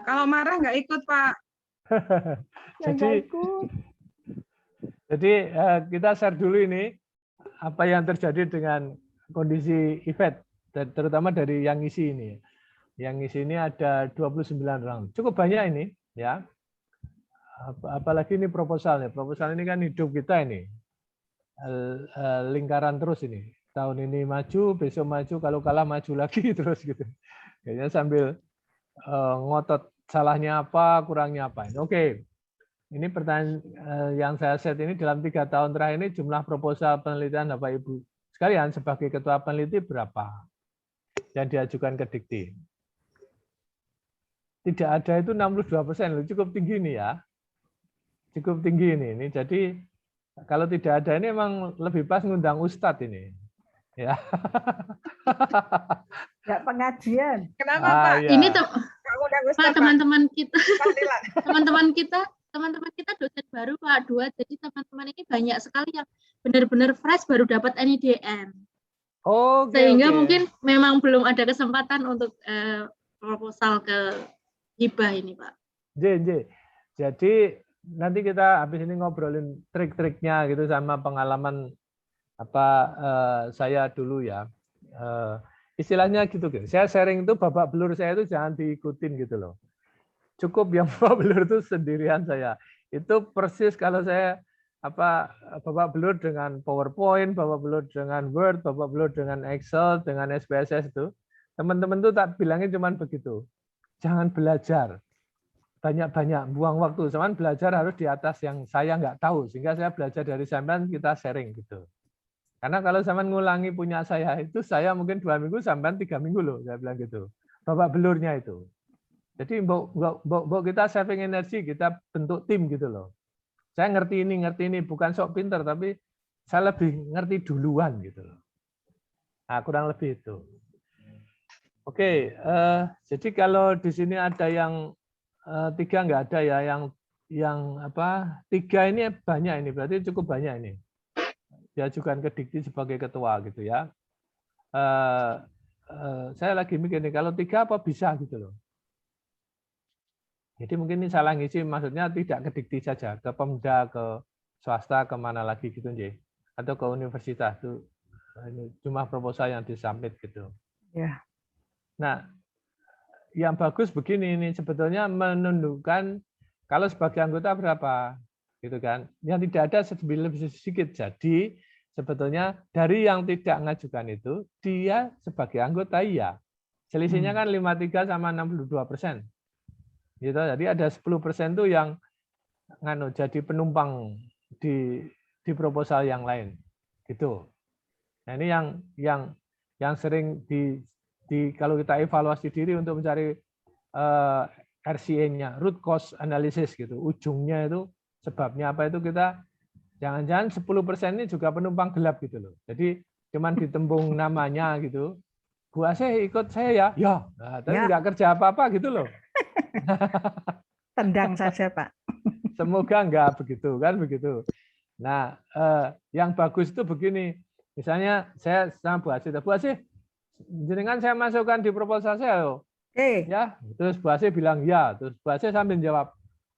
Kalau marah nggak ikut, Pak. Jadi kita share dulu ini apa yang terjadi dengan kondisi Yvette, terutama dari yang ngisi ini. Yang ngisi ini ada 29 orang. Cukup banyak ini, ya. Apalagi ini proposalnya. Proposal ini kan hidup kita ini. Lingkaran terus ini. Tahun ini maju, besok maju, kalau kalah maju lagi terus gitu. Kayaknya sambil ngotot salahnya apa, kurangnya apa. Oke. Ini pertanyaan yang saya set ini dalam 3 tahun terakhir ini jumlah proposal penelitian Bapak Ibu sekalian sebagai ketua peneliti berapa yang diajukan ke Dikti? Tidak ada itu 62%, cukup tinggi ini ya. Cukup tinggi ini. Jadi kalau tidak ada ini emang lebih pas ngundang Ustadz ini. Ya. Enggak pengajian. Kenapa, Pak? Ya. Ini tuh Pak, teman-teman kita dosen baru Pak 2, jadi teman-teman ini banyak sekali yang benar-benar fresh baru dapat NIDM. Sehingga mungkin memang belum ada kesempatan untuk proposal ke hibah ini, Pak. Jadi nanti kita habis ini ngobrolin trik-triknya gitu sama pengalaman saya dulu ya. Istilahnya gitu. Saya sharing itu babak belur saya itu jangan diikutin gitu loh. Cukup yang babak belur itu sendirian saya. Itu persis kalau saya babak belur dengan PowerPoint, babak belur dengan Word, babak belur dengan Excel, dengan SPSS itu. Teman-teman tuh tak bilangnya cuman begitu. Jangan belajar banyak-banyak, buang waktu. Cuman belajar harus di atas yang saya nggak tahu. Sehingga saya belajar dari sampean, kita sharing gitu. Karena kalau sampean ngulangi punya saya, itu saya mungkin 2 minggu, sampean 3 minggu loh, saya bilang gitu. Babak belurnya itu. Jadi mbok kita saving energi, kita bentuk tim gitu loh. Saya ngerti ini, bukan sok pinter, tapi saya lebih ngerti duluan gitu loh. Nah, kurang lebih itu. Oke, jadi kalau di sini ada yang 3 nggak ada ya, yang 3 ini banyak ini, berarti cukup banyak ini. Diajukan ke Dikti sebagai ketua gitu ya. Saya lagi mikir nih, kalau 3 apa bisa gitu loh. Jadi mungkin ini salah ngisi, maksudnya tidak ke Dikti saja, ke Pemda, ke swasta, kemana lagi gitu nggih. Atau ke universitas itu ini cuma proposal yang disubmit gitu. Ya. Nah, yang bagus begini ini sebetulnya menunjukkan kalau sebagai anggota berapa gitu kan. Yang tidak ada lebih sedikit. Jadi sebetulnya dari yang tidak mengajukan itu dia sebagai anggota iya. Selisihnya kan 53 sama 62%. Gitu. Jadi ada 10% tuh yang jadi penumpang di proposal yang lain. Gitu. Nah, ini yang sering kalau kita evaluasi diri untuk mencari RCA-nya, root cause analysis gitu. Ujungnya itu sebabnya apa itu kita jangan-jangan 10% ini juga penumpang gelap gitu loh. Jadi cuman ditembung namanya gitu. Bu Asih ikut saya ya. Ya. Nah, tapi nggak kerja apa-apa gitu loh. Tendang saja, Pak. Semoga enggak begitu kan begitu. Nah, yang bagus itu begini. Misalnya saya sama Bu Asih, jenengan saya masukkan di proposal saya loh. Ya, terus Bu Asih bilang ya, terus Bu Asih sambil jawab,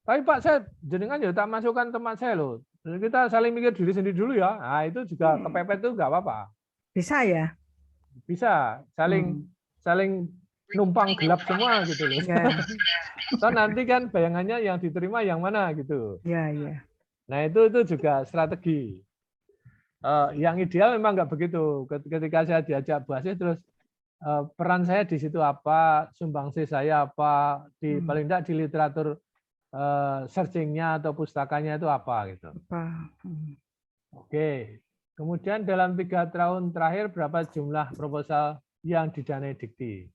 tapi Pak saya jenengan ya tak masukkan tempat saya loh. Kita saling mikir diri sendiri dulu ya. Nah, itu juga kepepet itu enggak apa-apa. Bisa ya? Bisa, saling numpang gelap semua gitu loh. So, nanti kan bayangannya yang diterima yang mana gitu. Iya. Nah, itu juga strategi. Yang ideal memang nggak begitu. Ketika saya diajak Bu Asih terus peran saya di situ apa, sumbangsi saya apa, paling tidak di literatur searching-nya atau pustakanya itu apa gitu. Oke. Kemudian dalam 3 tahun terakhir berapa jumlah proposal yang didanai Dikti?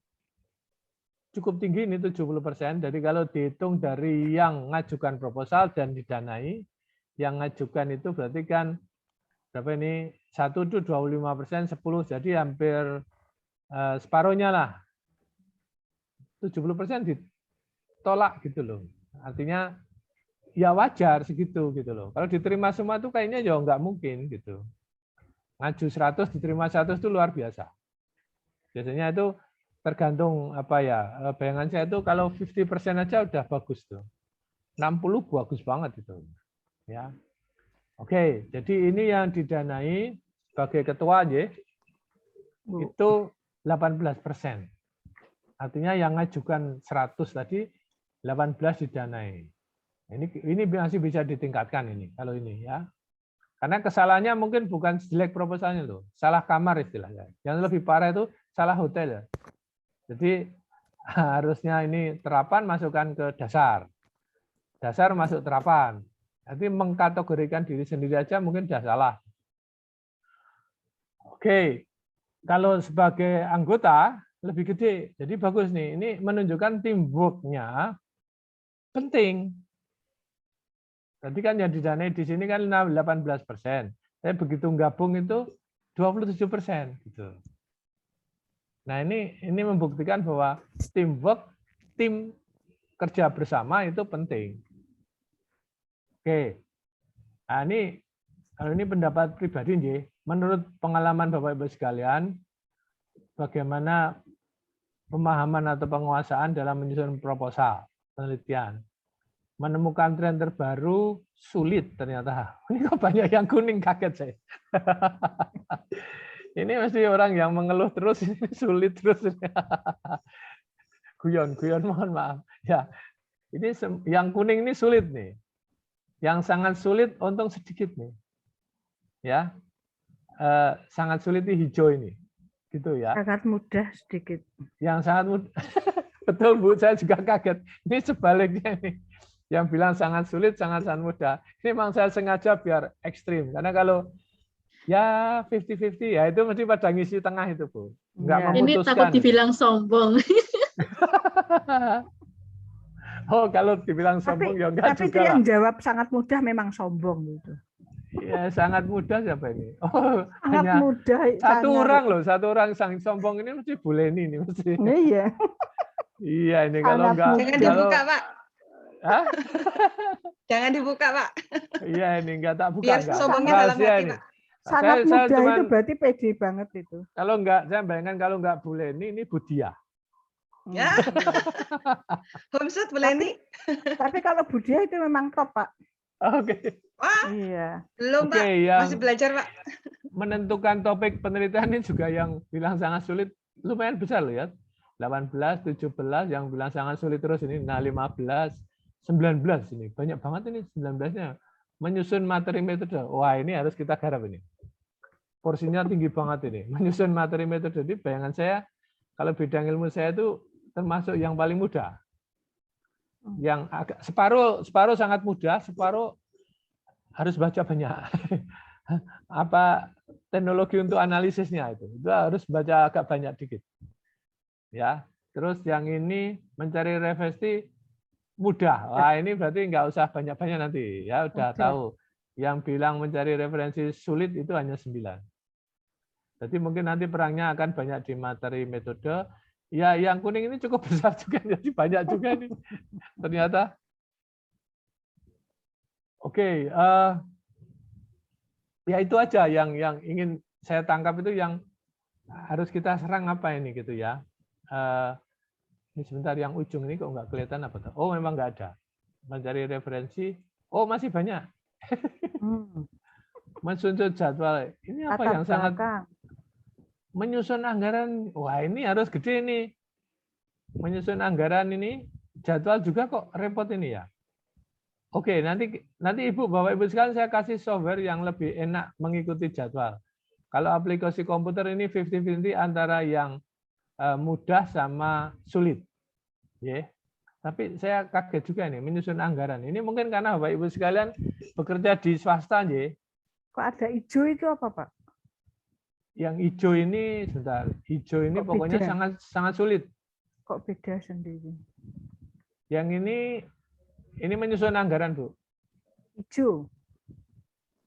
Cukup tinggi ini 70%. Jadi kalau dihitung dari yang ngajukan proposal dan didanai, yang ngajukan itu berarti kan berapa ini? 1 itu 25%, 10 jadi hampir separuhnya lah. 70% ditolak gitu loh. Artinya ya wajar segitu gitu loh. Kalau diterima semua tuh kayaknya ya nggak mungkin gitu. Ngaju 100 diterima 100 itu luar biasa. Biasanya itu tergantung apa ya, bayangan saya itu kalau 50% aja udah bagus tuh. 60 bagus banget itu. Ya. Oke, jadi ini yang didanai sebagai ketua ya, itu 18%. Artinya yang ngajukan 100 tadi 18 didanai. Ini masih bisa ditingkatkan ini kalau ini ya. Karena kesalahannya mungkin bukan jelek proposalnya loh, salah kamar istilahnya. Yang lebih parah itu salah hotel ya. Jadi harusnya ini terapan masukkan ke dasar. Dasar masuk terapan. Nanti mengkategorikan diri sendiri aja mungkin sudah salah. Oke, kalau sebagai anggota lebih gede. Jadi bagus nih. Ini menunjukkan teamwork-nya penting. Tadi kan yang didanai di sini kan 18%. Tapi begitu gabung itu 27%. Gitu. Nah ini membuktikan bahwa teamwork, tim kerja bersama itu penting. Oke. Nah ini pendapat pribadi nih. Menurut pengalaman Bapak Ibu sekalian, bagaimana pemahaman atau penguasaan dalam menyusun proposal penelitian. Menemukan tren terbaru sulit ternyata. Ini kok banyak yang kuning, kaget saya. Ini mesti orang yang mengeluh terus, ini sulit terus. Guyon, mohon maaf. Ya, ini yang kuning ini sulit nih. Yang sangat sulit untung sedikit nih. Ya, sangat sulit di hijau ini. Gitu ya. Sangat mudah sedikit. Yang sangat mudah. Betul Bu, saya juga kaget. Ini sebaliknya nih. Yang bilang sangat sulit, sangat mudah. Ini memang saya sengaja biar ekstrim. Karena kalau ya 50-50 ya itu mesti pada ngisi tengah itu Bu. Enggak memutuskan. Ini takut dibilang sombong. Oh, kalau dibilang sombong ya enggak juga. Tapi yang jawab sangat mudah memang sombong gitu. Ya, sangat mudah siapa ini? Oh, sangat hanya mudah. Satu orang sang sombong ini mesti boleh ini mesti. Iya. Iya ini kalau enggak. Jangan dibuka, Pak. Hah? Jangan dibuka, Pak. Iya ini enggak tak buka. Biar sombongnya dalam hati, Pak. Sangat mudah itu berarti pede banget itu. Kalau enggak, saya bayangkan kalau enggak boleh ini Budia. Ya. Homset boleh ini. Tapi kalau Budia itu memang top, Pak. Oke. Wah, iya. Belum, Pak. Masih belajar, Pak. Menentukan topik penelitian ini juga yang bilang sangat sulit, lumayan besar loh ya. 18, 17, yang bilang sangat sulit terus ini. Nah, 15, 19 ini. Banyak banget ini 19-nya. Menyusun materi metode. Wah, ini harus kita garap ini. Porsinya tinggi banget ini. Menyusun materi metode. Jadi bayangan saya, kalau bidang ilmu saya itu termasuk yang paling mudah. Yang agak separuh sangat mudah, separuh harus baca banyak. Apa teknologi untuk analisisnya itu harus baca agak banyak dikit. Ya, terus yang ini mencari referensi mudah. Wah, ini berarti nggak usah banyak-banyak nanti. Ya, udah tahu. Yang bilang mencari referensi sulit itu hanya 9. Jadi mungkin nanti perangnya akan banyak di materi metode. Ya, yang kuning ini cukup besar juga, jadi banyak juga ini. Ternyata. Oke, ya itu aja yang ingin saya tangkap itu yang harus kita serang apa ini gitu ya. Ini sebentar yang ujung ini kok nggak kelihatan apa tuh? Oh, memang nggak ada. Mencari referensi. Oh, masih banyak. Menyusun jadwal. Ini apa yang sangat menyusun anggaran. Wah, ini harus gede nih. Menyusun anggaran ini jadwal juga kok repot ini ya. Oke, nanti Ibu, Bapak Ibu sekalian saya kasih software yang lebih enak mengikuti jadwal. Kalau aplikasi komputer ini 50-50 antara yang mudah sama sulit. Ya. Tapi saya kaget juga nih menyusun anggaran. Ini mungkin karena Bapak Ibu sekalian bekerja di swasta, ya. Kok ada hijau itu apa, Pak? Yang hijau ini, sebentar. Hijau ini kok pokoknya beda? sangat sulit. Kok beda sendiri? Yang ini menyusun anggaran, Bu. Hijau.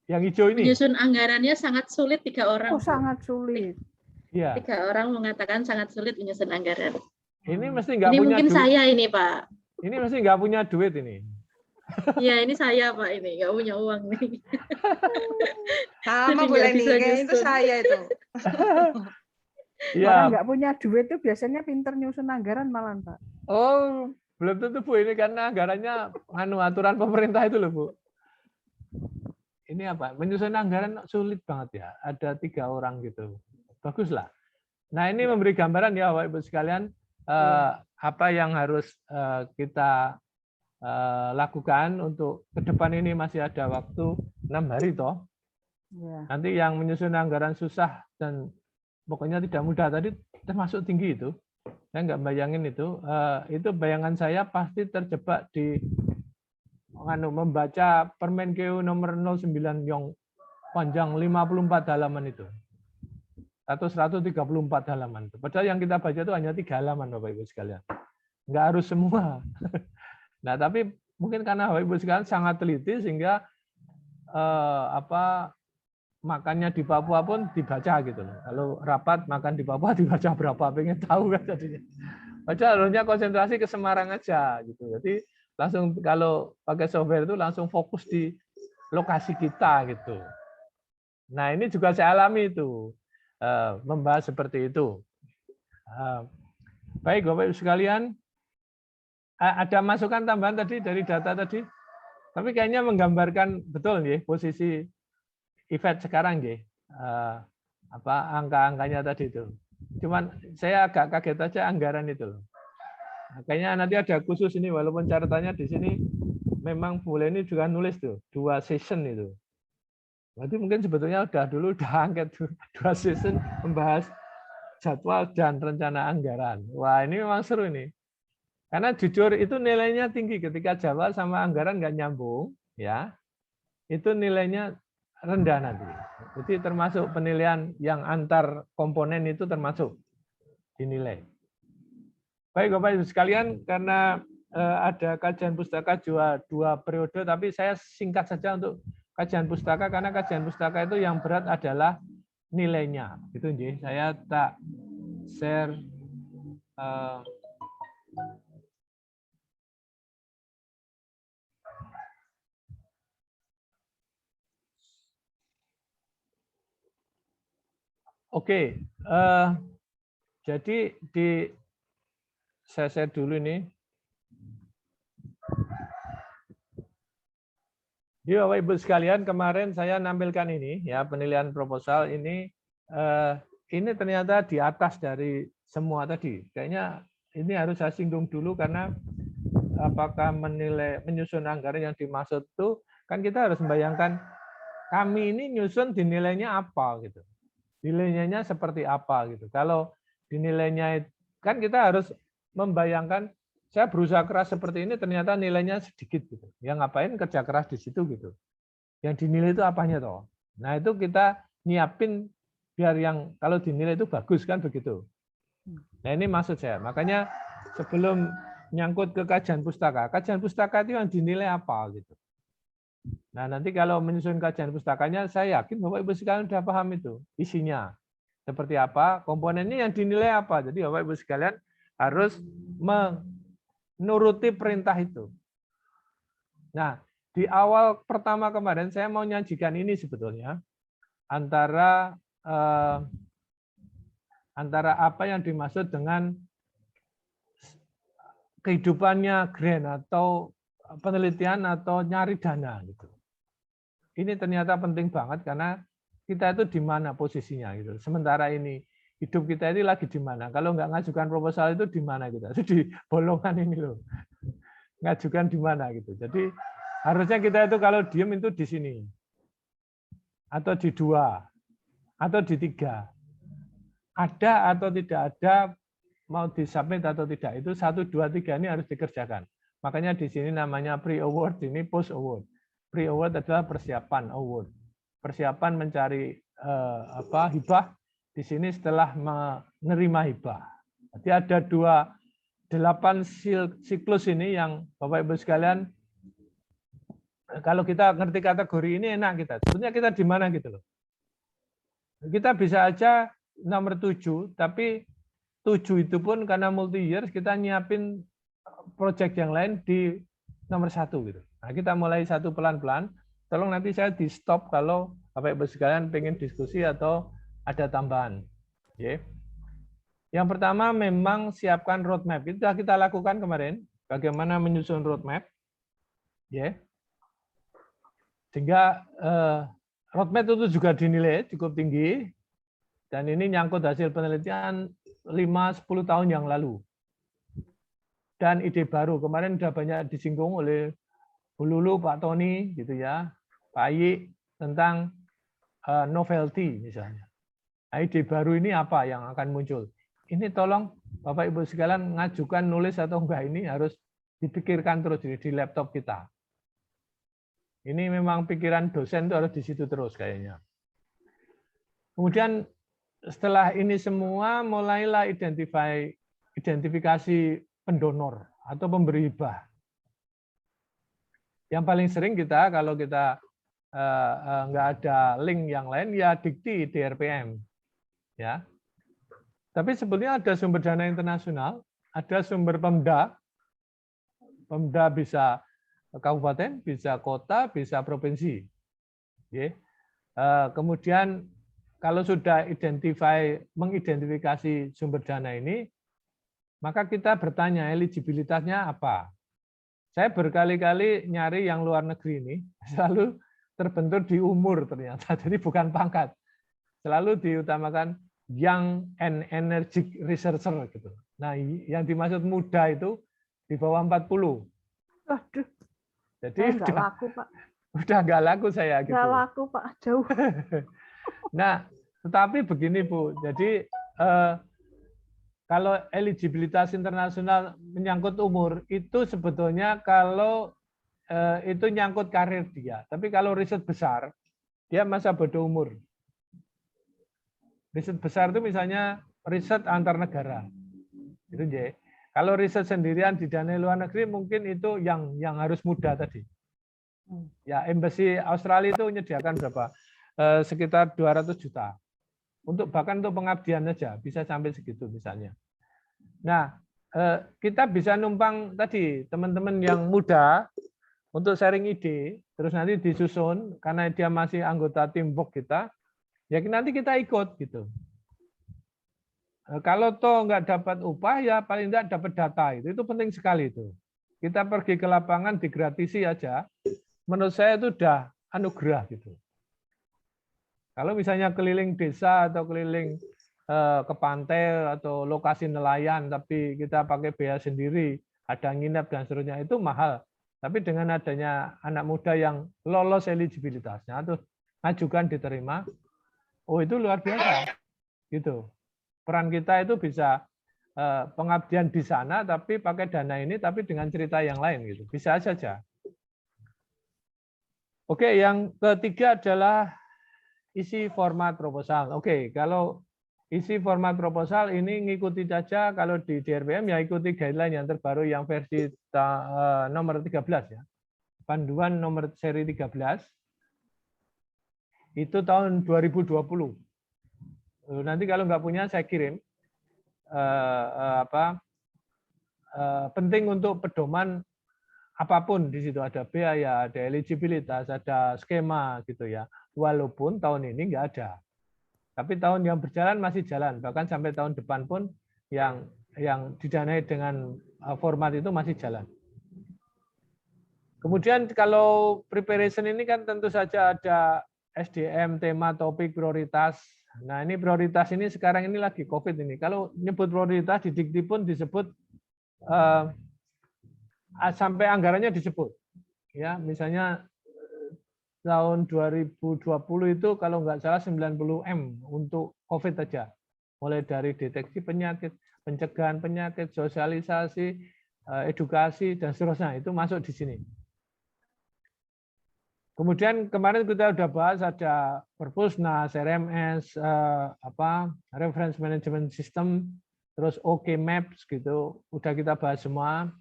Yang hijau ini. Menyusun anggarannya sangat sulit 3 orang. Oh, sangat sulit. Iya. 3 orang mengatakan sangat sulit menyusun anggaran. Ini mesti nggak punya mungkin duit. Saya ini, Pak. Ini mesti nggak punya duit ini. Iya, ini saya, Pak, ini nggak punya uang nih. Sama boleh nih, itu saya itu. Orang nggak punya duit tuh biasanya pinter nyusun anggaran malah, Pak. Oh, belum tentu Bu, ini karena anggarannya aturan pemerintah itu loh Bu. Ini apa? Menyusun anggaran sulit banget ya. Ada 3 orang gitu. Baguslah. Nah ini memberi gambaran ya Bapak Ibu sekalian apa yang harus kita lakukan untuk ke depan ini. Masih ada waktu 6 hari toh. Nanti yang menyusun anggaran susah dan pokoknya tidak mudah tadi termasuk tinggi itu. Saya nggak bayangin itu. Itu bayangan saya pasti terjebak di membaca Permenkeu nomor 09 yang panjang 54 halaman itu. Atau 134 halaman. Padahal yang kita baca itu hanya 3 halaman Bapak Ibu sekalian. Nggak harus semua. Nah, tapi mungkin karena Bapak Ibu sekalian sangat teliti sehingga makannya di Papua pun dibaca gitu loh. Kalau rapat makan di Papua dibaca berapa, pengen tahu kan jadinya. Padahal harusnya konsentrasi ke Semarang aja gitu. Jadi langsung kalau pakai software itu langsung fokus di lokasi kita gitu. Nah ini juga saya alami itu, membahas seperti itu. Baik Bapak Ibu sekalian, ada masukan tambahan tadi dari data tadi, tapi kayaknya menggambarkan betul nih posisi Yvette sekarang nggih, angka-angkanya tadi itu. Cuman saya agak kaget aja anggaran itu. Nah, kayaknya nanti ada khusus ini walaupun catatannya di sini memang boleh ini juga nulis tuh 2 season itu. Berarti mungkin sebetulnya udah angket tuh 2 season membahas jadwal dan rencana anggaran. Wah ini memang seru ini. Karena jujur itu nilainya tinggi ketika jadwal sama anggaran nggak nyambung, ya itu nilainya rendah nanti. Jadi termasuk penilaian yang antar komponen itu termasuk dinilai. Baik Bapak Ibu sekalian, karena ada kajian pustaka juga 2 periode, tapi saya singkat saja untuk kajian pustaka karena kajian pustaka itu yang berat adalah nilainya. Gitu nggih. Saya tak share Oke, jadi saya share dulu ini. Jadi Bapak Ibu sekalian, kemarin saya nampilkan ini ya penilaian proposal ini ternyata di atas dari semua tadi. Kayaknya ini harus saya singgung dulu karena apakah menyusun anggaran yang dimaksud itu kan kita harus membayangkan kami ini nyusun dinilainya apa gitu. Nilainya seperti apa gitu. Kalau dinilainya kan kita harus membayangkan saya berusaha keras seperti ini ternyata nilainya sedikit gitu. Yang ngapain kerja keras di situ gitu. Yang dinilai itu apanya toh? Nah, itu kita nyiapin biar yang kalau dinilai itu bagus kan begitu. Nah, ini maksud saya. Makanya sebelum nyangkut ke kajian pustaka itu yang dinilai apa gitu. Nah, nanti kalau menyusun kajian pustakanya, saya yakin Bapak Ibu sekalian sudah paham itu isinya. Seperti apa, komponennya yang dinilai apa. Jadi Bapak Ibu sekalian harus menuruti perintah itu. Nah, di awal pertama kemarin saya mau nyajikan ini sebetulnya antara apa yang dimaksud dengan kehidupannya grant atau penelitian atau nyari dana gitu. Ini ternyata penting banget karena kita itu di mana posisinya gitu. Sementara ini hidup kita ini lagi di mana? Kalau nggak ngajukan proposal itu di mana kita? Itu di bolongan ini loh. Ngajukan di mana gitu. Jadi harusnya kita itu kalau diem itu di sini. Atau di 2 atau di 3. Ada atau tidak ada, mau disubmit atau tidak, itu 1, 2, 3 ini harus dikerjakan. Makanya di sini namanya pre-award, ini post-award. Pre-award adalah persiapan award. Persiapan mencari hibah, di sini setelah menerima hibah. Jadi ada 8 siklus ini yang Bapak Ibu sekalian, kalau kita ngerti kategori ini enak kita. Sebetulnya kita di mana gitu loh. Kita bisa aja nomor 7, tapi 7 itu pun karena multi years kita nyiapin proyek yang lain di nomor 1 gitu. Nah, kita mulai 1 pelan-pelan. Tolong nanti saya di stop kalau Bapak Ibu sekalian pengen diskusi atau ada tambahan. Okay. Yang pertama memang siapkan roadmap. Itu sudah kita lakukan kemarin. Bagaimana menyusun roadmap. Ya. Sehingga roadmap itu juga dinilai cukup tinggi. Dan ini nyangkut hasil penelitian 5-10 tahun yang lalu. Dan ide baru. Kemarin sudah banyak disinggung oleh Bu Lulu, Pak Tony, gitu ya, Pak Ayik, tentang novelty misalnya. Nah, ide baru ini apa yang akan muncul? Ini tolong Bapak Ibu sekalian ngajukan nulis atau enggak ini harus dipikirkan terus di laptop kita. Ini memang pikiran dosen itu harus di situ terus kayaknya. Kemudian setelah ini semua mulailah identifikasi pendonor atau pemberi hibah. Yang paling sering kita kalau kita nggak ada link yang lain ya dikti di RPM. Ya. Tapi sebetulnya ada sumber dana internasional, ada sumber Pemda. Pemda bisa kabupaten, bisa kota, bisa provinsi. Oke. Kemudian kalau sudah mengidentifikasi sumber dana ini, maka kita bertanya eligibilitasnya apa. Saya berkali-kali nyari yang luar negeri ini, selalu terbentur di umur ternyata, jadi bukan pangkat. Selalu diutamakan young and energetic researcher gitu. Nah, yang dimaksud muda itu di bawah 40. Aduh. Jadi nggak laku, Pak. Udah nggak laku saya gitu. Nggak laku, Pak, jauh. Nah, tetapi begini Bu, jadi kalau eligibilitas internasional menyangkut umur itu sebetulnya kalau itu nyangkut karir dia. Tapi kalau riset besar, dia masa bodoh umur. Riset besar itu misalnya riset antar negara. Itu ya. Kalau riset sendirian didanai luar negeri mungkin itu yang harus muda tadi. Ya, Embassy Australia itu menyediakan berapa? Sekitar 200 juta. Bahkan untuk pengabdian saja bisa sampai segitu misalnya. Nah, kita bisa numpang tadi teman-teman yang muda untuk sharing ide, terus nanti disusun karena dia masih anggota teamwork kita, ya nanti kita ikut gitu. Kalau toh nggak dapat upah ya paling nggak dapat data itu penting sekali itu. Kita pergi ke lapangan digratisi aja, menurut saya itu udah anugerah gitu. Kalau misalnya keliling desa atau keliling ke pantai atau lokasi nelayan, tapi kita pakai biaya sendiri, ada nginep dan seterusnya, itu mahal. Tapi dengan adanya anak muda yang lolos eligibilitasnya, atau ngajukan diterima, oh itu luar biasa. Gitu. Peran kita itu bisa pengabdian di sana, tapi pakai dana ini, tapi dengan cerita yang lain. Gitu. Bisa saja. Oke, yang ketiga adalah isi format proposal. Oke, kalau isi format proposal ini ngikuti saja kalau di DRPM ya ikuti guideline yang terbaru yang versi nomor 13 ya. Panduan nomor seri 13 itu tahun 2020. Nanti kalau nggak punya saya kirim. Penting untuk pedoman apapun di situ ada biaya, ada eligibilitas, ada skema gitu ya. Walaupun tahun ini nggak ada. Tapi tahun yang berjalan masih jalan, bahkan sampai tahun depan pun yang didanai dengan format itu masih jalan. Kemudian kalau preparation ini kan tentu saja ada SDM, tema, topik, prioritas. Nah ini prioritas ini sekarang ini lagi COVID ini. Kalau nyebut prioritas di dikti pun disebut sampai anggarannya disebut. Ya misalnya tahun 2020 itu kalau nggak salah 90 M untuk COVID saja. Mulai dari deteksi penyakit, pencegahan penyakit, sosialisasi, edukasi, dan seterusnya. Itu masuk di sini. Kemudian kemarin kita sudah bahas ada Perpusnas, RMS, Reference Management System, terus OK Maps gitu. Udah kita bahas semua.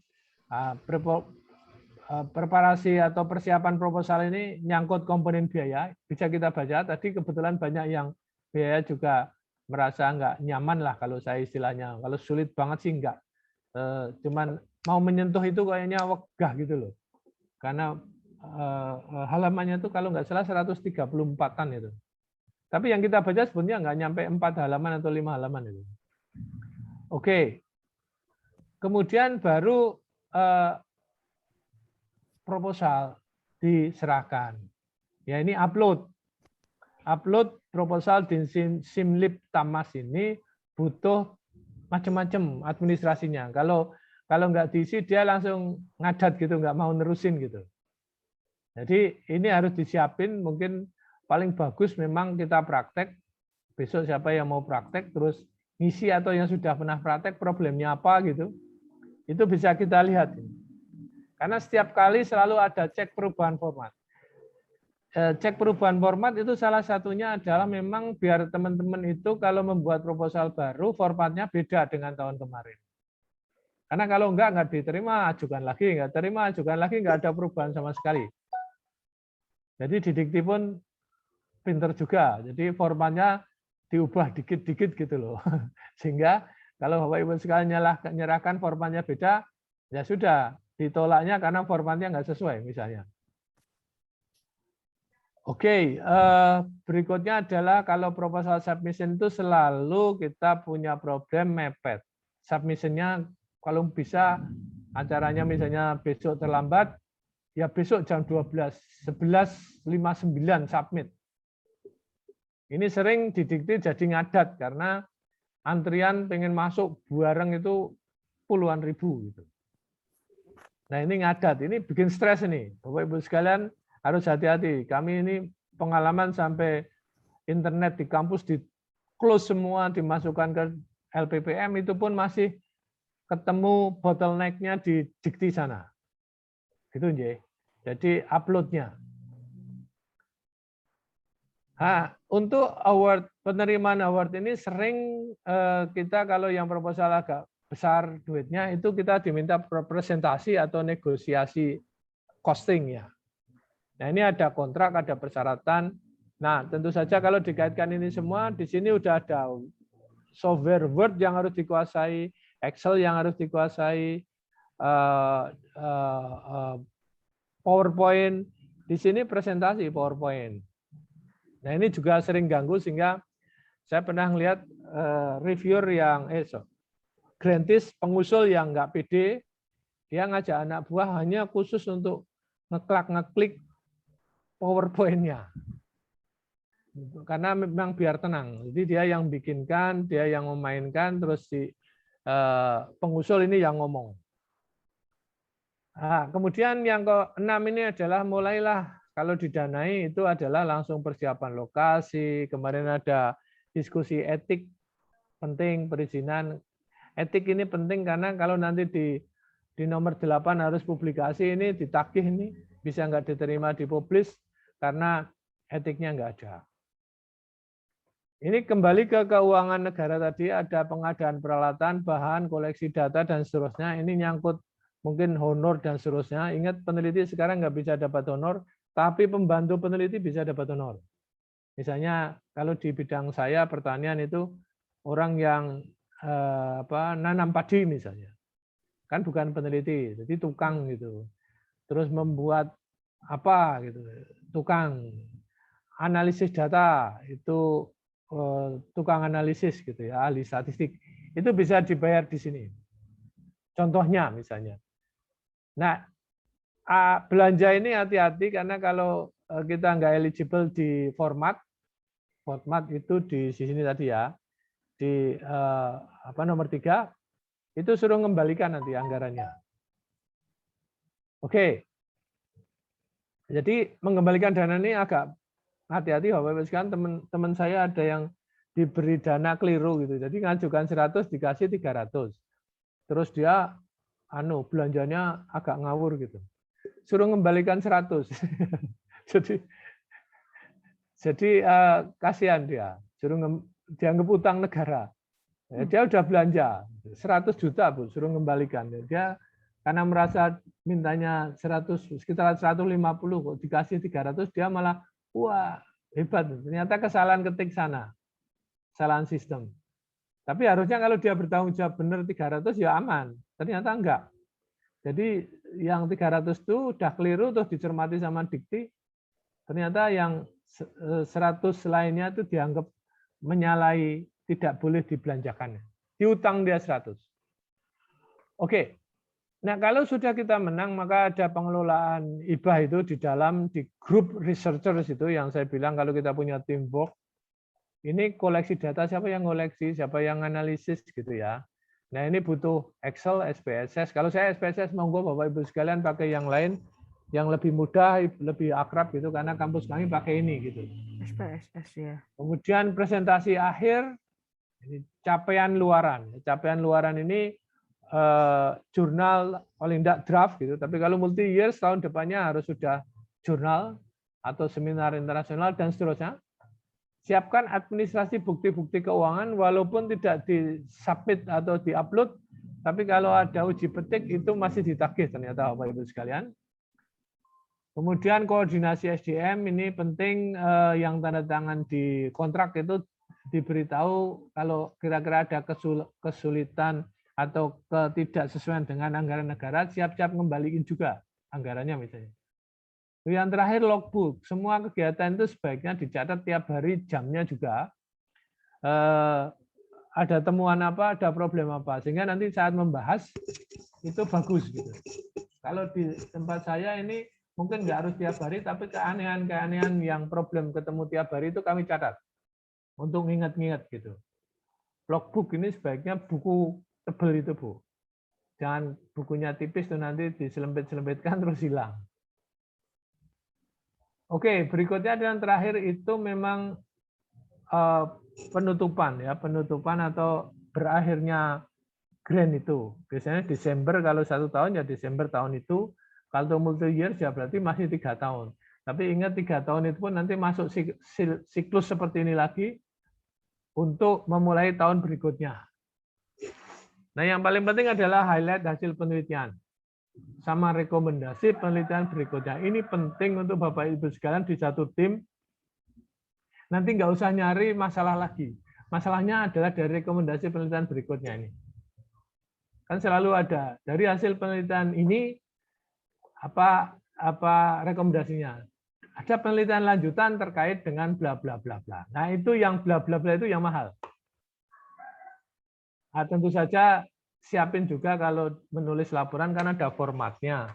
Preparasi atau persiapan proposal ini nyangkut komponen biaya, bisa kita baca. Tadi kebetulan banyak yang biaya juga merasa nggak nyaman lah kalau saya istilahnya. Kalau sulit banget sih nggak. Cuman mau menyentuh itu kayaknya wegah gitu loh. Karena halamannya itu kalau nggak salah 134-an itu. Tapi yang kita baca sebenarnya nggak nyampe 4 halaman atau 5 halaman itu. Oke. Kemudian baru proposal diserahkan. Ya ini upload. Upload proposal di Simlip Tamas ini butuh macam-macam administrasinya. Kalau nggak diisi dia langsung ngadat gitu, nggak mau nerusin gitu. Jadi ini harus disiapin. Mungkin paling bagus memang kita praktek. Besok siapa yang mau praktek terus ngisi atau yang sudah pernah praktek problemnya apa gitu. Itu bisa kita lihat. Karena setiap kali selalu ada cek perubahan format. Cek perubahan format itu salah satunya adalah memang biar teman-teman itu kalau membuat proposal baru formatnya beda dengan tahun kemarin. Karena kalau nggak diterima, ajukan lagi, nggak terima, ajukan lagi, nggak ada perubahan sama sekali. Jadi di Dikti pun pinter juga. Jadi formatnya diubah dikit-dikit gitu loh. Sehingga kalau Bapak Ibu sekalian nyerahkan formatnya beda, ya sudah, ditolaknya karena formatnya nggak sesuai misalnya. Oke, berikutnya adalah kalau proposal submission itu selalu kita punya problem mepet. Submissionnya kalau bisa acaranya misalnya besok terlambat, ya besok jam 12, 11.59 submit. Ini sering di Dikti jadi ngadat karena antrian pengen masuk bareng itu puluhan ribu. Gitu. Nah ini ngadat, ini bikin stres ini. Bapak Ibu sekalian, harus hati-hati. Kami ini pengalaman sampai internet di kampus di close semua, dimasukkan ke LPPM, itu pun masih ketemu bottleneck-nya di Dikti sana. Gitu, Nje. Jadi upload-nya. Nah, untuk award, penerimaan award ini sering kita kalau yang proposal agak besar duitnya, itu kita diminta presentasi atau negosiasi costing ya. Nah ini ada kontrak, ada persyaratan. Nah tentu saja kalau dikaitkan ini semua, di sini udah ada software Word yang harus dikuasai, Excel yang harus dikuasai, PowerPoint. Di sini presentasi PowerPoint. Nah ini juga sering ganggu sehingga saya pernah melihat reviewer yang grantis pengusul yang nggak pede, dia ngajak anak buah hanya khusus untuk ngeklik PowerPoint-nya. Karena memang biar tenang. Jadi dia yang bikinkan, dia yang memainkan, terus si pengusul ini yang ngomong. Nah, kemudian yang ke-6 ini adalah mulailah kalau didanai itu adalah langsung persiapan lokasi. Kemarin ada diskusi etik penting, perizinan. Etik ini penting karena kalau nanti di nomor 8 harus publikasi ini ditagih ini bisa nggak diterima dipublish karena etiknya nggak ada. Ini kembali ke keuangan negara tadi, ada pengadaan peralatan, bahan, koleksi data, dan seterusnya. Ini nyangkut mungkin honor dan seterusnya. Ingat peneliti sekarang nggak bisa dapat honor, tapi pembantu peneliti bisa dapat honor. Misalnya kalau di bidang saya pertanian itu orang yang nanam padi misalnya, kan bukan peneliti, jadi tukang gitu. Terus membuat apa gitu, tukang analisis data itu tukang analisis gitu ya, ahli statistik itu bisa dibayar di sini. Contohnya misalnya. Nah, belanja ini hati-hati karena kalau kita nggak eligible di format itu di sini tadi ya, di nomor 3 itu suruh mengembalikan nanti anggarannya. Oke. Jadi mengembalikan dana ini agak hati-hati Bapak Ibu sekalian, teman saya ada yang diberi dana keliru gitu. Jadi ngajukan 100 dikasih 300. Terus dia belanjanya agak ngawur gitu. Suruh mengembalikan 100. jadi kasihan dia. Suruh dianggap utang negara. Dia udah belanja 100 juta, Bu, suruh mengembalikan. Dia karena merasa mintanya sekitar 150 kok dikasih 300, dia malah wah, hebat. Ternyata kesalahan ketik sana. Kesalahan sistem. Tapi harusnya kalau dia bertanggung jawab benar 300 ya aman. Ternyata enggak. Jadi yang 300 itu udah keliru terus dicermati sama Dikti. Ternyata yang 100 lainnya itu dianggap menyalahi, tidak boleh dibelanjakan. diutang dia 100. Oke. Nah, kalau sudah kita menang, maka ada pengelolaan hibah itu di grup researchers itu yang saya bilang kalau kita punya teamwork, ini koleksi data siapa yang koleksi, siapa yang analisis gitu ya. Nah, ini butuh Excel, SPSS. Kalau saya SPSS, monggo Bapak Ibu sekalian pakai yang lain yang lebih mudah, lebih akrab gitu karena kampus kami pakai ini gitu. SPSS ya. Kemudian presentasi akhir, ini capaian luaran. Capaian luaran ini jurnal paling tidak draft gitu, tapi kalau multi year tahun depannya harus sudah jurnal atau seminar internasional dan seterusnya. Siapkan administrasi bukti-bukti keuangan walaupun tidak disubmit atau diupload, tapi kalau ada uji petik itu masih ditagih ternyata Bapak Ibu sekalian. Kemudian koordinasi SDM ini penting, yang tanda tangan di kontrak itu diberitahu kalau kira-kira ada kesulitan atau ketidaksesuaian dengan anggaran negara, siap-siap ngembaliin juga anggarannya misalnya. Yang terakhir logbook, semua kegiatan itu sebaiknya dicatat tiap hari, jamnya juga. Ada temuan apa, ada problem apa, sehingga nanti saat membahas itu bagus gitu. Kalau di tempat saya ini mungkin nggak harus tiap hari, tapi keanehan-keanehan yang problem ketemu tiap hari itu kami catat untuk nginget-nginget gitu. Logbook ini sebaiknya buku tebel itu, Bu. Jangan bukunya tipis tuh nanti diselempit-selempitkan terus hilang. Oke, berikutnya yang terakhir itu memang penutupan ya, penutupan atau berakhirnya grant itu. Biasanya Desember, kalau 1 tahun ya Desember tahun itu, kalau multi year ya berarti masih 3 tahun. Tapi ingat 3 tahun itu pun nanti masuk siklus seperti ini lagi untuk memulai tahun berikutnya. Nah, yang paling penting adalah highlight hasil penelitian sama rekomendasi penelitian berikutnya. Ini penting untuk Bapak Ibu sekalian di satu tim. Nanti nggak usah nyari masalah lagi. Masalahnya adalah dari rekomendasi penelitian berikutnya ini. Kan selalu ada dari hasil penelitian ini apa rekomendasinya. Ada penelitian lanjutan terkait dengan bla bla bla bla. Nah, itu yang bla bla bla itu yang mahal. Nah, tentu saja siapin juga kalau menulis laporan karena ada formatnya.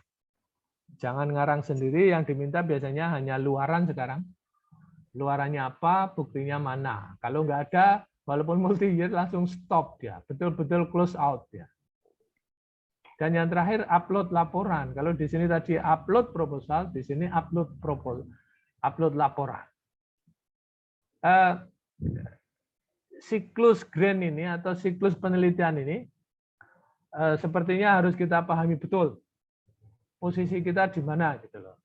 Jangan ngarang sendiri, yang diminta biasanya hanya luaran sekarang. Luarannya apa, buktinya mana. Kalau nggak ada, walaupun multi year langsung stop ya, betul-betul close out ya. Dan yang terakhir upload laporan. Kalau di sini tadi upload proposal, di sini upload laporan. Siklus grant ini atau siklus penelitian ini sepertinya harus kita pahami betul posisi kita di mana gitu loh.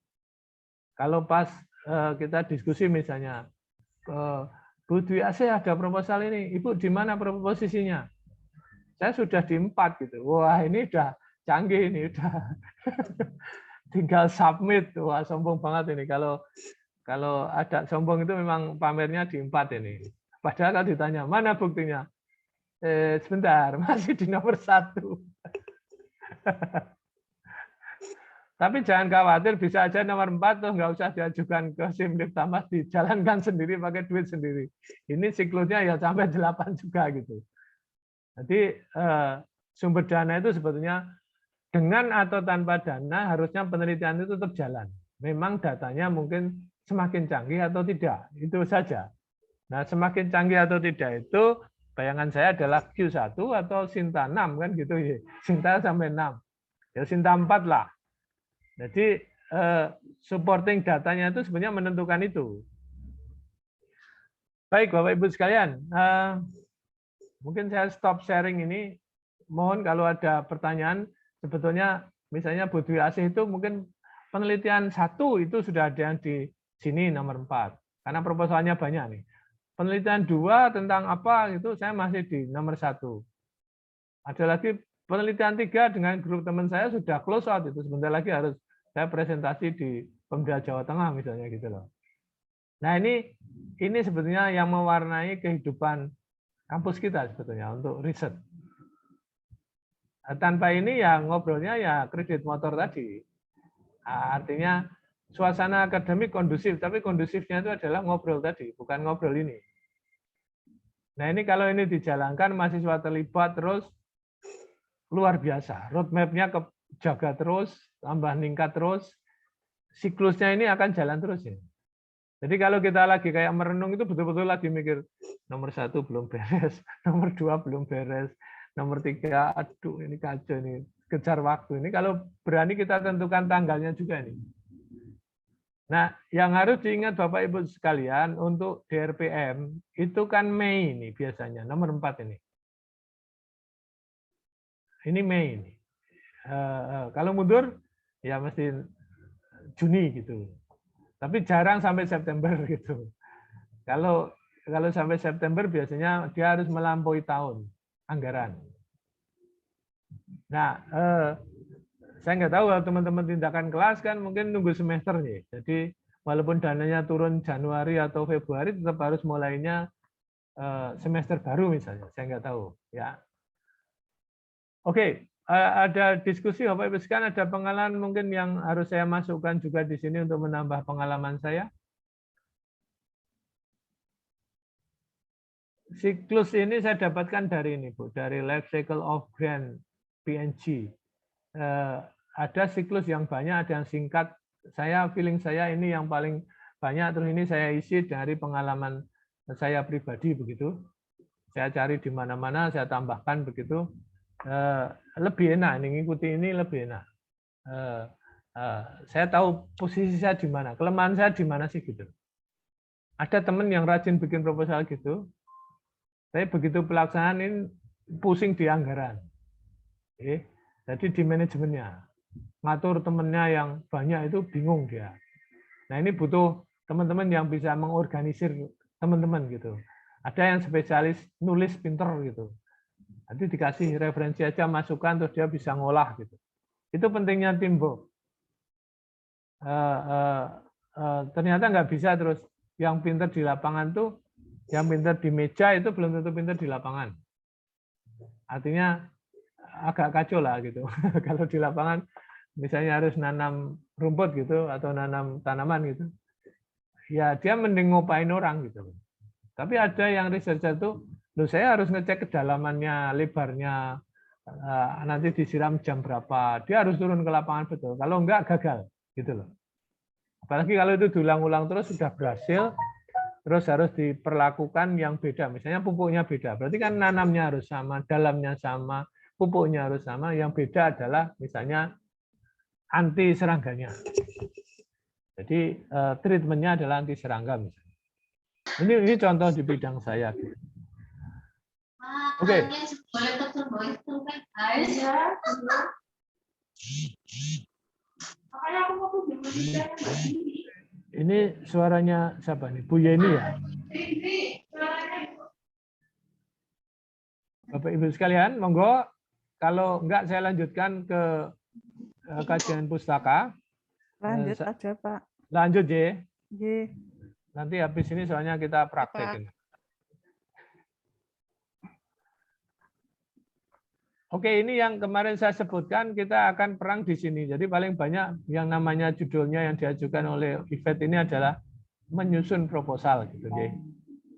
Kalau pas kita diskusi misalnya, Bu Dwi Asih ada proposal ini, Ibu di mana posisinya? Saya sudah di 4 gitu. Wah, ini udah canggih ini, udah tinggal submit. Wah, sombong banget ini. Kalau ada sombong itu memang pamernya di 4 ini. Padahal kalau ditanya, mana buktinya? Sebentar, masih di nomor 1. Tapi jangan khawatir, bisa aja nomor 4 tuh nggak usah diajukan ke Simlip Tamas, dijalankan sendiri pakai duit sendiri. Ini siklusnya ya sampai 8 juga gitu. Jadi sumber dana itu sebetulnya dengan atau tanpa dana harusnya penelitian itu tetap jalan. Memang datanya mungkin semakin canggih atau tidak, itu saja. Nah, semakin canggih atau tidak itu bayangan saya adalah Q1 atau Sinta 6 kan gitu ya. Sinta sampai 6. Ya Sinta 4 lah. Jadi supporting datanya itu sebenarnya menentukan itu. Baik Bapak Ibu sekalian, mungkin saya stop sharing ini. Mohon kalau ada pertanyaan, sebetulnya misalnya Bu Dwi Asih itu mungkin penelitian 1 itu sudah ada yang di sini nomor 4. Karena proposalnya banyak nih. Penelitian 2 tentang apa itu saya masih di nomor 1. Ada lagi penelitian 3 dengan grup teman saya sudah close out itu. Sebentar lagi harus saya presentasi di Pemda Jawa Tengah misalnya gitu loh. Nah, ini sebetulnya yang mewarnai kehidupan kampus kita sebetulnya untuk riset. Tanpa ini ya ngobrolnya ya kredit motor tadi. Artinya suasana akademik kondusif, tapi kondusifnya itu adalah ngobrol tadi, bukan ngobrol ini. Nah ini kalau ini dijalankan, mahasiswa terlibat terus luar biasa. Roadmap-nya kejaga terus, tambah meningkat terus, siklusnya ini akan jalan terus ya. Jadi kalau kita lagi kayak merenung itu betul-betul lagi mikir nomor 1 belum beres, nomor 2 belum beres, nomor 3 aduh ini kacau ini, kejar waktu ini. Kalau berani kita tentukan tanggalnya juga nih. Nah, yang harus diingat Bapak Ibu sekalian untuk DRPM itu kan Mei ini biasanya nomor 4 ini. Ini Mei ini. Kalau mundur ya mesti Juni gitu. Tapi jarang sampai September gitu. Kalau sampai September biasanya dia harus melampaui tahun anggaran. Nah, saya nggak tahu kalau teman-teman tindakan kelas kan mungkin nunggu semester nih. Jadi walaupun dananya turun Januari atau Februari tetap harus mulainya semester baru misalnya. Saya nggak tahu ya. Oke, ada diskusi Bapak Ibu sekalian, ada pengalaman mungkin yang harus saya masukkan juga di sini untuk menambah pengalaman saya. Siklus ini saya dapatkan dari ini, Bu, dari Life Cycle of Grant PNG. Ada siklus yang banyak, ada yang singkat. Feeling saya ini yang paling banyak, terus ini saya isi dari pengalaman saya pribadi begitu. Saya cari di mana-mana, saya tambahkan begitu. Lebih enak, mengikuti ini lebih enak. Saya tahu posisi saya di mana, kelemahan saya di mana sih gitu. Ada teman yang rajin bikin proposal gitu, tapi begitu pelaksanaan ini pusing di anggaran. Jadi di manajemennya, ngatur temennya yang banyak itu bingung dia. Nah ini butuh teman-teman yang bisa mengorganisir teman-teman gitu. Ada yang spesialis nulis pinter gitu. Nanti dikasih referensi aja, masukan, terus dia bisa ngolah gitu. Itu pentingnya teamwork. Ternyata nggak bisa terus yang pinter di lapangan tuh, yang pinter di meja itu belum tentu pinter di lapangan. Artinya agak kacau lah gitu. Kalau di lapangan misalnya harus nanam rumput gitu atau nanam tanaman gitu, ya dia mending ngopain orang gitu. Tapi ada yang researcher tuh, saya harus ngecek kedalamannya, lebarnya, nanti disiram jam berapa. Dia harus turun ke lapangan betul. Kalau enggak gagal, gitu loh. Apalagi kalau itu diulang-ulang terus sudah berhasil, terus harus diperlakukan yang beda. Misalnya pupuknya beda, berarti kan nanamnya harus sama, dalamnya sama, pupuknya harus sama. Yang beda adalah misalnya anti serangganya. Jadi treatmentnya adalah anti serangga misalnya. Ini contoh di bidang saya. Oke. Ini suaranya siapa nih? Bu Yeni ya? Bapak Ibu sekalian, monggo. Kalau enggak saya lanjutkan ke kajian pustaka. Lanjut aja, Pak. Lanjut, J. J. Nanti habis ini soalnya kita praktekin. Oke, ini yang kemarin saya sebutkan, kita akan perang di sini. Jadi paling banyak yang namanya judulnya yang diajukan oleh Yvette ini adalah menyusun proposal. Gitu,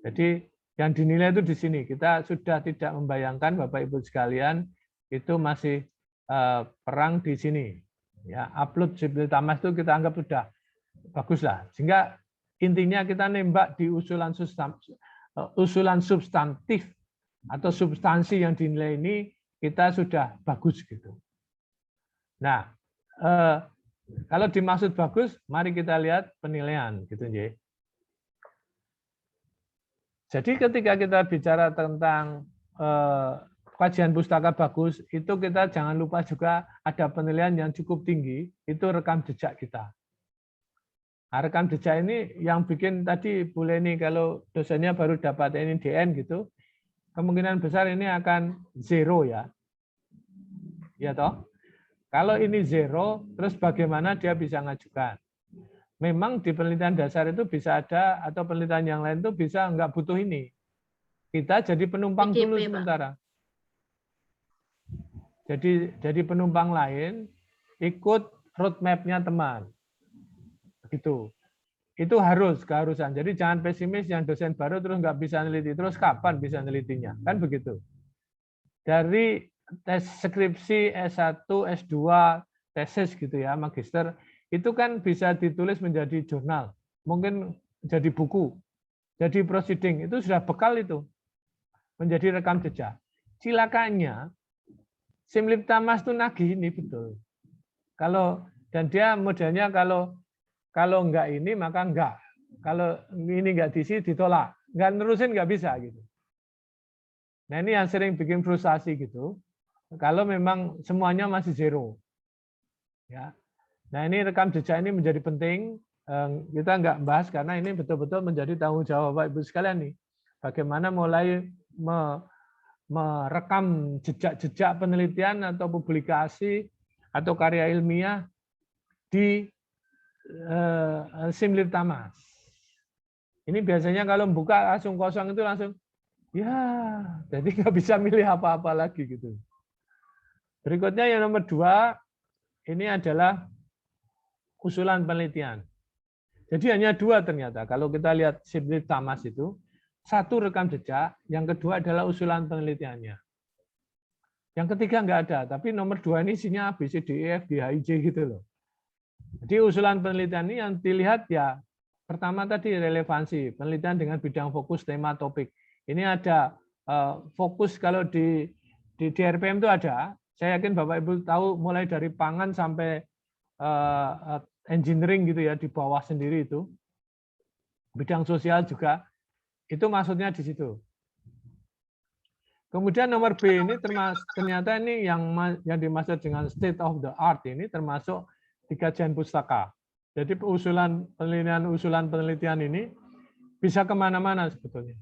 jadi yang dinilai itu di sini. Kita sudah tidak membayangkan, Bapak Ibu sekalian, itu masih perang di sini. Ya, upload Sibil Tamas itu kita anggap sudah bagus lah. Sehingga intinya kita nembak di usulan substantif atau substansi yang dinilai ini, kita sudah bagus gitu. Nah, kalau dimaksud bagus, mari kita lihat penilaian gitu, J. Jadi ketika kita bicara tentang kajian pustaka bagus, itu kita jangan lupa juga ada penilaian yang cukup tinggi, itu rekam jejak kita. Nah, rekam jejak ini yang bikin tadi Bu Leni kalau dosennya baru dapat NIDN gitu, kemungkinan besar ini akan zero ya. Ya toh? Kalau ini zero, terus bagaimana dia bisa ngajukan? Memang di penelitian dasar itu bisa ada, atau penelitian yang lain itu bisa nggak butuh ini. Kita jadi penumpang dulu sementara. Jadi penumpang lain, ikut roadmap-nya teman. Begitu. Itu harus, keharusan. Jadi jangan pesimis yang dosen baru terus nggak bisa neliti. Terus kapan bisa nelitinya? Kan begitu. Dari tes skripsi S1, S2, tesis gitu ya, magister, itu kan bisa ditulis menjadi jurnal. Mungkin jadi buku, jadi proceeding. Itu sudah bekal itu. Menjadi rekam jejak. Cilakanya, Simliptamas itu nagih ini betul. Dan dia modelnya kalau enggak ini maka enggak. Kalau ini enggak diisi ditolak. Enggak nerusin enggak bisa gitu. Nah ini yang sering bikin frustasi gitu. Kalau memang semuanya masih zero. Ya. Nah ini rekam jejak ini menjadi penting. Kita enggak bahas karena ini betul-betul menjadi tanggung jawab Bapak Ibu sekalian nih. Bagaimana mulai merekam jejak-jejak penelitian atau publikasi atau karya ilmiah di Simliptamas. Ini biasanya kalau buka langsung kosong itu langsung, ya, jadi nggak bisa milih apa-apa lagi gitu. Berikutnya yang nomor 2, ini adalah usulan penelitian. Jadi hanya 2 ternyata. Kalau kita lihat Simliptamas itu, 1 rekam jejak, yang kedua adalah usulan penelitiannya. Yang ketiga nggak ada, tapi nomor 2 ini isinya A, B, C, D, E, F, G, H, I, J gitu loh. Jadi usulan penelitian ini yang dilihat ya, pertama tadi relevansi, penelitian dengan bidang fokus, tema, topik. Ini ada fokus kalau di DRPM itu ada, saya yakin Bapak Ibu tahu mulai dari pangan sampai engineering gitu ya, di bawah sendiri itu. Bidang sosial juga, itu maksudnya di situ. Kemudian nomor B ini ternyata ini yang dimaksud dengan state of the art ini termasuk di kajian pustaka. Jadi usulan penelitian ini bisa kemana-mana sebetulnya.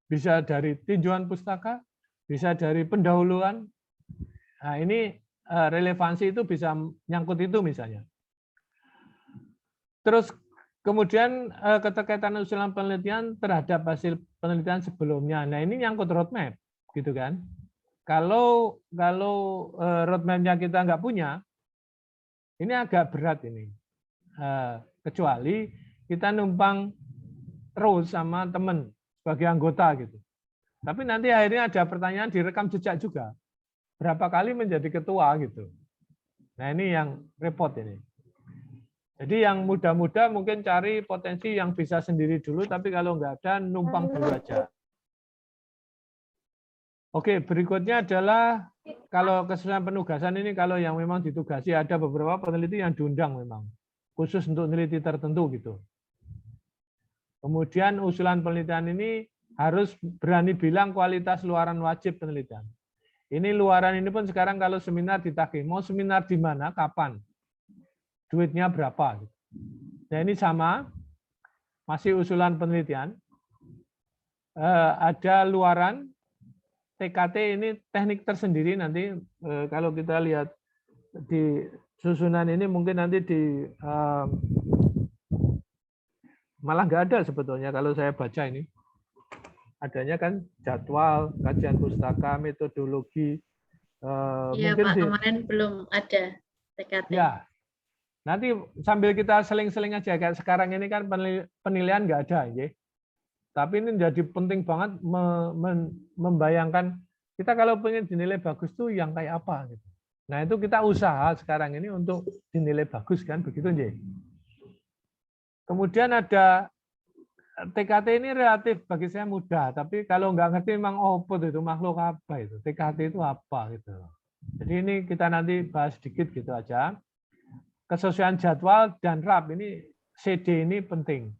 Bisa dari tinjauan pustaka, bisa dari pendahuluan. Nah ini relevansi itu bisa nyangkut itu misalnya. Terus kemudian keterkaitan usulan penelitian terhadap hasil penelitian sebelumnya. Nah ini nyangkut roadmap, gitu kan? Kalau roadmap-nya kita nggak punya, ini agak berat ini. Kecuali kita numpang terus sama teman sebagai anggota gitu. Tapi nanti akhirnya ada pertanyaan direkam jejak juga. Berapa kali menjadi ketua gitu. Nah ini yang repot ini. Jadi yang muda-muda mungkin cari potensi yang bisa sendiri dulu, tapi kalau nggak ada numpang dulu aja. Oke, berikutnya adalah kalau keseluruhan penugasan ini, kalau yang memang ditugasi ada beberapa peneliti yang diundang memang, khusus untuk peneliti tertentu gitu. Kemudian usulan penelitian ini harus berani bilang kualitas luaran wajib penelitian. Ini luaran ini pun sekarang kalau seminar ditagih, mau seminar di mana, kapan, duitnya berapa. Nah ini sama, masih usulan penelitian. Ada luaran, TKT ini teknik tersendiri nanti kalau kita lihat di susunan ini mungkin nanti malah nggak ada sebetulnya kalau saya baca ini. Adanya kan jadwal, kajian pustaka, metodologi. Iya mungkin Pak, kemarin belum ada TKT. Ya, nanti sambil kita seling-seling aja kayak sekarang ini kan penilaian nggak ada, ya. Tapi ini jadi penting banget membayangkan kita kalau pengen dinilai bagus tuh yang kayak apa gitu. Nah itu kita usaha sekarang ini untuk dinilai bagus kan begitu aja. Kemudian ada TKT ini relatif bagi saya mudah, tapi kalau nggak ngerti memang itu makhluk apa itu TKT itu apa gitu. Jadi ini kita nanti bahas sedikit gitu aja. Kesesuaian jadwal dan RAP ini CD ini penting.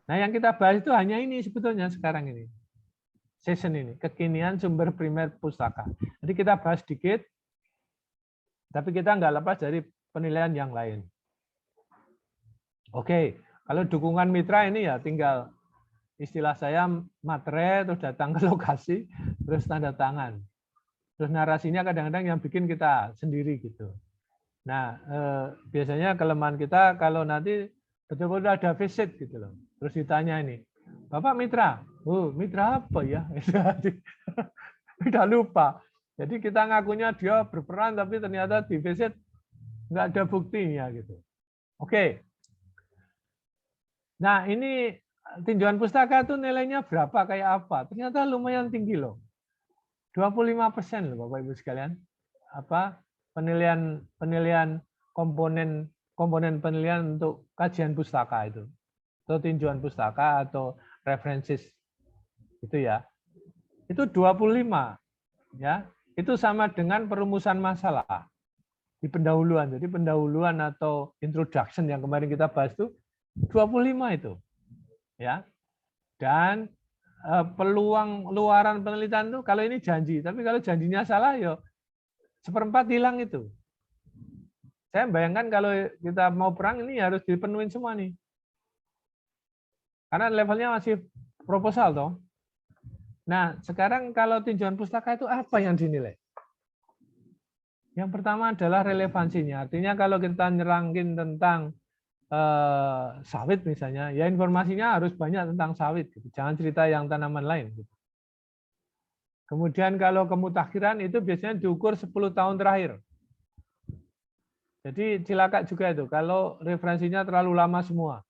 Nah, yang kita bahas itu hanya ini sebetulnya sekarang ini. Session ini, kekinian sumber primer pustaka. Jadi kita bahas sedikit, tapi kita nggak lepas dari penilaian yang lain. Oke, kalau dukungan mitra ini ya tinggal istilah saya materai, terus datang ke lokasi, terus tanda tangan. Terus narasinya kadang-kadang yang bikin kita sendiri gitu. Nah, biasanya kelemahan kita kalau nanti betul-betul ada visit gitu loh. Terus ditanya ini, Bapak mitra, mitra apa ya? Udah lupa. Jadi kita ngakunya dia berperan, tapi ternyata di visit nggak ada buktinya gitu. Oke. Nah, ini tinjauan pustaka itu nilainya berapa, kayak apa? Ternyata lumayan tinggi loh. 25% loh Bapak Ibu sekalian. Apa penilaian komponen penilaian untuk kajian pustaka itu. Atau tinjauan pustaka atau referensis itu ya. Itu 25 ya. Itu sama dengan perumusan masalah di pendahuluan. Jadi pendahuluan atau introduction yang kemarin kita bahas itu 25 itu. Ya. Dan peluang luaran penelitian itu kalau ini janji, tapi kalau janjinya salah ya seperempat hilang itu. Saya bayangkan kalau kita mau perang ini harus dipenuhin semua nih. Karena levelnya masih proposal toh. Nah, sekarang kalau tinjauan pustaka itu apa yang dinilai? Yang pertama adalah relevansinya. Artinya kalau kita nyerangin tentang sawit misalnya, ya informasinya harus banyak tentang sawit. Gitu. Jangan cerita yang tanaman lain. Gitu. Kemudian kalau kemutakhiran itu biasanya diukur 10 tahun terakhir. Jadi cilaka juga itu, kalau referensinya terlalu lama semua.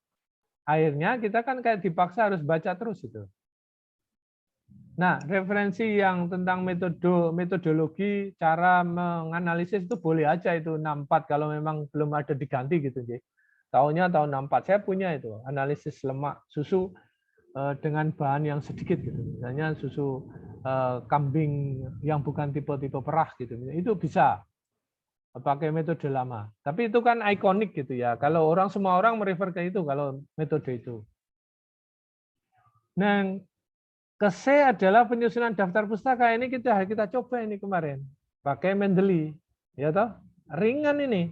Akhirnya kita kan kayak dipaksa harus baca terus itu. Nah, referensi yang tentang metodologi, cara menganalisis itu boleh aja itu 64 kalau memang belum ada diganti gitu. Tahunnya tahun 64. Saya punya itu, analisis lemak susu dengan bahan yang sedikit gitu. Misalnya susu kambing yang bukan tipe-tipe perah gitu. Itu bisa pakai metode lama. Tapi itu kan ikonik gitu ya. Kalau semua orang merefer ke itu kalau metode itu. Nah, ke-C adalah penyusunan daftar pustaka. Ini kita coba ini kemarin. Pakai Mendeley. Ya toh? Ringan ini.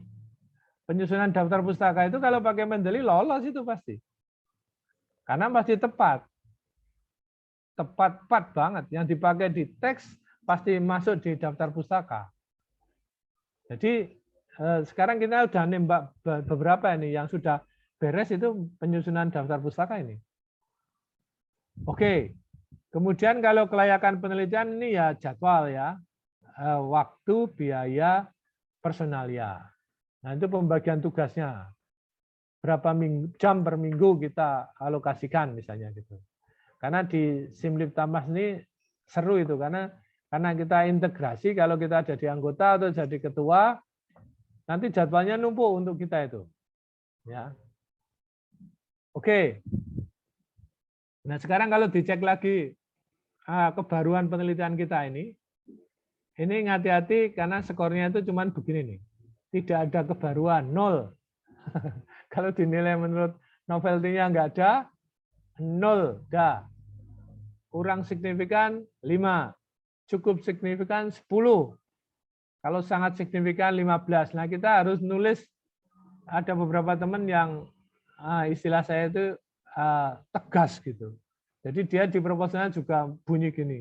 Penyusunan daftar pustaka itu kalau pakai Mendeley lolos itu pasti. Karena pasti tepat. Tepat banget. Yang dipakai di teks pasti masuk di daftar pustaka. Jadi sekarang kita udah nembak beberapa ini yang sudah beres itu penyusunan daftar pustaka ini. Oke, kemudian kalau kelayakan penelitian ini ya jadwal ya, waktu, biaya, personalia. Nah itu pembagian tugasnya. Berapa jam per minggu kita alokasikan misalnya gitu. Karena di Simlip Tamas ini seru itu karena kita integrasi, kalau kita jadi anggota atau jadi ketua, nanti jadwalnya numpuk untuk kita itu. Ya. Oke. Nah sekarang kalau dicek lagi kebaruan penelitian kita ini hati-hati karena skornya itu cuma begini nih. Tidak ada kebaruan, 0. Kalau dinilai menurut novelty-nya nggak ada, 0. Dah. Kurang signifikan, 5. Cukup signifikan 10. Kalau sangat signifikan 15. Nah, kita harus nulis, ada beberapa teman yang istilah saya itu tegas gitu. Jadi dia di proposalnya juga bunyi gini.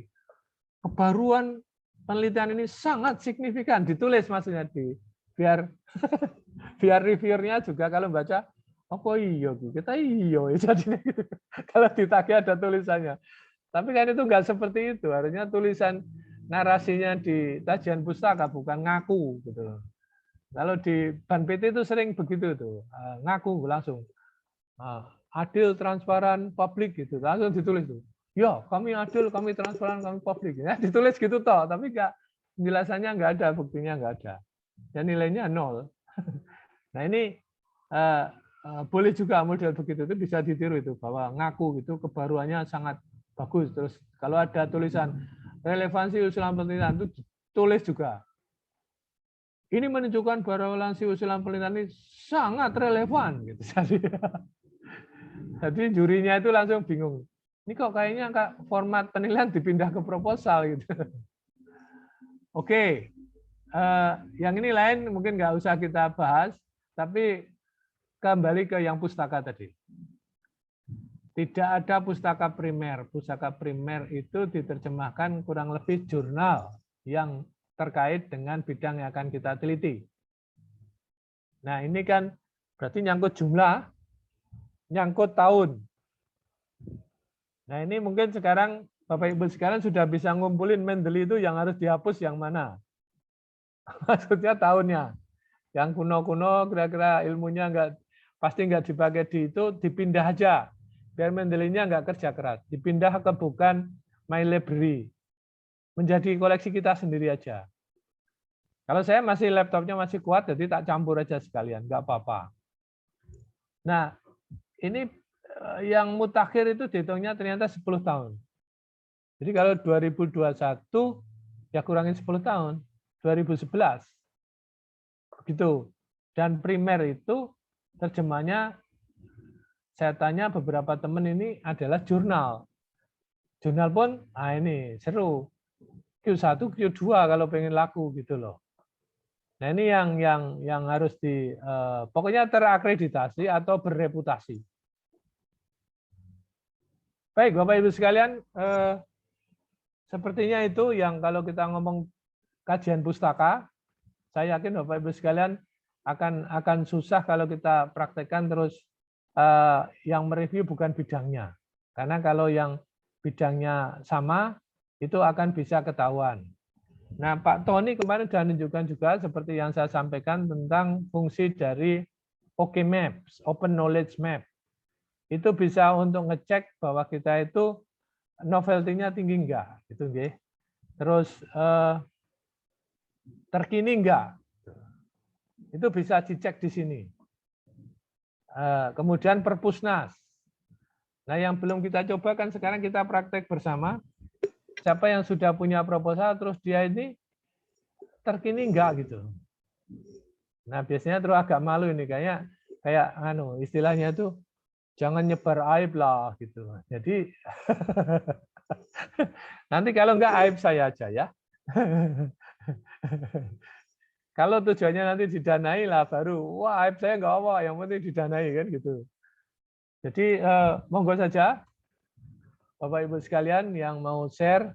Kebaruan penelitian ini sangat signifikan, ditulis maksudnya biar reviewernya juga kalau baca apa iya kita iya jadinya gitu. Kalau ditagih ada tulisannya. Tapi kan itu enggak seperti itu. Harusnya tulisan narasinya di tajian pustaka bukan ngaku gitu. Kalau di Ban PT itu sering begitu tuh, ngaku langsung. Adil, transparan, publik gitu. Langsung ditulis tuh. Ya, kami adil, kami transparan, kami publik. Ya, ditulis gitu toh, tapi enggak penjelasannya enggak ada, buktinya enggak ada. Dan nilainya 0. Nah, ini boleh juga model begitu itu bisa ditiru itu bahwa ngaku gitu kebaruannya sangat bagus. Terus kalau ada tulisan relevansi usulan penelitian itu tulis juga. Ini menunjukkan bahwa relevansi usulan penelitian ini sangat relevan gitu. Jadi jurinya itu langsung bingung. Ini kok kayaknya format penilaian dipindah ke proposal gitu. Oke. Yang ini lain mungkin nggak usah kita bahas, tapi kembali ke yang pustaka tadi. Tidak ada pustaka primer. Pustaka primer itu diterjemahkan kurang lebih jurnal yang terkait dengan bidang yang akan kita teliti. Nah, ini kan berarti nyangkut jumlah, nyangkut tahun. Nah, ini mungkin sekarang Bapak Ibu sekalian sudah bisa ngumpulin Mendeley itu yang harus dihapus yang mana. Maksudnya tahunnya. Yang kuno-kuno kira-kira ilmunya enggak pasti nggak dipakai di itu, dipindah aja. Biar Mendeley-nya nggak kerja keras. Dipindah ke bukan My Library. Menjadi koleksi kita sendiri aja. Kalau saya masih laptopnya masih kuat, jadi tak campur aja sekalian, nggak apa-apa. Nah, ini yang mutakhir itu dihitungnya ternyata 10 tahun. Jadi kalau 2021, ya kurangin 10 tahun. 2011. Begitu. Dan primer itu terjemahnya, saya tanya beberapa teman ini adalah jurnal. Jurnal pun, ini seru. Q1, Q2 kalau pengen laku gitu loh. Nah ini yang harus pokoknya terakreditasi atau berreputasi. Baik Bapak Ibu sekalian, sepertinya itu yang kalau kita ngomong kajian pustaka, saya yakin Bapak Ibu sekalian akan susah kalau kita praktekkan terus yang mereview bukan bidangnya. Karena kalau yang bidangnya sama, itu akan bisa ketahuan. Nah, Pak Tony kemarin sudah menunjukkan juga seperti yang saya sampaikan tentang fungsi dari OK Maps, Open Knowledge Map. Itu bisa untuk ngecek bahwa kita itu novelty-nya tinggi enggak, gitu nggih. Terus terkini enggak. Itu bisa dicek di sini. Kemudian Perpusnas. Nah, yang belum kita coba kan sekarang kita praktek bersama. Siapa yang sudah punya proposal terus dia ini terkini enggak gitu. Nah, biasanya terus agak malu ini kayak istilahnya tuh jangan nyebar aib lah gitu. Jadi nanti kalau enggak aib saya aja ya. Kalau tujuannya nanti didanai lah baru wah aib saya enggak apa, yang penting didanai kan gitu. Jadi monggo saja Bapak Ibu sekalian yang mau share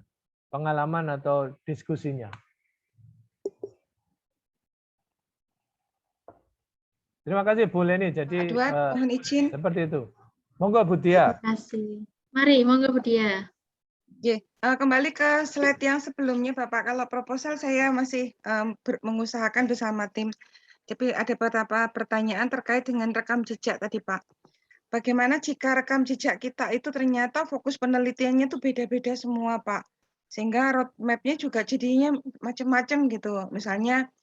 pengalaman atau diskusinya. Terima kasih Bu Leni. Jadi mohon izin. seperti itu. Monggo Bu Dia. Terima kasih. Mari, monggo Bu Dia. Kembali ke slide yang sebelumnya Bapak. Kalau proposal saya masih mengusahakan bersama tim. Tapi ada beberapa pertanyaan terkait dengan rekam jejak tadi Pak. Bagaimana jika rekam jejak kita itu ternyata fokus penelitiannya itu beda-beda semua, Pak. Sehingga roadmap-nya juga jadinya macam-macam gitu. Misalnya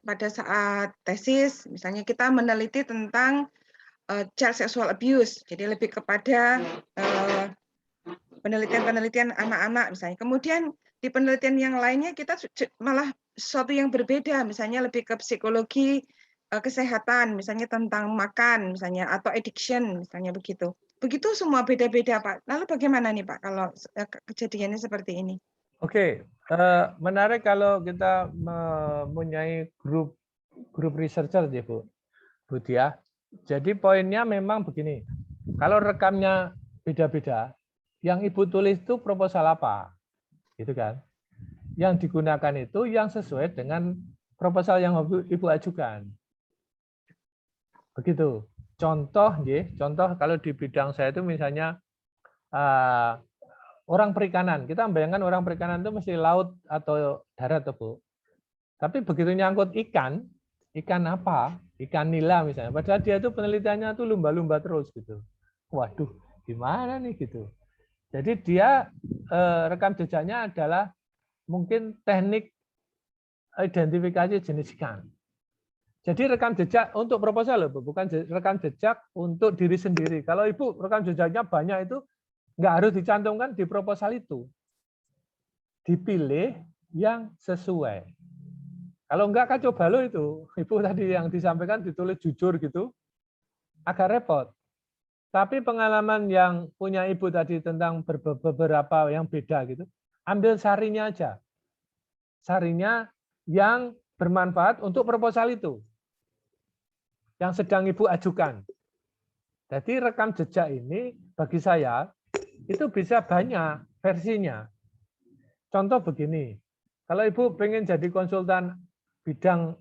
pada saat tesis, misalnya kita meneliti tentang child sexual abuse. Jadi lebih kepada penelitian-penelitian anak-anak misalnya. Kemudian di penelitian yang lainnya kita malah sesuatu yang berbeda, misalnya lebih ke psikologi kesehatan, misalnya tentang makan, misalnya atau addiction, misalnya begitu. Begitu semua beda-beda, Pak. Lalu bagaimana nih, Pak, kalau kejadiannya seperti ini? Oke, menarik kalau kita mempunyai grup researcher, ya Bu Dia. Jadi poinnya memang begini, kalau rekamnya beda-beda, yang Ibu tulis itu proposal apa, gitu kan? Yang digunakan itu yang sesuai dengan proposal yang Ibu ajukan. Begitu. Contoh kalau di bidang saya itu misalnya orang perikanan. Kita membayangkan orang perikanan itu mesti laut atau darat, Bu. Tapi begitu nyangkut ikan apa? Ikan nila misalnya. Padahal dia itu penelitiannya tuh lumba-lumba terus gitu. Waduh, gimana nih gitu. Jadi dia rekam jejaknya adalah mungkin teknik identifikasi jenis ikan. Jadi rekam jejak untuk proposal, bukan rekam jejak untuk diri sendiri. Kalau Ibu rekam jejaknya banyak itu nggak harus dicantumkan di proposal itu. Dipilih yang sesuai. Kalau enggak kacau balau itu, Ibu tadi yang disampaikan ditulis jujur gitu, agak repot. Tapi pengalaman yang punya Ibu tadi tentang beberapa yang beda gitu, ambil sarinya aja. Sarinya yang bermanfaat untuk proposal itu. Yang sedang Ibu ajukan. Jadi rekam jejak ini bagi saya itu bisa banyak versinya. Contoh begini, kalau Ibu pengen jadi konsultan bidang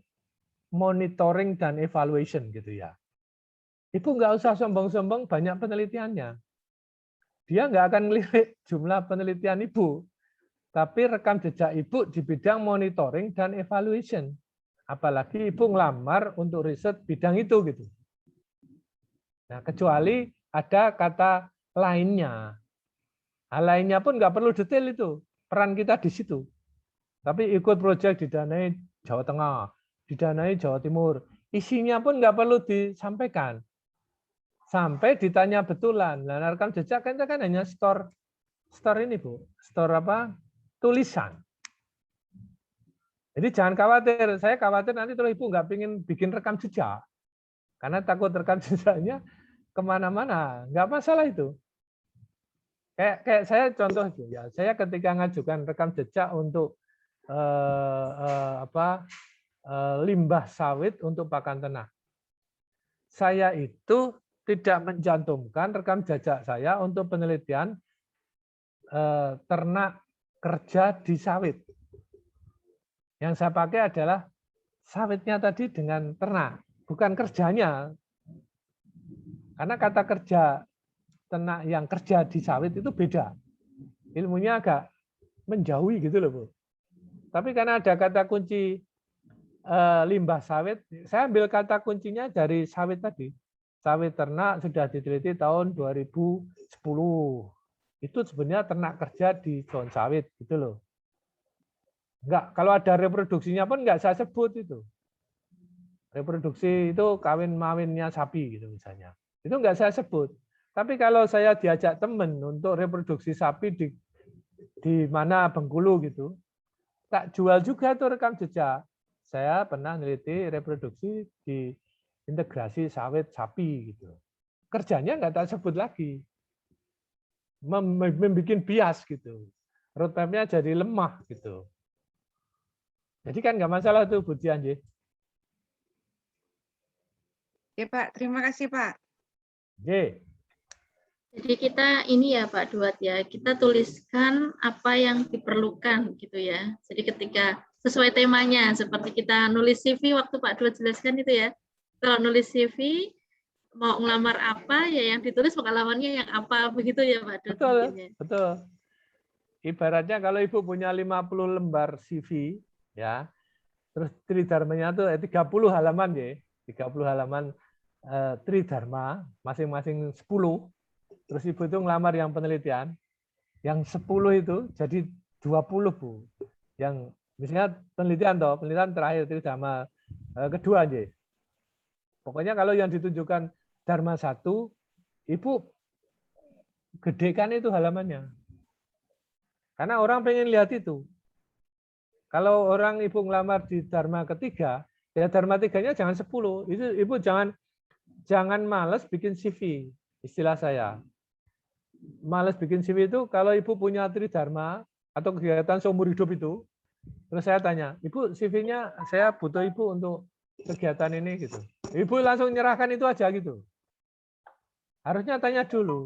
monitoring dan evaluation gitu ya, Ibu nggak usah sombong-sombong banyak penelitiannya. Dia nggak akan melirik jumlah penelitian Ibu, tapi rekam jejak Ibu di bidang monitoring dan evaluation. Apalagi ibu ngelamar untuk riset bidang itu gitu. Nah, kecuali ada kata lainnya. Hal lainnya pun nggak perlu detail itu. Peran kita di situ. Tapi ikut proyek didanai Jawa Tengah, didanai Jawa Timur. Isinya pun nggak perlu disampaikan. Sampai ditanya betulan. Nah, rekam jejak kan hanya store ini Bu. Store apa? Tulisan. Jadi jangan khawatir. Saya khawatir nanti kalau Ibu nggak pengen bikin rekam jejak. Karena takut rekam jejaknya kemana-mana. Nggak masalah itu. Kayak saya contoh ya, saya ketika ngajukan rekam jejak untuk limbah sawit untuk pakan ternak. Saya itu tidak mencantumkan rekam jejak saya untuk penelitian ternak kerja di sawit. Yang saya pakai adalah sawitnya tadi dengan ternak, bukan kerjanya. Karena kata kerja ternak yang kerja di sawit itu beda. Ilmunya agak menjauhi gitu loh, Bu. Tapi karena ada kata kunci limbah sawit, saya ambil kata kuncinya dari sawit tadi. Sawit ternak sudah diteliti tahun 2010. Itu sebenarnya ternak kerja di daun sawit gitu loh. Enggak, kalau ada reproduksinya pun enggak saya sebut itu. Reproduksi itu kawin-mawinnya sapi gitu misalnya. Itu enggak saya sebut. Tapi kalau saya diajak teman untuk reproduksi sapi di mana Bengkulu gitu, tak jual juga tuh rekam jejak. Saya pernah neliti reproduksi di integrasi sawit sapi gitu. Kerjanya enggak tak sebut lagi. Membikin bias gitu. Roadmap-nya jadi lemah gitu. Jadi kan nggak masalah tuh Bu Dian. Ya Pak, terima kasih Pak. Jadi kita ini ya Pak Duat ya, kita tuliskan apa yang diperlukan gitu ya. Jadi ketika sesuai temanya, seperti kita nulis CV waktu Pak Duat jelaskan itu ya. Kalau nulis CV mau ngelamar apa ya yang ditulis pengalamannya yang apa begitu ya Pak Duat. Betul, betul. Ibaratnya kalau Ibu punya 50 lembar CV ya, terus tridharmanya itu 30 halaman ya, 30 halaman tridharma, masing-masing 10. Terus Ibu itu ngelamar yang penelitian, yang 10 itu jadi 20 Bu. Yang misalnya penelitian terakhir tridharma kedua aja. Pokoknya kalau yang ditunjukkan dharma 1, Ibu gedekan itu halamannya. Karena orang pengen lihat itu. Kalau orang Ibu ngelamar di dharma ketiga, ya dharma 3-nya jangan 10. Itu Ibu jangan malas bikin CV, istilah saya. Malas bikin CV itu kalau Ibu punya tridharma atau kegiatan seumur hidup itu, terus saya tanya, Ibu CV-nya saya butuh Ibu untuk kegiatan ini gitu. Ibu langsung nyerahkan itu aja gitu. Harusnya tanya dulu,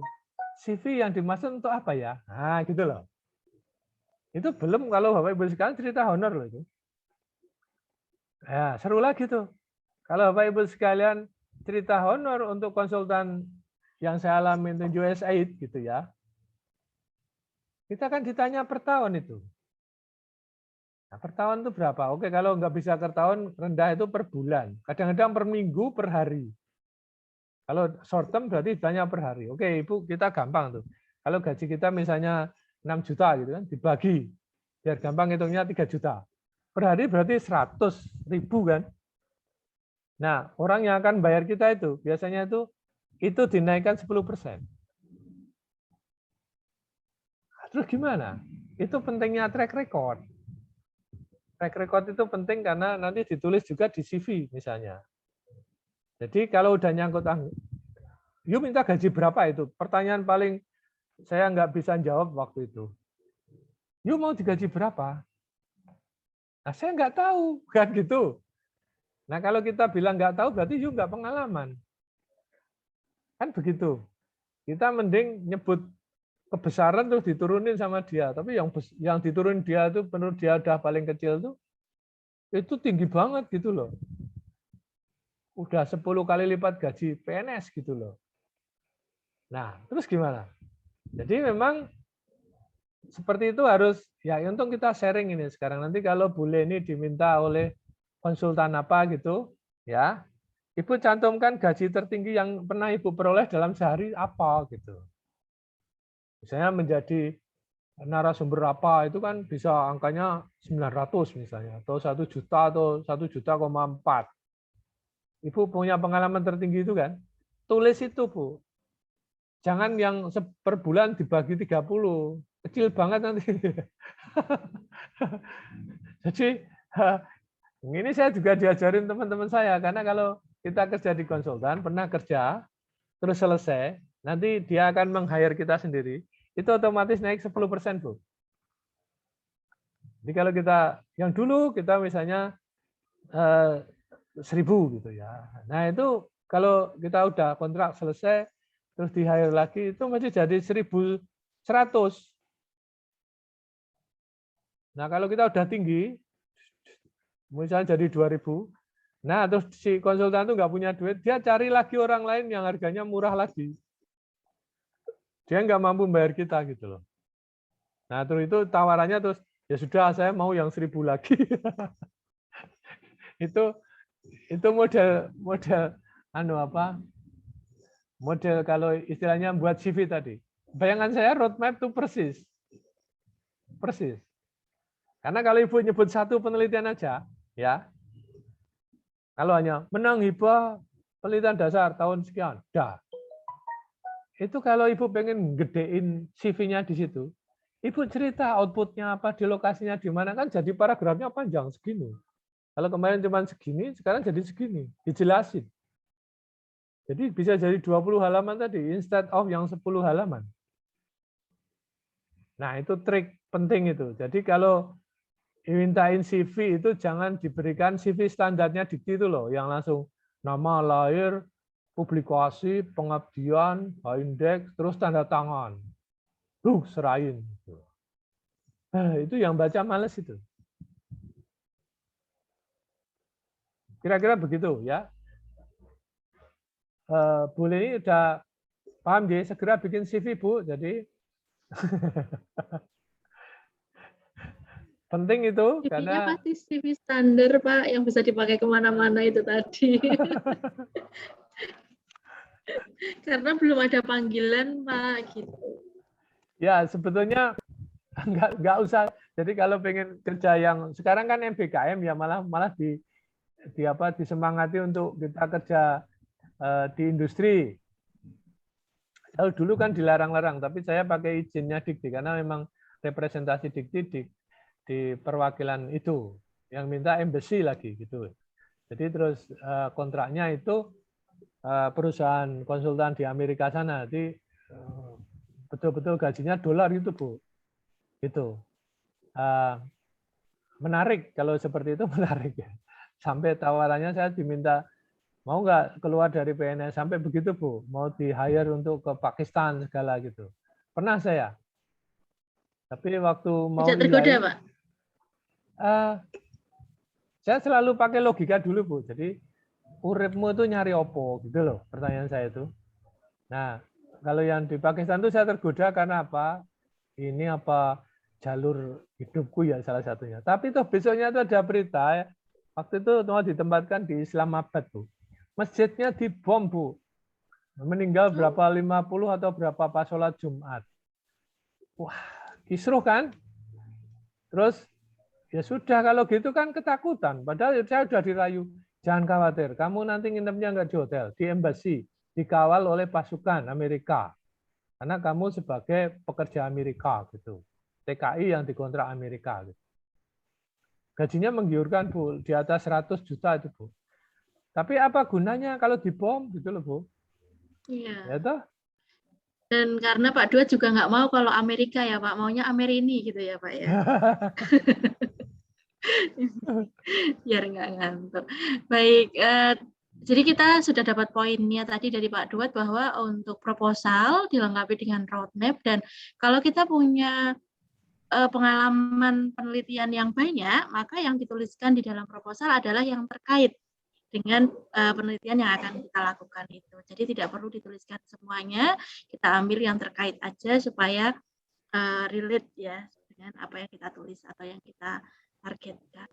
CV yang dimaksud untuk apa ya? Nah, gitu loh. Itu belum kalau Bapak Ibu sekalian cerita honor loh itu. Ya, seru lagi tuh. Kalau Bapak Ibu sekalian cerita honor untuk konsultan yang saya alami di USAID gitu ya. Kita kan ditanya per tahun itu. Nah, per tahun itu berapa? Oke, kalau nggak bisa per tahun, rendah itu per bulan. Kadang-kadang per minggu, per hari. Kalau short term berarti ditanya per hari. Oke, Ibu, kita gampang tuh. Kalau gaji kita misalnya 6 juta gitu kan, dibagi. Biar gampang hitungnya 3 juta. Per hari berarti 100.000 kan. Nah, orang yang akan bayar kita itu, biasanya itu dinaikkan 10%. Terus gimana? Itu pentingnya track record. Track record itu penting karena nanti ditulis juga di CV misalnya. Jadi kalau udah nyangkut, yuk minta gaji berapa itu? Pertanyaan paling saya nggak bisa jawab waktu itu. Yuk mau digaji berapa? Nah, saya nggak tahu, kan gitu. Nah, kalau kita bilang nggak tahu, berarti yuk nggak pengalaman. Kan begitu. Kita mending nyebut kebesaran terus diturunin sama dia. Tapi yang diturunin dia itu menurut dia udah paling kecil tuh, itu tinggi banget gitu loh. Udah 10 kali lipat gaji PNS gitu loh. Nah, terus gimana? Jadi memang seperti itu harus, ya untung kita sharing ini sekarang. Nanti kalau Bu Leni diminta oleh konsultan apa gitu, ya. Ibu cantumkan gaji tertinggi yang pernah Ibu peroleh dalam sehari apa gitu. Misalnya menjadi narasumber apa itu kan bisa angkanya 900 misalnya, atau 1 juta atau 1,4 juta. Ibu punya pengalaman tertinggi itu kan, tulis itu Bu. Jangan yang per bulan dibagi 30, kecil banget nanti. Jadi ini saya juga diajarin teman-teman saya, karena kalau kita kerja di konsultan, pernah kerja, terus selesai, nanti dia akan meng-hire kita sendiri, itu otomatis naik 10%, Bu. Jadi kalau kita, yang dulu kita misalnya 1.000 gitu ya. Nah itu kalau kita udah kontrak selesai, terus di-hire lagi, itu masih jadi 1.100. Nah kalau kita udah tinggi, misalnya jadi 2.000, nah terus si konsultan itu nggak punya duit, dia cari lagi orang lain yang harganya murah lagi. Dia nggak mampu bayar kita gitu loh. Nah terus itu tawarannya terus, ya sudah saya mau yang 1.000 lagi. itu model model kalau istilahnya buat CV tadi. Bayangan saya roadmap itu persis. Karena kalau Ibu nyebut satu penelitian aja, ya, kalau hanya menang hibah penelitian dasar tahun sekian, dah. Itu kalau Ibu pengen gedein CV-nya di situ, Ibu cerita outputnya apa, di lokasinya di mana, kan jadi paragrafnya panjang segini. Kalau kemarin cuma segini, sekarang jadi segini, dijelasin. Jadi bisa jadi 20 halaman tadi, instead of yang 10 halaman. Nah, itu trik penting itu. Jadi kalau dimintain CV itu jangan diberikan CV standarnya dikti itu loh, yang langsung nama, lahir, publikasi, pengabdian, indeks, terus tanda tangan. Serahin. Itu yang baca males itu. Kira-kira begitu ya. Bu Leni udah paham ya, segera bikin CV Bu. Jadi penting itu karena pasti CV standar Pak yang bisa dipakai kemana-mana itu tadi. Karena belum ada panggilan Pak gitu. Ya sebetulnya nggak usah. Jadi kalau pengen kerja yang sekarang kan MBKM ya malah disemangati untuk kita kerja di industri. Kalau dulu kan dilarang-larang, tapi saya pakai izinnya Dikti karena memang representasi Dikti di perwakilan itu yang minta embassy lagi gitu. Jadi terus kontraknya itu perusahaan konsultan di Amerika sana, jadi betul-betul gajinya dolar gitu Bu. Gitu. Menarik kalau seperti itu, menarik ya. Sampai tawarannya saya diminta mau nggak keluar dari PNS, sampai begitu Bu, mau di-hire untuk ke Pakistan segala gitu. Pernah saya. Tapi waktu mau tidak tergoda, Pak? Saya selalu pakai logika dulu Bu. Jadi uripmu itu nyari opo gitu loh, pertanyaan saya itu. Nah, kalau yang di Pakistan itu saya tergoda karena apa? Ini apa jalur hidupku ya salah satunya. Tapi tuh besoknya itu ada berita ya. Waktu itu mau ditempatkan di Islamabad Bu. Masjidnya dibom Bu. Meninggal berapa 50 atau berapa pas sholat Jumat. Wah, kisruh kan? Terus ya sudah kalau gitu kan ketakutan. Padahal saya sudah dirayu. Jangan khawatir, kamu nanti nginepnya nggak di hotel, di embassy, dikawal oleh pasukan Amerika. Karena kamu sebagai pekerja Amerika gitu. TKI yang dikontrak Amerika gitu. Gajinya menggiurkan Bu, di atas 100 juta itu Bu. Tapi apa gunanya kalau dibom gitu loh Bu? Iya. Ya toh? Dan karena Pak Duat juga nggak mau kalau Amerika ya Pak, maunya Amerini gitu ya Pak ya. Biar nggak ngantuk. Baik, jadi kita sudah dapat poinnya tadi dari Pak Duat bahwa untuk proposal dilengkapi dengan roadmap, dan kalau kita punya pengalaman penelitian yang banyak, maka yang dituliskan di dalam proposal adalah yang terkait dengan penelitian yang akan kita lakukan itu. Jadi tidak perlu dituliskan semuanya, kita ambil yang terkait aja supaya relate ya dengan apa yang kita tulis atau yang kita targetkan.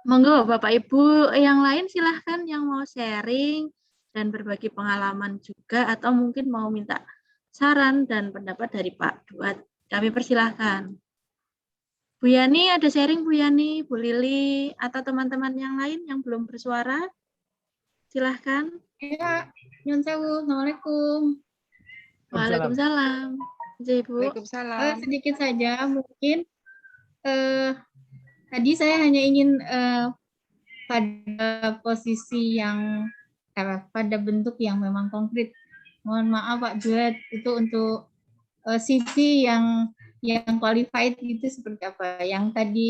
Monggo Bapak Ibu yang lain silahkan yang mau sharing dan berbagi pengalaman juga atau mungkin mau minta saran dan pendapat dari Pak Duat. Kami persilahkan. Bu Yani ada sharing Bu Yani, Bu Lili atau teman-teman yang lain yang belum bersuara? Silahkan. Ya, Nyun Sewu, Assalamualaikum. Waalaikumsalam. Ibu. Waalaikumsalam. Sedikit saja mungkin tadi saya hanya ingin pada posisi yang pada bentuk yang memang konkret. Mohon maaf Pak Duet, itu untuk CV yang qualified itu seperti apa? Yang tadi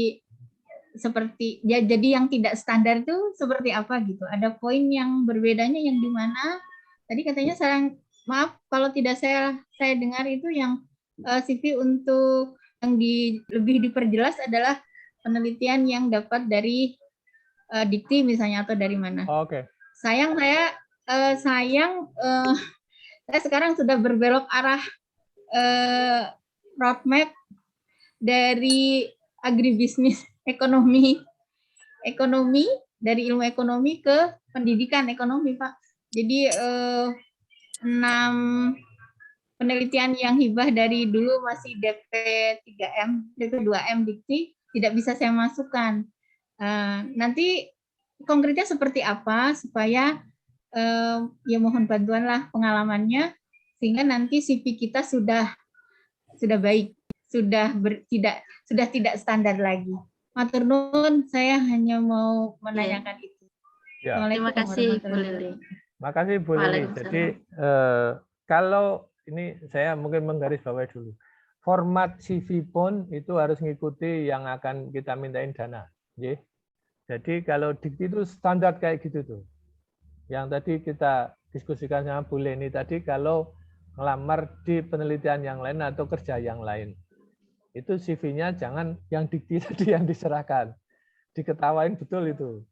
seperti ya, jadi yang tidak standar itu seperti apa gitu? Ada poin yang berbedanya yang di mana? Tadi katanya maaf kalau tidak saya dengar itu yang CV untuk yang lebih diperjelas adalah penelitian yang dapat dari dikti misalnya atau dari mana. Oke. Sayang saya sekarang sudah berbelok arah roadmap dari agribisnis ekonomi dari ilmu ekonomi ke pendidikan ekonomi Pak. Jadi 6 penelitian yang hibah dari dulu masih DP 3M, DP 2M dikti tidak bisa saya masukkan. Nanti konkretnya seperti apa supaya ya mohon bantuanlah pengalamannya sehingga nanti CV kita sudah baik, sudah tidak standar lagi. Matur nuwun, saya hanya mau menanyakan itu. Ya. Terima kasih Bu Lili. Makasih Bu Lili. Jadi kalau ini saya mungkin menggarisbawahi dulu. Format CV pun itu harus mengikuti yang akan kita mintain dana. Jadi kalau dikti itu standar kayak gitu tuh. Yang tadi kita diskusikan sama Bu Leni tadi, kalau ngelamar di penelitian yang lain atau kerja yang lain, itu CV-nya jangan yang dikti tadi yang diserahkan. Diketawain betul itu.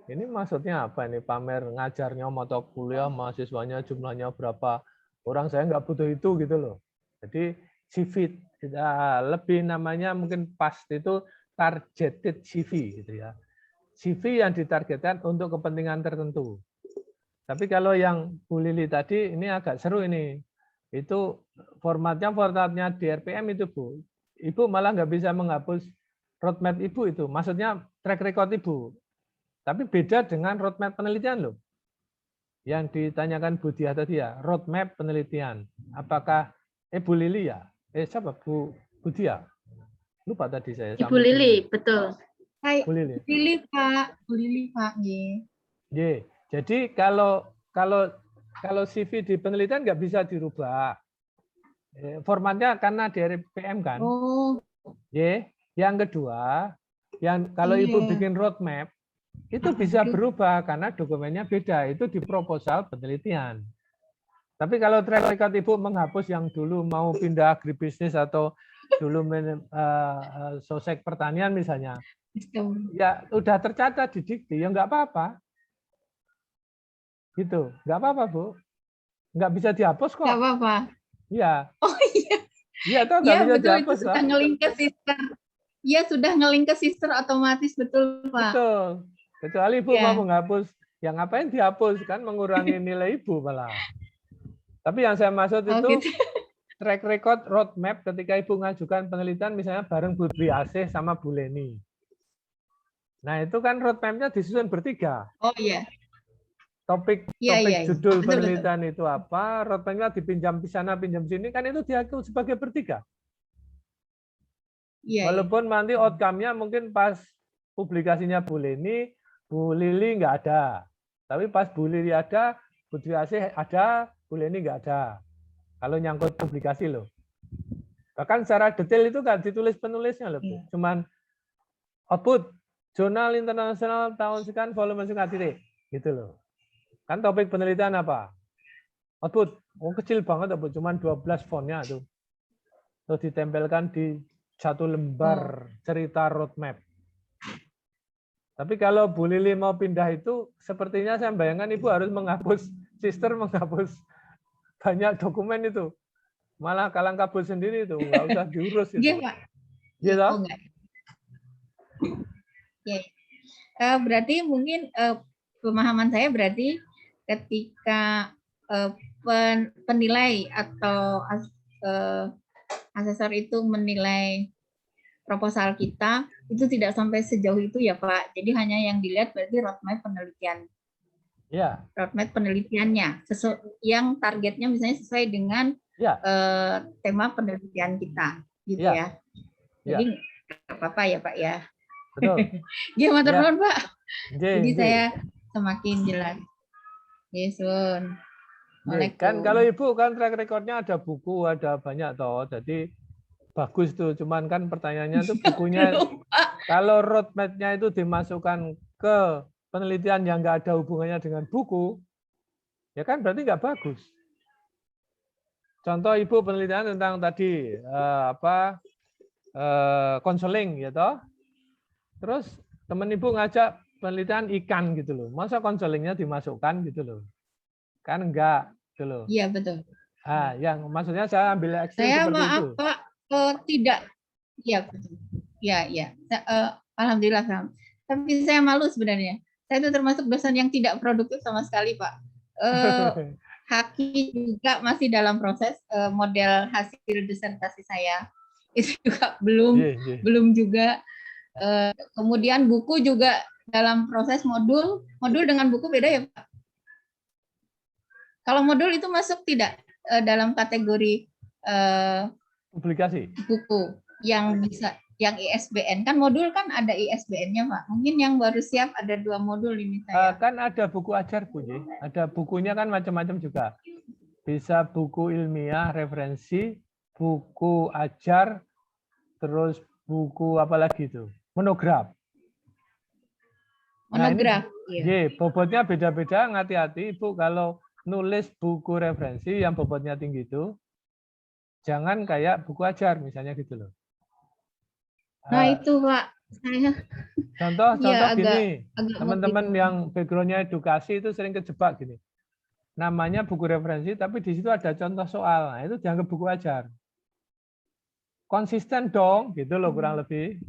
Ini maksudnya apa ini, pamer ngajarnya mata kuliah, mahasiswanya jumlahnya berapa, orang saya nggak butuh itu gitu loh. Jadi CV lebih namanya mungkin pas itu targeted CV gitu ya. CV yang ditargetkan untuk kepentingan tertentu. Tapi kalau yang Bu Lili tadi ini agak seru ini. Itu formatnya di RPM itu Bu. Ibu malah nggak bisa menghapus roadmap Ibu itu. Maksudnya track record Ibu. Tapi beda dengan roadmap penelitian loh. Yang ditanyakan Bu Dia tadi ya, roadmap penelitian. Apakah Bu Lili ya? Siapa Bu Dia? Lupa tadi saya. Ibu Lili, betul. Hai, Bu Lili. Bu Lili Pak. Jadi kalau CV di penelitian nggak bisa dirubah. Formatnya karena dari PM kan. Oh. Yang kedua, kalau Ibu bikin roadmap, itu bisa berubah karena dokumennya beda. Itu di proposal penelitian. Tapi kalau track record Ibu menghapus yang dulu mau pindah agribisnis atau dulu sosek pertanian misalnya, ya udah tercatat di dikti, ya nggak apa-apa. Gitu, nggak apa-apa Bu. Nggak bisa dihapus kok. Nggak apa-apa. Iya. Oh iya. Iya, toh nggak bisa betul, dihapus. Itu sudah nge-link ke sister. Iya, sudah nge-link ke sister otomatis, betul Pak. Betul. Kecuali Ibu mau menghapus, yang ngapain dihapus, kan mengurangi nilai Ibu malah. Tapi yang saya maksud itu gitu. Track record roadmap ketika Ibu ngajukan penelitian misalnya bareng Bu Dwi Asih sama Bu Leni. Nah itu kan roadmap-nya disusun bertiga. Oh iya. Topik judul penelitian itu apa, roadmap-nya dipinjam di sana, pinjam sini, kan itu diaku sebagai bertiga. Walaupun nanti outcome-nya mungkin pas publikasinya Bu Leni, Bu Lili nggak ada. Tapi pas Bu Lili ada, Bu Dwi Asih ada, Bu Leni nggak ada. Kalau nyangkut publikasi loh. Bahkan secara detail itu nggak ditulis penulisnya loh. Cuman output, jurnal internasional tahun sekian, volume sekian titik. Gitu loh. Kan topik penelitian apa? Output. Kecil banget, cuman 12 fontnya tuh. Terus ditempelkan di satu lembar cerita roadmap. Tapi kalau Bu Lili mau pindah itu, sepertinya saya bayangkan Ibu harus menghapus, sister menghapus banyak dokumen itu. Malah kalang kabut sendiri itu, nggak usah diurus itu. Iya, Pak. Gitu? Oh, enggak. Ya. Berarti mungkin pemahaman saya berarti ketika penilai atau asesor itu menilai proposal kita itu tidak sampai sejauh itu ya Pak. Jadi hanya yang dilihat berarti roadmap penelitian. Ya. Roadmap penelitiannya yang targetnya misalnya sesuai dengan tema penelitian kita, gitu ya. Jadi nggak apa-apa ya Pak ya. Betul. Gimana teman Pak? Jadi saya semakin jelas. Yesun. Kan kalau Ibu kan track recordnya ada buku, ada banyak toh. Jadi bagus tuh. Cuman kan pertanyaannya tuh bukunya kalau roadmap-nya itu dimasukkan ke penelitian yang nggak ada hubungannya dengan buku, ya kan berarti nggak bagus. Contoh Ibu penelitian tentang tadi konseling, ya toh. Terus teman Ibu ngajak penelitian ikan gitu loh. Masa konselingnya dimasukkan gitu loh. Kan enggak gitu loh. Iya, betul. Ah, yang maksudnya saya ambil ekstrim saya seperti maaf, itu. Pak, tidak. Iya, betul. Iya. Alhamdulillah. Tapi saya malu sebenarnya. Saya itu termasuk dosen yang tidak produktif sama sekali, Pak. Haki juga masih dalam proses model hasil disertasi saya. Itu juga belum juga. Kemudian buku juga dalam proses modul dengan buku beda ya Pak? Kalau modul itu masuk tidak dalam kategori publikasi buku yang bisa yang ISBN kan modul kan ada ISBN-nya Pak. Mungkin yang baru siap ada 2 modul ini saya. Kan ada buku ajar Bu, ada bukunya kan macam-macam juga. Bisa buku ilmiah referensi, buku ajar, terus buku apa lagi itu? Monograf. Monograf. Iya. Bobotnya beda-beda, hati-hati Ibu kalau nulis buku referensi yang bobotnya tinggi itu jangan kayak buku ajar misalnya gitu loh. Nah, itu Pak, saya contoh gini, teman-teman yang background-nya edukasi itu sering kejebak gini. Namanya buku referensi tapi di situ ada contoh soal. Nah, itu dianggap buku ajar. Konsisten dong, gitu loh kurang lebih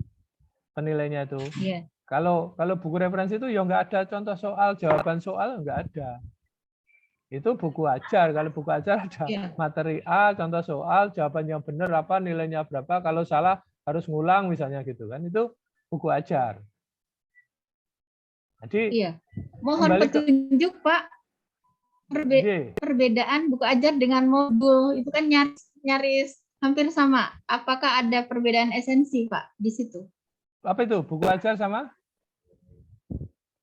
penilainya itu. Yeah. Kalau buku referensi itu ya nggak ada contoh soal, jawaban soal nggak ada. Itu buku ajar. Kalau buku ajar ada materi A, contoh soal, jawaban yang benar apa, nilainya berapa, kalau salah harus ngulang misalnya gitu kan. Itu buku ajar. Jadi mohon petunjuk Pak. Perbedaan buku ajar dengan modul itu kan nyaris hampir sama. Apakah ada perbedaan esensi Pak di situ? Apa itu? Buku ajar sama?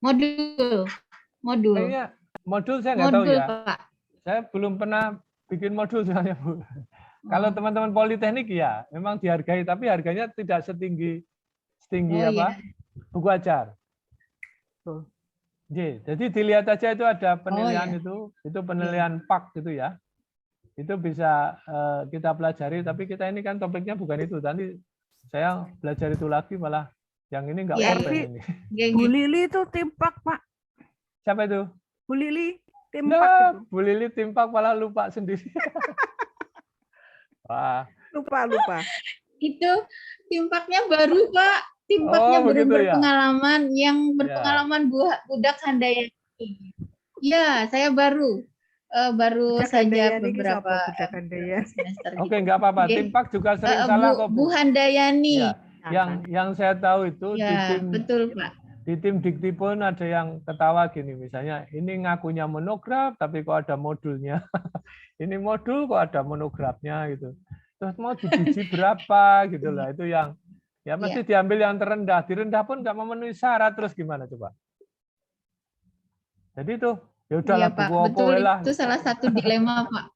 Modul. Kayaknya modul saya nggak tahu ya. Pak. Saya belum pernah bikin modul soalnya Bu. Kalau teman-teman politeknik ya, memang dihargai, tapi harganya tidak setinggi buku ajar. Jadi dilihat aja itu ada penilaian itu penilaian PAK gitu ya. Itu bisa kita pelajari, tapi kita ini kan topiknya bukan itu. Nanti saya belajar itu lagi malah yang ini nggak ini. Bu Lili itu timpak Pak. Siapa itu? Bu Lili timpak. Bu Lili timpak malah lupa sendiri. Wah. Lupa. Itu timpaknya baru Pak. Timpaknya baru berpengalaman yang berpengalaman budak Handayani. Ya, saya baru saja beberapa semester. Oke, nggak apa-apa. Timpak juga sering salah kok Bu Handayani. Ya. Yang saya tahu itu di tim, betul Pak. Di tim Dikti pun ada yang ketawa gini, misalnya ini ngakunya monograf tapi kok ada modulnya. Ini modul kok ada monografnya gitu. Terus mau diuji berapa gitu lah. Itu yang ya mesti diambil yang terendah. Direndah pun nggak memenuhi syarat, terus gimana coba? Jadi itu ya udahlah buku opo lah. Itu salah satu dilema Pak.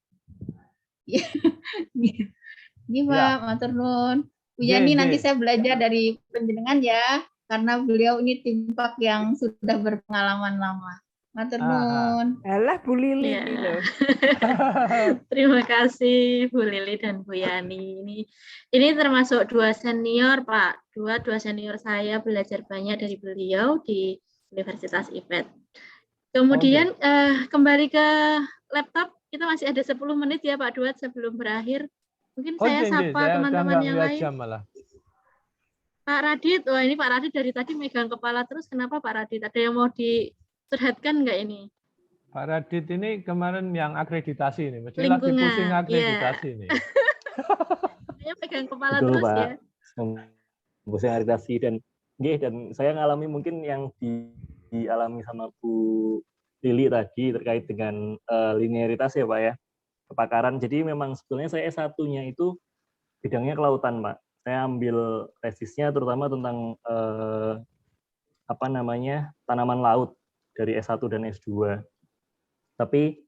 Ini Pak, matur nuwun. Bu Yani nanti saya belajar dari panjenengan ya, karena beliau ini timpak yang sudah berpengalaman lama. Matur nuwun. Alah Bu Lili loh. Terima kasih Bu Lili dan Bu Yani. Ini termasuk 2 senior Pak. Dua senior saya belajar banyak dari beliau di Universitas IPET. Kemudian kembali ke laptop, kita masih ada 10 menit ya Pak Duat sebelum berakhir. Mungkin saya sapa teman-teman yang lain. Pak Radit, wah ini Pak Radit dari tadi megang kepala terus. Kenapa Pak Radit? Ada yang mau dicurhatkan nggak ini? Pak Radit ini kemarin yang akreditasi ini, mesti lagi Lingkungan, pusing iya. akreditasi nih. Dia pegang kepala Betul, terus Pak. ya. Pusing akreditasi dan saya ngalami mungkin yang dialami sama Bu Lili tadi terkait dengan linearitas ya Pak ya, kepakaran. Jadi memang sebetulnya saya S1-nya itu bidangnya kelautan Pak. Saya ambil tesisnya terutama tentang tanaman laut dari S1 dan S2. Tapi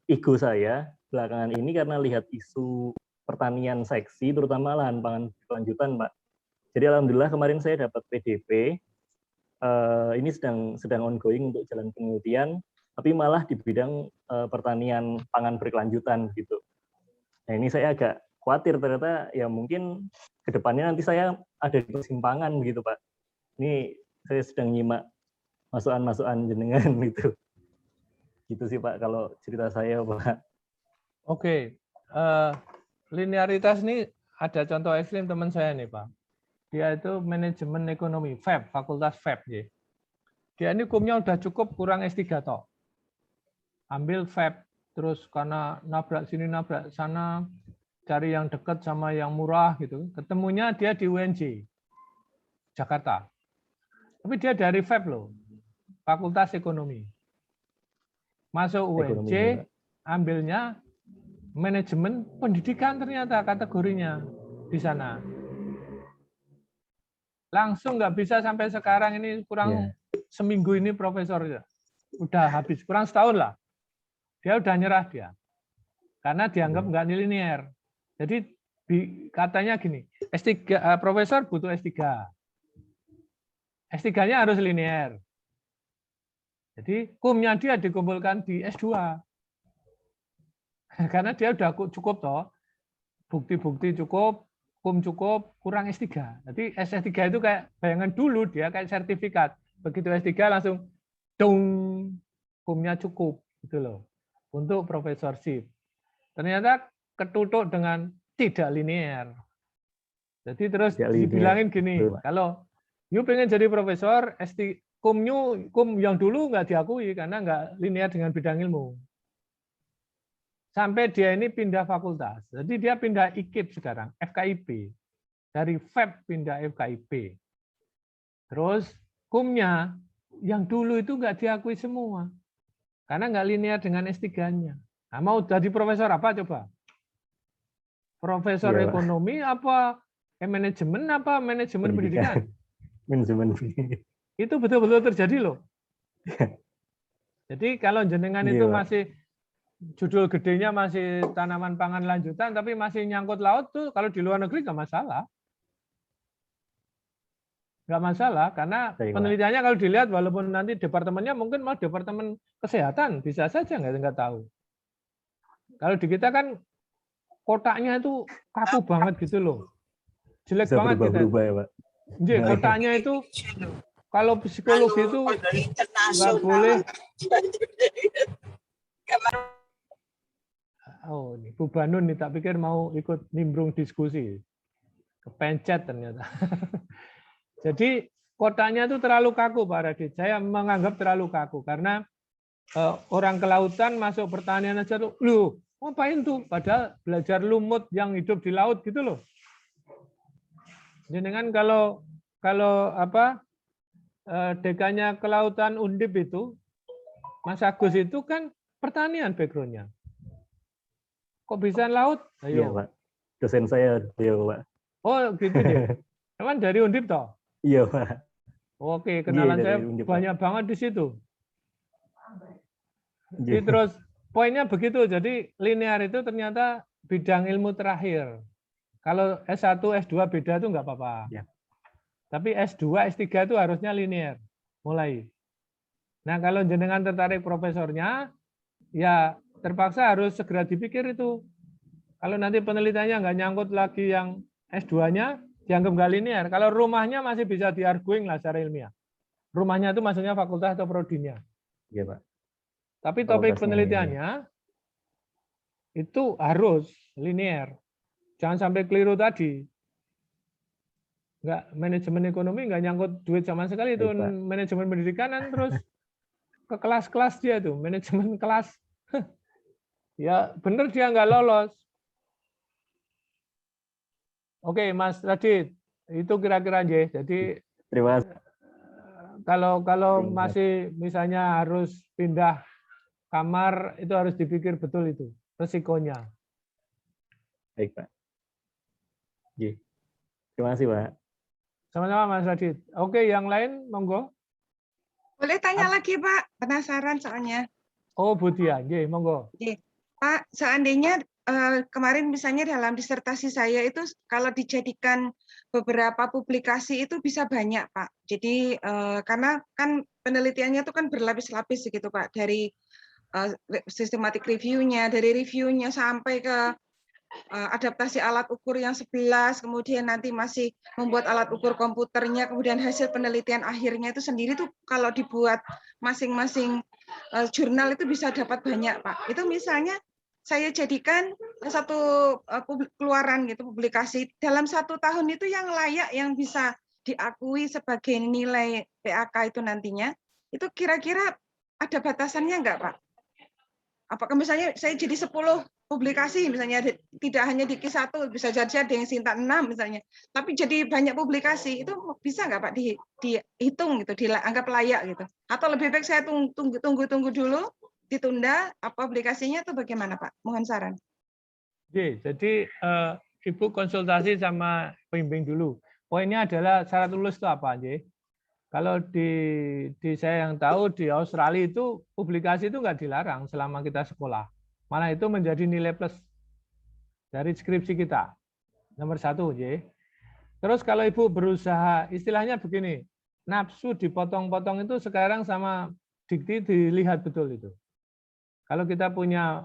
ego saya belakangan ini karena lihat isu pertanian seksi, terutama lahan pangan berkelanjutan Pak. Jadi alhamdulillah kemarin saya dapat PDP. Ini sedang ongoing untuk jalan penelitian, tapi malah di bidang pertanian pangan berkelanjutan gitu. Nah ini saya agak khawatir ternyata ya mungkin kedepannya nanti saya ada di persimpangan gitu Pak. Ini saya sedang nyimak masukan-masukan jenengan gitu. Gitu sih Pak kalau cerita saya Pak. Oke, linearitas ini ada contoh ekstrim teman saya nih Pak. Dia itu manajemen ekonomi, FEB, Fakultas FEB. Ya. Dia ini hukumnya udah cukup kurang S3 toh. Ambil FEB, terus karena nabrak sini nabrak sana, cari yang dekat sama yang murah gitu. Ketemunya dia di UNJ, Jakarta. Tapi dia dari FEB loh, Fakultas Ekonomi. Masuk UNJ, ambilnya manajemen pendidikan ternyata kategorinya di sana. Langsung nggak bisa sampai sekarang ini kurang seminggu ini profesor ya. Udah habis, kurang setahun lah. Dia udah nyerah dia. Karena dianggap nggak linear. Jadi katanya gini, S3 profesor butuh S3. S3-nya harus linear. Jadi kumnya dia dikumpulkan di S2. Karena dia udah cukup toh. Bukti-bukti cukup, kum cukup, kurang S3. Jadi S3 itu kayak bayangan dulu dia kayak sertifikat. Begitu S3 langsung dong, kumnya cukup gitu loh. Untuk profesorship. Ternyata ketutup dengan tidak linear. Jadi terus dibilangin gini, kalau you pengen jadi profesor, kum yang dulu nggak diakui karena nggak linear dengan bidang ilmu. Sampai dia ini pindah fakultas. Jadi dia pindah IKIP sekarang, FKIP. Dari FEB pindah FKIP. Terus kumnya yang dulu itu nggak diakui semua. Karena nggak linear dengan S3-nya. Nah, mau jadi profesor apa coba? Profesor ekonomi apa manajemen apa manajemen pendidikan? Manajemen pendidikan. Itu betul-betul terjadi loh. Jadi kalau jenengan itu masih judul gedenya masih tanaman pangan lanjutan, tapi masih nyangkut laut tuh kalau di luar negeri nggak masalah. Nggak masalah, karena penelitiannya kalau dilihat walaupun nanti departemennya mungkin mau departemen kesehatan, bisa saja nggak tahu. Kalau di kita kan kotaknya itu kaku banget gitu loh. Jelek bisa banget kita. Ya, Pak. Jadi, kotaknya itu kalau psikologi itu nggak boleh. Oh, ini Bu Banun nih, tak pikir mau ikut nimbrung diskusi. Kepencet ternyata. Jadi kotaknya itu terlalu kaku Pak Radit. Saya menganggap terlalu kaku karena orang kelautan masuk pertanian aja tuh, loh, ngapain tuh? Padahal belajar lumut yang hidup di laut gitu loh. Jadi kan kalau dekannya kelautan Undip itu, Mas Agus itu kan pertanian background-nya. Kok bisa laut? Ayo. Iya, Pak. Dosen saya, iya, Pak. Oh, gitu ya. Emang dari Undip toh? Iya, Pak. Oke, kenalan saya Undip, banyak Pak. Banget di situ. Jadi terus poinnya begitu. Jadi linear itu ternyata bidang ilmu terakhir. Kalau S1, S2 beda itu nggak apa-apa. Ya. Tapi S2, S3 itu harusnya linear. Mulai. Nah, kalau jenengan tertarik profesornya, ya terpaksa harus segera dipikir itu. Kalau nanti penelitiannya nggak nyangkut lagi yang S2-nya, dianggap nggak linear. Kalau rumahnya masih bisa di-arguing lah secara ilmiah. Rumahnya itu maksudnya fakultas atau prodinya. Iya, Pak. Tapi topik penelitiannya itu harus linear. Jangan sampai keliru tadi. nggak manajemen ekonomi, nggak nyangkut duit sama sekali itu. Manajemen pendidikan kan terus ke kelas-kelas dia tuh, manajemen kelas. Ya bener dia nggak lolos. Oke, Mas Radit, itu kira-kira aja. Jadi terima kasih. Kalau masih misalnya harus pindah kamar, itu harus dipikir betul itu resikonya. Baik, Pak. Terima kasih, Pak. Sama-sama, Mas Radit. Oke, yang lain, monggo. Boleh tanya lagi, Pak? Penasaran soalnya. Oh, Bu Dia, monggo. Pak, seandainya kemarin misalnya dalam disertasi saya itu kalau dijadikan beberapa publikasi itu bisa banyak, Pak. Jadi karena kan penelitiannya itu kan berlapis-lapis gitu, Pak. Dari systematic review-nya, dari review-nya sampai ke adaptasi alat ukur yang 11, kemudian nanti masih membuat alat ukur komputernya, kemudian hasil penelitian akhirnya itu sendiri tuh kalau dibuat masing-masing jurnal itu bisa dapat banyak, Pak. Itu misalnya saya jadikan satu keluaran gitu, publikasi dalam 1 tahun itu yang layak, yang bisa diakui sebagai nilai PAK itu nantinya, itu kira-kira ada batasannya enggak, Pak? Apakah misalnya saya jadi 10 publikasi, misalnya tidak hanya di Q1, bisa jadi ada yang Sinta 6 misalnya, tapi jadi banyak publikasi, itu bisa nggak Pak dihitung gitu, dianggap layak gitu? Atau lebih baik saya tunggu dulu, ditunda publikasinya, atau bagaimana Pak? Mohon saran. Jadi Ibu konsultasi sama pembimbing dulu. Poinnya adalah syarat lulus itu apa, J? Kalau di saya yang tahu di Australia itu publikasi itu nggak dilarang selama kita sekolah. Malah itu menjadi nilai plus dari skripsi kita. Nomor 1, J. Terus kalau Ibu berusaha, istilahnya begini, nafsu dipotong-potong itu sekarang sama dikti dilihat betul itu. Kalau kita punya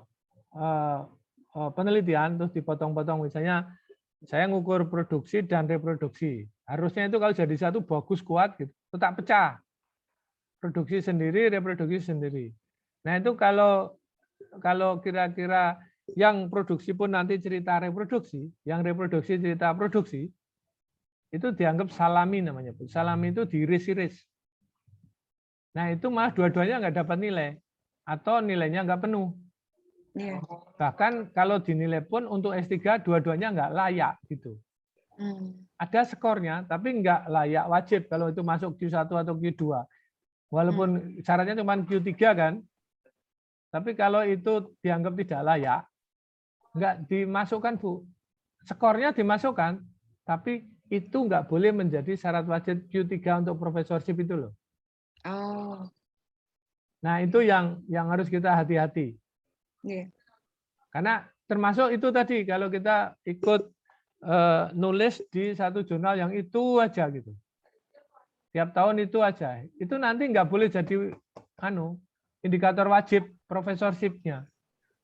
penelitian terus dipotong-potong, misalnya saya ngukur produksi dan reproduksi. Harusnya itu kalau jadi satu bagus kuat gitu. Itu tak pecah. Produksi sendiri, reproduksi sendiri. Nah, itu kalau kira-kira yang produksi pun nanti cerita reproduksi, yang reproduksi cerita produksi, itu dianggap salami namanya. Salami itu diiris-iris. Nah, itu malah dua-duanya nggak dapat nilai. Atau nilainya nggak penuh. Yeah. Bahkan kalau dinilai pun untuk S3 dua-duanya nggak layak gitu. Ada skornya, tapi nggak layak wajib kalau itu masuk Q1 atau Q2. Walaupun syaratnya cuma Q3 kan. Tapi kalau itu dianggap tidak layak, nggak dimasukkan, Bu. Skornya dimasukkan, tapi itu nggak boleh menjadi syarat wajib Q3 untuk profesorship itu loh. Oh. Nah, itu yang harus kita hati-hati. Yeah. Karena termasuk itu tadi, kalau kita ikut nulis di satu jurnal yang itu aja gitu. Tiap tahun itu aja. Itu nanti nggak boleh jadi indikator wajib profesorship-nya.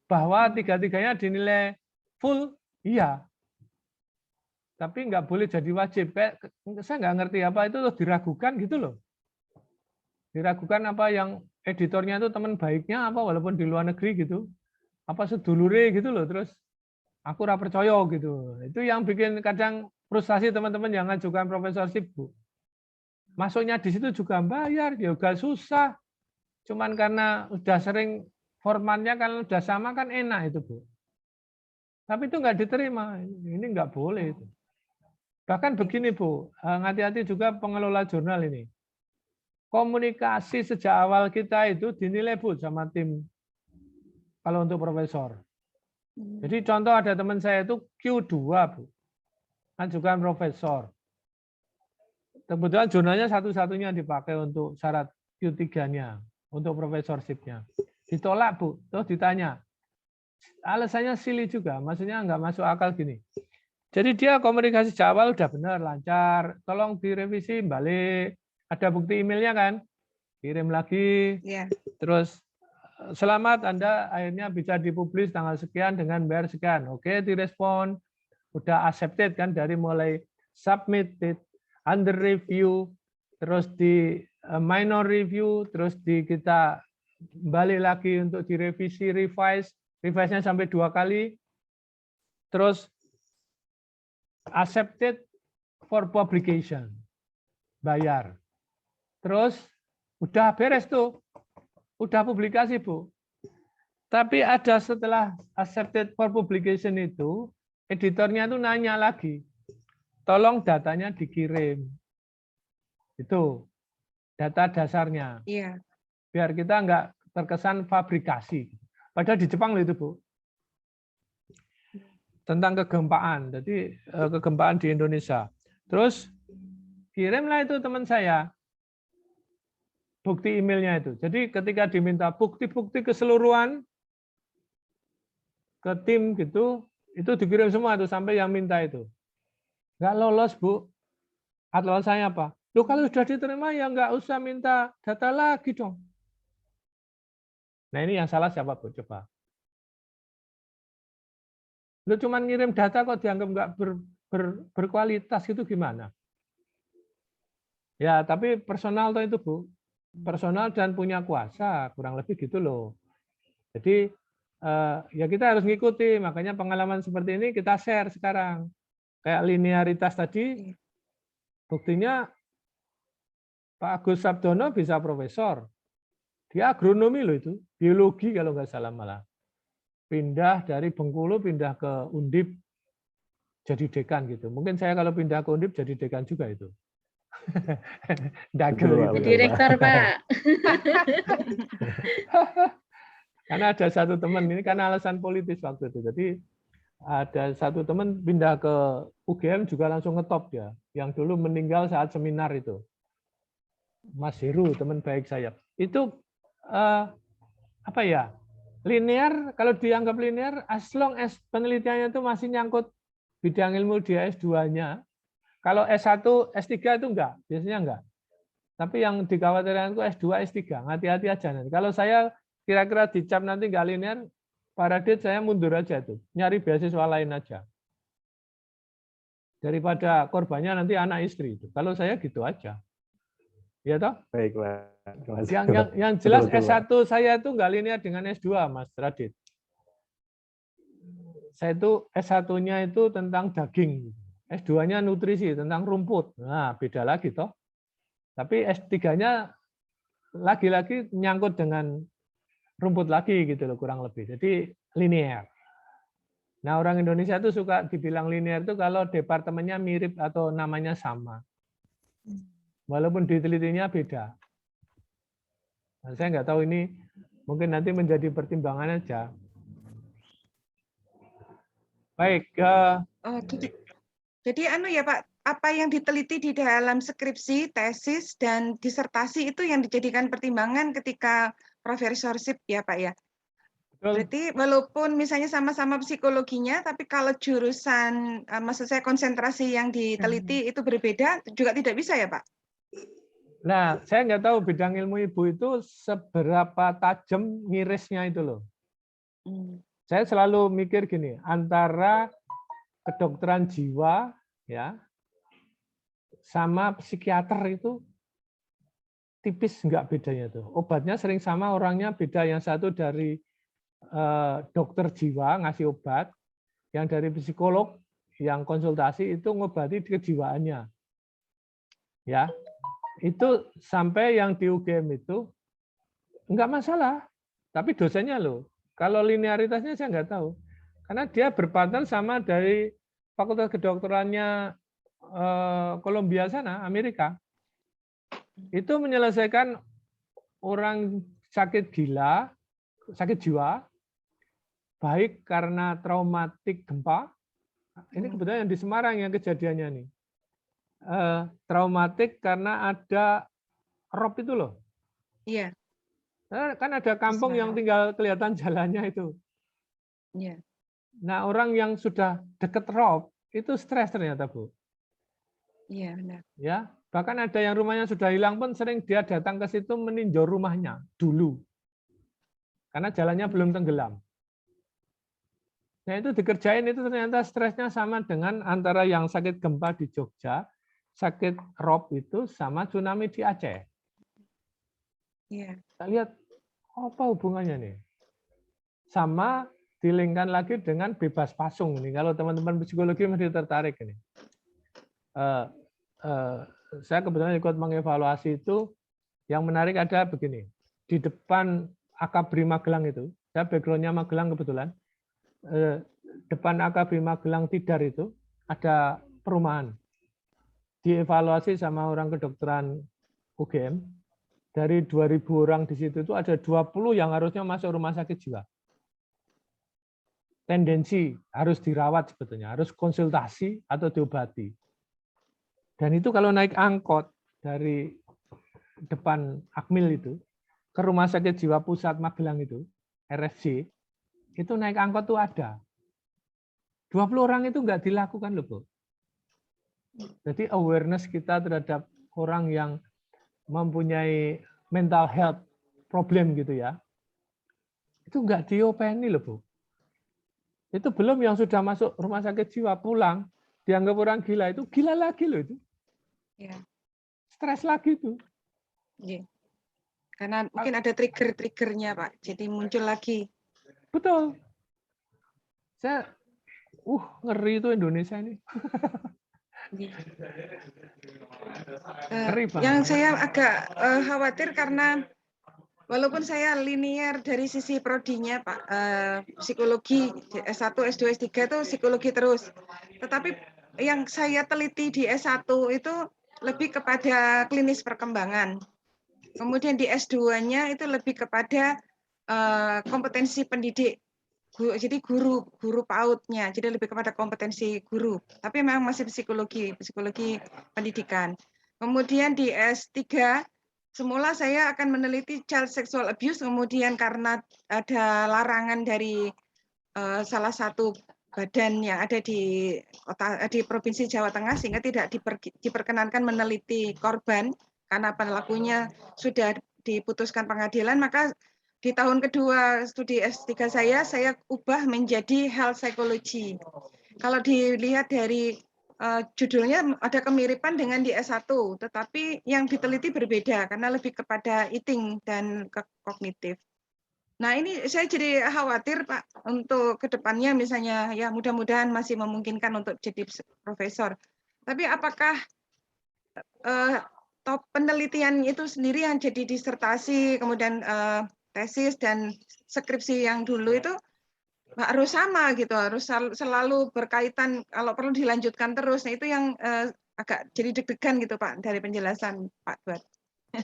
Bahwa tiga-tiganya dinilai full, iya. Tapi nggak boleh jadi wajib. Kayak saya nggak ngerti apa itu loh, diragukan gitu loh. Diragukan apa yang editornya itu teman baiknya apa walaupun di luar negeri gitu. Apa sedulure gitu loh, terus aku ora percaya gitu. Itu yang bikin kadang frustasi teman-teman yang ngajukan profesorship, Bu. Masuknya di situ juga bayar, juga susah. Cuman karena udah sering formatnya kalau udah sama kan enak itu, Bu. Tapi itu nggak diterima. Ini nggak boleh itu. Bahkan begini, Bu, hati-hati juga pengelola jurnal ini. Komunikasi sejak awal kita itu dinilai, Bu, sama tim kalau untuk profesor. Jadi contoh ada teman saya itu Q2, Bu. Ajukan profesor. Kebetulan jurnalnya satu-satunya dipakai untuk syarat Q3-nya, untuk profesorship-nya. Ditolak, Bu. Terus ditanya. Alasannya silly juga, maksudnya nggak masuk akal gini. Jadi dia komunikasi sejak awal udah benar, lancar. Tolong direvisi, balik. Ada bukti emailnya kan? Kirim lagi. Yeah. Terus selamat, Anda akhirnya bisa dipublis tanggal sekian dengan bayar sekian. Oke, direspon. Udah accepted kan dari mulai submitted, under review, terus di minor review, terus di kita balik lagi untuk direvisi, revise-nya sampai 2 kali. Terus accepted, for publication. Bayar. Terus udah beres tuh. Udah publikasi, Bu. Tapi ada setelah accepted for publication itu, editornya tuh nanya lagi. Tolong datanya dikirim. Itu data dasarnya. Iya. Biar kita nggak terkesan fabrikasi. Padahal di Jepang loh itu, Bu. Tentang kegempaan. Jadi kegempaan di Indonesia. Terus kirimlah itu teman saya. Bukti emailnya itu. Jadi ketika diminta bukti-bukti keseluruhan ke tim gitu, itu dikirim semua tuh sampai yang minta itu. Nggak lolos, Bu. Alasannya apa? Loh, kalau sudah diterima ya nggak usah minta data lagi dong. Nah, ini yang salah siapa, Bu? Coba. Lu cuma ngirim data kok dianggap nggak berkualitas itu gimana? Ya, tapi personal tuh itu, Bu. Personal dan punya kuasa, kurang lebih gitu loh. Jadi ya kita harus ngikuti, makanya pengalaman seperti ini kita share sekarang. Kayak linearitas tadi, buktinya Pak Agus Sabdono bisa profesor. Dia agronomi loh itu, biologi kalau nggak salah malah. Pindah dari Bengkulu, pindah ke Undip, jadi dekan gitu. Mungkin saya kalau pindah ke Undip jadi dekan juga itu. Dagel itu. Direktur, Pak. Karena ada satu teman, ini karena alasan politis waktu itu. Jadi ada satu teman pindah ke UGM juga langsung ngetop dia. Yang dulu meninggal saat seminar itu. Mas Heru, teman baik saya. Itu apa ya? Linear, kalau dianggap linear, as long as penelitiannya itu masih nyangkut bidang ilmu dia S2-nya. Kalau S1, S3 itu enggak, biasanya enggak. Tapi yang dikhawatirkan itu S2, S3, hati-hati aja nanti. Kalau saya kira-kira dicap nanti enggak linear, Paradit saya mundur aja tuh, nyari beasiswa lain aja. Daripada korbannya nanti anak istri itu. Kalau saya gitu aja. Ya toh? Baik, Pak. Yang jelas S1 saya itu enggak linear dengan S2, Mas Radit. Saya itu S1-nya itu tentang daging. S2-nya nutrisi, tentang rumput. Nah, beda lagi toh. Tapi S3-nya lagi-lagi nyangkut dengan rumput lagi gitu loh, kurang lebih. Jadi linear. Nah, orang Indonesia itu suka dibilang linear itu kalau departemennya mirip atau namanya sama. Walaupun ditelitinya beda. Nah, saya nggak tahu ini mungkin nanti menjadi pertimbangan aja. Baik. Jadi ya Pak, apa yang diteliti di dalam skripsi, tesis, dan disertasi itu yang dijadikan pertimbangan ketika profesorship ya Pak ya? Berarti walaupun misalnya sama-sama psikologinya, tapi kalau jurusan, maksud saya konsentrasi yang diteliti itu berbeda, juga tidak bisa ya Pak? Nah, saya nggak tahu bidang ilmu ibu itu seberapa tajam ngirisnya itu loh. Saya selalu mikir gini, antara kedokteran jiwa ya sama psikiater itu tipis nggak bedanya tuh. Obatnya sering sama, orangnya beda. Yang satu dari dokter jiwa ngasih obat, yang dari psikolog yang konsultasi itu ngobati kejiwaannya. Ya. Itu sampai yang di UGM itu nggak masalah. Tapi dosennya loh. Kalau linearitasnya saya nggak tahu. Karena dia berpadan sama dari Fakultas Kedokterannya Columbia sana, Amerika. Itu menyelesaikan orang sakit gila, sakit jiwa, baik karena traumatik gempa. Ini kebetulan yang di Semarang yang kejadiannya nih. Traumatik karena ada rob itu loh. Iya. Kan ada kampung yang tinggal kelihatan jalannya itu. Iya. Nah, orang yang sudah deket rob itu stres ternyata, Bu. Iya, benar. Ya, bahkan ada yang rumahnya sudah hilang pun sering dia datang ke situ meninjau rumahnya dulu. Karena jalannya belum tenggelam. Nah, itu dikerjain itu ternyata stresnya sama dengan antara yang sakit gempa di Jogja, sakit rob itu sama tsunami di Aceh. Iya. Kita lihat apa hubungannya nih? Sama dilingkan lagi dengan bebas pasung ini. Kalau teman-teman psikologi masih tertarik ini. saya kebetulan ikut mengevaluasi itu. Yang menarik ada begini, di depan Akabri Magelang itu, saya background-nya Magelang kebetulan, depan Akabri Magelang Tidar itu ada perumahan. Dievaluasi sama orang kedokteran UGM, dari 2.000 orang di situ itu ada 20 yang harusnya masuk rumah sakit jiwa. Tendensi harus dirawat sebetulnya, harus konsultasi atau diobati. Dan itu kalau naik angkot dari depan Akmil itu ke Rumah Sakit Jiwa Pusat Magelang itu, RSJ, itu naik angkot tuh ada. 20 orang itu nggak dilakukan loh, Bu. Jadi awareness kita terhadap orang yang mempunyai mental health problem gitu ya, itu nggak diopeni loh, Bu. Itu belum yang sudah masuk rumah sakit jiwa pulang, dianggap orang gila, itu gila lagi loh itu. Ya. Stres lagi tuh. Yeah. Karena mungkin ada trigger-triggernya, Pak. Jadi muncul lagi. Betul. Saya, ngeri itu Indonesia ini. Yang saya agak khawatir karena walaupun saya linear dari sisi prodinya, Pak, psikologi S1, S2, S3 itu psikologi terus. Tetapi yang saya teliti di S1 itu lebih kepada klinis perkembangan. Kemudian di S2-nya itu lebih kepada kompetensi pendidik. Jadi guru PAUD-nya, jadi lebih kepada kompetensi guru. Tapi memang masih psikologi pendidikan. Kemudian di S3, semula saya akan meneliti child sexual abuse, kemudian karena ada larangan dari salah satu badan yang ada di Provinsi Jawa Tengah, sehingga tidak diperkenankan meneliti korban, karena pelakunya sudah diputuskan pengadilan, maka di tahun kedua studi S3 saya ubah menjadi health psychology. Kalau dilihat dari judulnya ada kemiripan dengan di S1, tetapi yang diteliti berbeda karena lebih kepada eating dan kognitif. Nah, ini saya jadi khawatir, Pak, untuk kedepannya misalnya, ya mudah-mudahan masih memungkinkan untuk jadi profesor. Tapi apakah penelitian itu sendiri yang jadi disertasi, kemudian tesis dan skripsi yang dulu itu harus sama gitu, harus selalu berkaitan, kalau perlu dilanjutkan terus. Nah, itu yang agak jadi deg-degan gitu, Pak, dari penjelasan Pak Duat.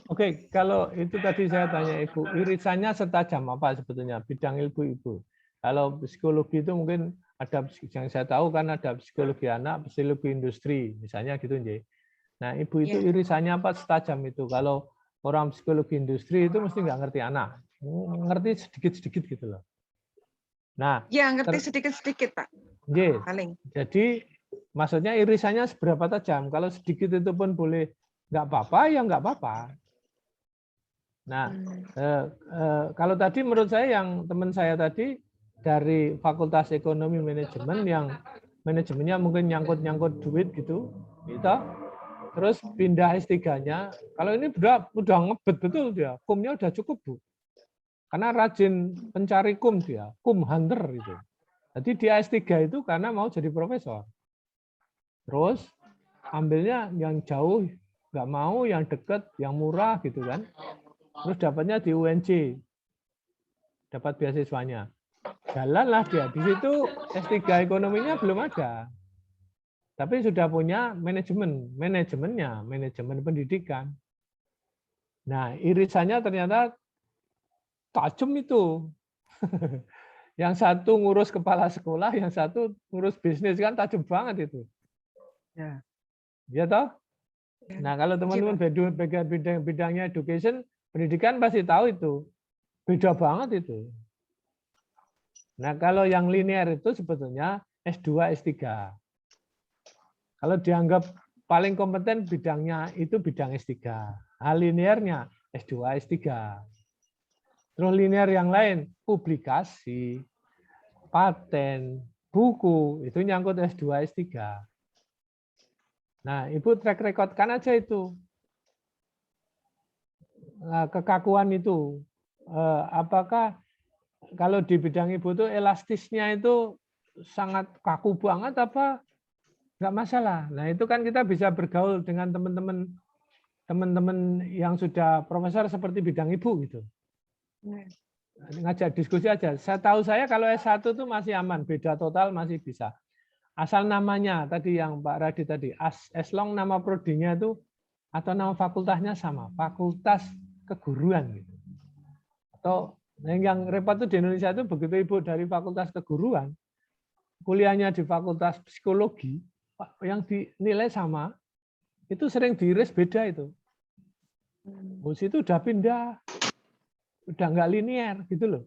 Oke, kalau itu tadi saya tanya Ibu, irisannya setajam apa sebetulnya bidang ilmu Ibu? Kalau psikologi itu mungkin ada, yang saya tahu kan ada psikologi anak, psikologi industri, misalnya gitu, Nje. Nah, Ibu itu irisannya apa setajam itu? Kalau orang psikologi industri itu mesti nggak ngerti anak, ngerti sedikit-sedikit gitu loh. Nah, ya ngerti sedikit-sedikit, Pak. Paling. Jadi maksudnya irisannya seberapa tajam? Kalau sedikit itu pun boleh nggak apa-apa, ya nggak apa-apa. Nah, kalau tadi menurut saya yang teman saya tadi dari Fakultas Ekonomi Manajemen yang manajemennya mungkin nyangkut-nyangkut duit gitu, terus pindah S3-nya. Kalau ini udah ngebet betul dia, kumnya udah cukup, Bu. Karena rajin pencari kum dia, kum hunter itu. Jadi dia S3 itu karena mau jadi profesor. Terus ambilnya yang jauh, nggak mau, yang dekat, yang murah gitu kan. Terus dapatnya di UNJ, dapat beasiswanya. Jalanlah dia. Di situ S3 ekonominya belum ada. Tapi sudah punya manajemennya, manajemen pendidikan. Nah, irisannya ternyata tajam itu. Yang satu ngurus kepala sekolah, yang satu ngurus bisnis, kan tajam banget itu. Ya. Ya toh? Nah, kalau teman-teman bidangnya education, pendidikan pasti tahu itu. Beda banget itu. Nah, kalau yang linear itu sebetulnya S2, S3. Kalau dianggap paling kompeten bidangnya itu bidang S3. Nah, linearnya S2, S3. Terus linear yang lain, publikasi, paten, buku, itu nyangkut S2, S3. Nah, Ibu track record-kan aja itu. Nah, kekakuan itu. Apakah kalau di bidang Ibu itu elastisnya itu sangat kaku banget apa nggak masalah. Nah itu kan kita bisa bergaul dengan teman-teman yang sudah profesor seperti bidang ibu gitu. Ngajak diskusi aja. Saya kalau S1 itu masih aman, beda total masih bisa. Asal namanya tadi yang Pak Radit tadi, as long nama prodinya itu atau nama fakultasnya sama, fakultas keguruan gitu. Atau yang repot itu di Indonesia itu begitu ibu dari fakultas keguruan, kuliahnya di fakultas psikologi, yang dinilai sama, itu sering diiris beda itu. Musik itu udah pindah, udah nggak linear gitu loh.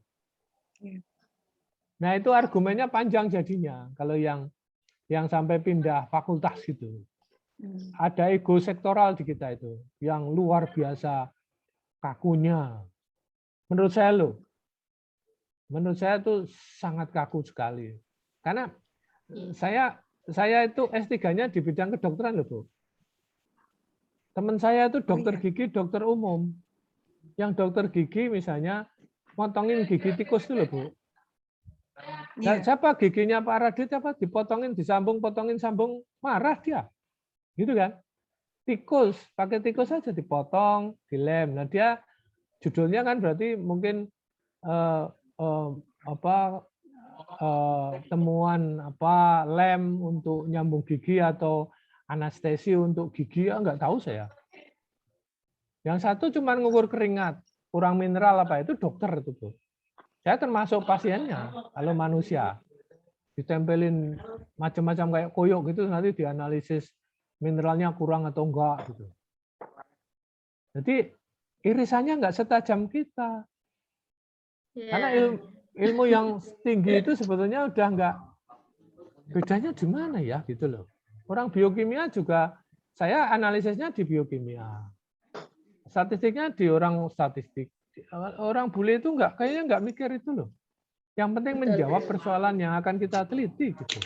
Nah itu argumennya panjang jadinya kalau yang sampai pindah fakultas gitu. Ada ego sektoral di kita itu yang luar biasa kakunya. Menurut saya itu sangat kaku sekali. Karena saya itu S3-nya di bidang kedokteran loh, Bu. Teman saya itu dokter gigi, dokter umum. Yang dokter gigi misalnya motongin gigi tikus itu loh, Bu. Dan siapa giginya Pak Radit apa dipotongin, disambung, potongin sambung, marah dia. Gitu kan? Tikus, pakai tikus saja dipotong, dilem. Nah, dia judulnya kan berarti mungkin temuan lem untuk nyambung gigi atau anestesi untuk gigi, nggak tahu saya. Yang satu cuma ngukur keringat, kurang mineral apa itu dokter itu, Bu. Saya termasuk pasiennya kalau manusia. Ditempelin macam-macam kayak koyok gitu nanti dianalisis mineralnya kurang atau enggak gitu. Jadi irisannya enggak setajam kita. Karena ilmu yang tinggi itu sebetulnya udah enggak, bedanya di mana ya gitu loh. Orang biokimia juga saya analisisnya di biokimia. Statistiknya di orang statistik. Orang bule itu kayaknya enggak mikir itu loh. Yang penting menjawab persoalan yang akan kita teliti gitu.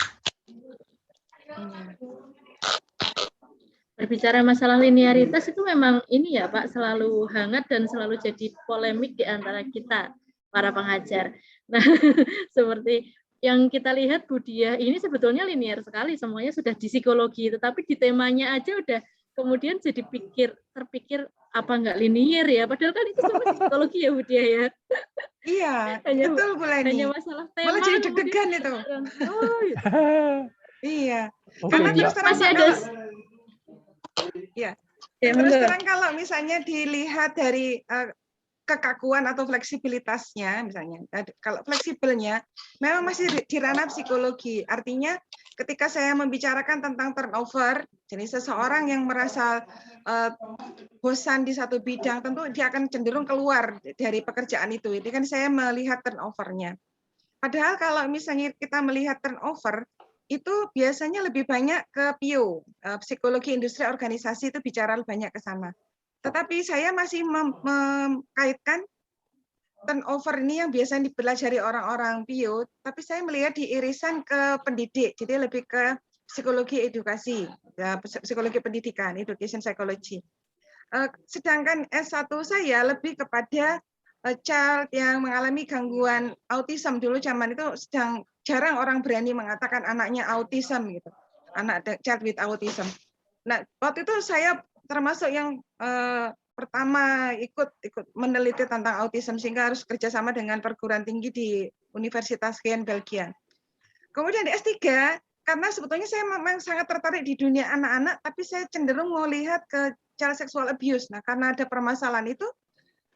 Berbicara masalah linearitas itu memang ini ya Pak, selalu hangat dan selalu jadi polemik di antara kita para pengajar. Nah, seperti yang kita lihat Bu Diah ini sebetulnya linear sekali, semuanya sudah di psikologi, tetapi di temanya aja udah kemudian jadi terpikir apa enggak linear ya, padahal kan itu semua psikologi ya Bu Diah ya. Iya, betul Bu Leni. Hanya masalah tema. Malah jadi deg-degan itu. Oh, gitu. Iya. Karena terus masih ada. Ya. Terus terang kalau misalnya dilihat dari kekakuan atau fleksibilitasnya, misalnya, kalau fleksibelnya memang masih di ranah psikologi. Artinya ketika saya membicarakan tentang turnover, jadi seseorang yang merasa bosan di satu bidang, tentu dia akan cenderung keluar dari pekerjaan itu. Ini kan saya melihat turnovernya. Padahal kalau misalnya kita melihat turnover, itu biasanya lebih banyak ke PIO, psikologi industri organisasi itu bicara banyak ke sana. Tetapi saya masih mengkaitkan turnover ini yang biasanya dipelajari orang-orang PIO, tapi saya melihat di irisan ke pendidik, jadi lebih ke psikologi edukasi, psikologi pendidikan, education psychology. Sedangkan S1 saya lebih kepada child yang mengalami gangguan autism. Dulu zaman itu sedang jarang orang berani mengatakan anaknya autism gitu, anak child with autism. Nah, waktu itu saya termasuk yang pertama ikut meneliti tentang autism sehingga harus kerjasama dengan perguruan tinggi di Universitas Gent Belgia. Kemudian di S3, karena sebetulnya saya memang sangat tertarik di dunia anak-anak, tapi saya cenderung melihat ke child sexual abuse. Nah, karena ada permasalahan itu,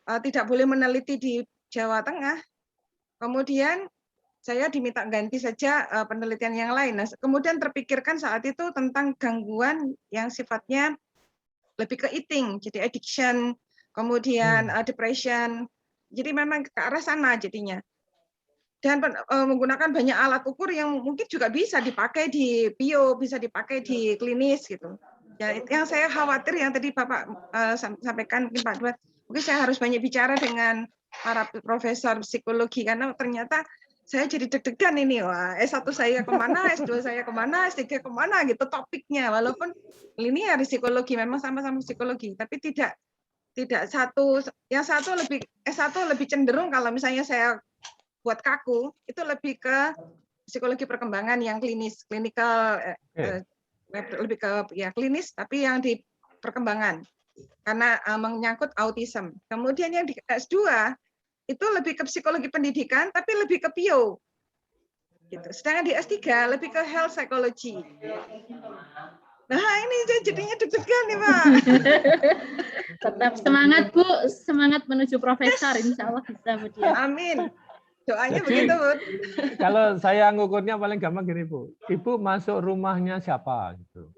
tidak boleh meneliti di Jawa Tengah. Kemudian saya diminta ganti saja penelitian yang lain. Nah, kemudian terpikirkan saat itu tentang gangguan yang sifatnya lebih ke eating, jadi addiction, kemudian depression. Jadi memang ke arah sana jadinya. Dan menggunakan banyak alat ukur yang mungkin juga bisa dipakai di bio, bisa dipakai di klinis gitu. Ya, yang saya khawatir yang tadi Bapak sampaikan mungkin Pak Duet, mungkin saya harus banyak bicara dengan para profesor psikologi karena ternyata saya jadi deg-degan ini, wah S1 saya kemana, S2 saya kemana, S3 kemana gitu topiknya, walaupun linear psikologi memang sama-sama psikologi, tapi tidak satu, yang satu lebih S1 lebih cenderung kalau misalnya saya buat kaku itu lebih ke psikologi perkembangan yang klinis, clinical lebih ke ya klinis, tapi yang di perkembangan karena menyangkut autism. Kemudian yang di S2 itu lebih ke psikologi pendidikan, tapi lebih ke PIO. Gitu. Sedangkan di S3 lebih ke health psychology. Nah ini jadinya deg-degan nih Pak. Tetap semangat Bu, semangat menuju profesor, insya Allah bisa Bu Dia. Amin. Doanya Jadi, begitu Bu. Kalau saya ngukurnya paling gampang gini Bu, Ibu masuk rumahnya siapa gitu.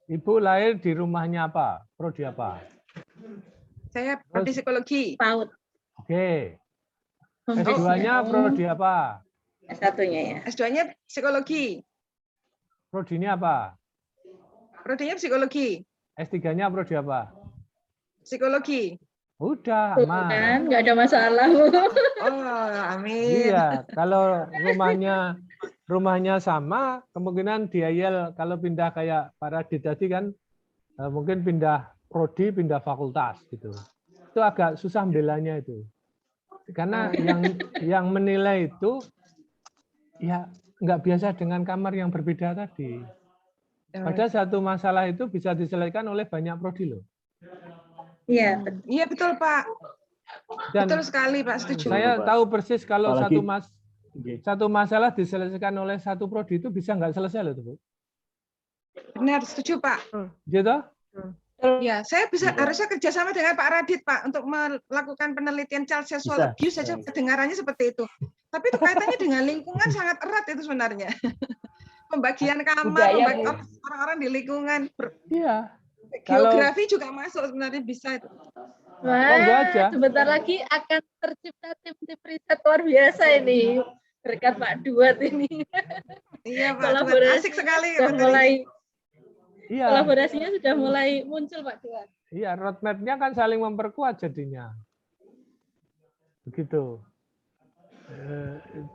Ibu lahir di rumahnya apa? Prodi apa? Saya prodi psikologi. PAUD. Oke. S2-nya prodi apa? S1-nya ya. S2-nya psikologi. Prodinya apa? Prodinya psikologi. S3-nya prodi apa? Psikologi. Udah, Tuh, aman. kan, nggak ada masalah Bu. Oh, amin. Iya, kalau rumahnya sama, kemungkinan di IEL kalau pindah kayak Pak Radit tadi kan mungkin pindah prodi, pindah fakultas gitu. Itu agak susah belanya itu. Karena yang menilai itu ya nggak biasa dengan kamar yang berbeda tadi. Padahal satu masalah itu bisa diselesaikan oleh banyak prodi loh. Iya, Iya betul Pak. Dan Betul sekali Pak, setuju. saya tahu persis kalau Apalagi- satu masalah diselesaikan oleh satu prodi itu bisa nggak selesai loh, Bu. Benar, setuju Pak. Gitu? Ya, saya harusnya kerjasama dengan Pak Radit Pak untuk melakukan penelitian child sexual Bisa. abuse saja kedengarannya seperti itu. Tapi itu kaitannya dengan lingkungan sangat erat itu sebenarnya. Pembagian kamar, pembagian orang-orang di lingkungan, Iya. Kalau geografi juga masuk sebenarnya bisa itu. Wah, enggak aja. sebentar lagi akan tercipta tim-tim riset luar biasa ini. Berkat Pak Duat ini. Iya Pak, Kolaborasi asik sekali. sudah materi. mulai, iya, kolaborasinya sudah mulai muncul Pak Duat. iya, roadmap-nya kan saling memperkuat jadinya. Begitu.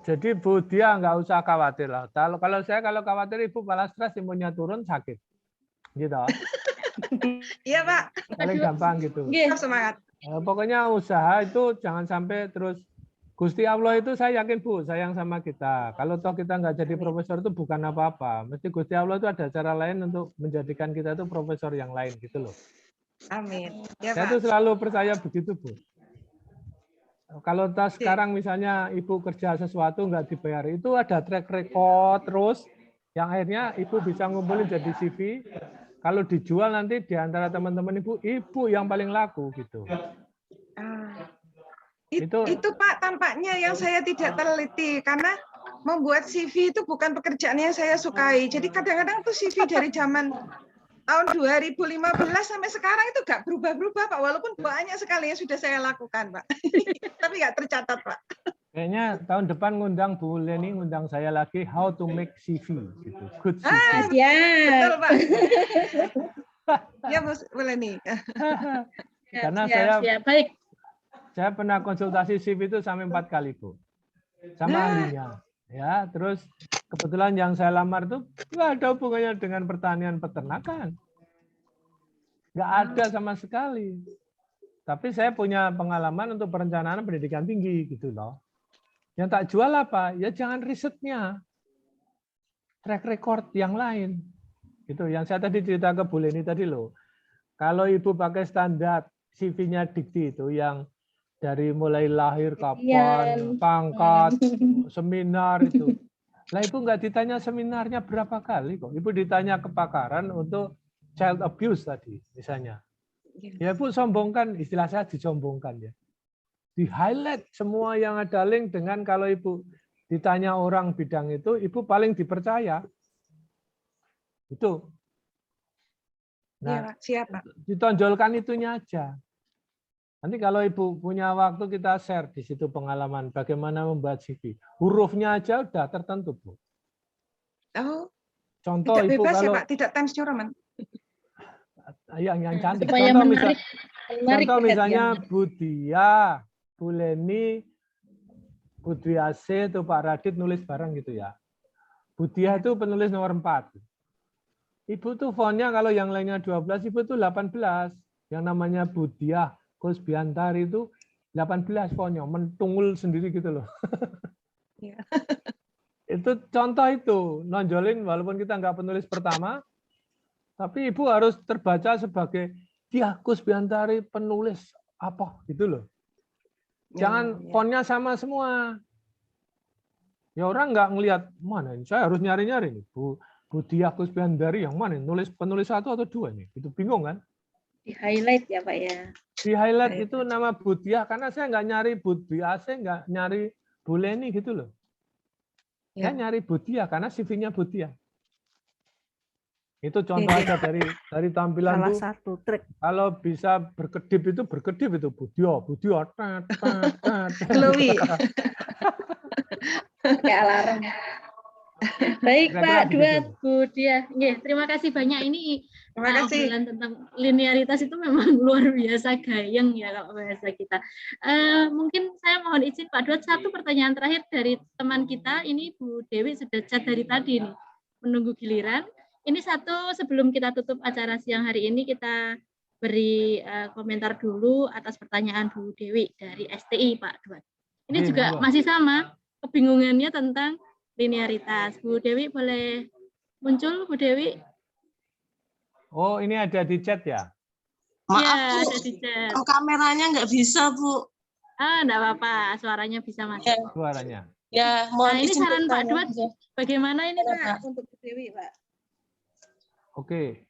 Jadi Bu Dia nggak usah khawatir lah. Kalau saya khawatir Ibu malah stres, imunnya turun, sakit. Gitu. Iya Pak, Paling gampang gitu. tetap semangat. Pokoknya usaha itu jangan sampai terus Gusti Allah itu saya yakin Bu sayang sama kita. Kalau toh kita nggak jadi profesor itu bukan apa-apa. Mesti Gusti Allah itu ada cara lain untuk menjadikan kita itu profesor yang lain gitu loh. Amin. Ya Saya tuh Pak. selalu percaya begitu Bu. Kalau sekarang misalnya Ibu kerja sesuatu nggak dibayar, itu ada track record terus yang akhirnya Ibu bisa ngumpulin jadi CV. Kalau dijual nanti di antara teman-teman Ibu yang paling laku gitu. Itu Pak tampaknya yang saya tidak teliti karena membuat CV itu bukan pekerjaan yang saya sukai. Jadi kadang-kadang tuh CV dari zaman tahun 2015 sampai sekarang itu nggak berubah-berubah Pak, walaupun banyak sekali yang sudah saya lakukan Pak. Tapi nggak tercatat Pak. Kayaknya tahun depan ngundang Bu Leni, ngundang saya lagi how to make CV gitu. Good CV. Betul Pak. Ya Bu Leni. Karena Siap. Baik. saya pernah konsultasi CV itu sampai 4 kali Bu, sama ahlinya. Ya, terus kebetulan yang saya lamar tuh nggak ada hubungannya dengan pertanian peternakan, nggak ada sama sekali. Tapi saya punya pengalaman untuk perencanaan pendidikan tinggi gitu loh. Yang tak jual apa? Ya jangan risetnya, track record yang lain. Gitu. Yang saya tadi cerita ke Bu Leni tadi loh. Kalau Ibu pakai standar CV-nya Dikti itu yang dari mulai lahir kapan, pangkat, seminar itu. Lah Ibu nggak ditanya seminarnya berapa kali kok. Ibu ditanya kepakaran untuk child abuse tadi misalnya. Ya Ibu sombongkan, istilah saya disombongkan ya. Di highlight semua yang ada link dengan kalau Ibu ditanya orang bidang itu, Ibu paling dipercaya. Itu. Nah, siapa? Ditonjolkan itunya aja. Nanti kalau Ibu punya waktu kita share di situ pengalaman bagaimana membuat CV. Hurufnya aja udah tertentu, Bu. Oh. Contoh tidak Ibu bebas kalau ya, Pak, tidak Times New Roman. yang cantik. Supaya Contoh misalnya Bu Dia, Bu Leni, Bu Dwi AC itu Pak Radit nulis bareng gitu ya. Bu Dia itu penulis nomor 4. Ibu tuh fontnya kalau yang lainnya 12, Ibu tuh 18. Yang namanya Bu Dia Gus Biantari itu 18 fontnya, mentungul sendiri gitu loh. Itu contoh itu, nonjolin walaupun kita nggak penulis pertama, Tapi Ibu harus terbaca sebagai Diah Kusbiantari penulis apa gitu loh. Jangan fontnya sama semua. Ya orang nggak ngelihat mana ini. Saya harus nyari-nyari nih. Bu Diah Kusbiantari yang mana? Penulis 1 atau 2 nih. Itu bingung kan? Di highlight ya Pak ya. Di highlight itu nama Bu Diah karena saya nggak nyari Bu Diah, saya nggak nyari Bu Leni gitu loh. Ya. Saya nyari Bu Diah karena CV-nya Bu Diah. Itu contoh aja dari tampilan Salah tuh. satu trik. Kalau bisa berkedip itu Bu Diah. Glowy. Kayak alarm. Baik Kira-kira Pak Duet, begitu. Bu Diah. Nggih, terima kasih banyak ini. Terima kasih. Obrolan tentang linearitas itu memang luar biasa gayeng ya kalau bahasa kita. Mungkin saya mohon izin Pak Duet, satu pertanyaan terakhir dari teman kita. Ini Bu Dewi sudah chat dari tadi nih, menunggu giliran. Ini satu sebelum kita tutup acara siang hari ini kita beri komentar dulu atas pertanyaan Bu Dewi dari STI Pak Duet. Ini juga masih sama kebingungannya tentang linearitas. Bu Dewi boleh muncul, Bu Dewi? Oh, ini ada di chat ya? Maaf, Ya, Bu. ada di chat. Kameranya nggak bisa, Bu. Enggak apa-apa, suaranya bisa masuk. Ya. Suaranya. Ya, Nah, mohon ini izin saran Pak bertanya. Duet, bagaimana ini Iya, Pak Pak. untuk Bu Dewi, Pak? Oke,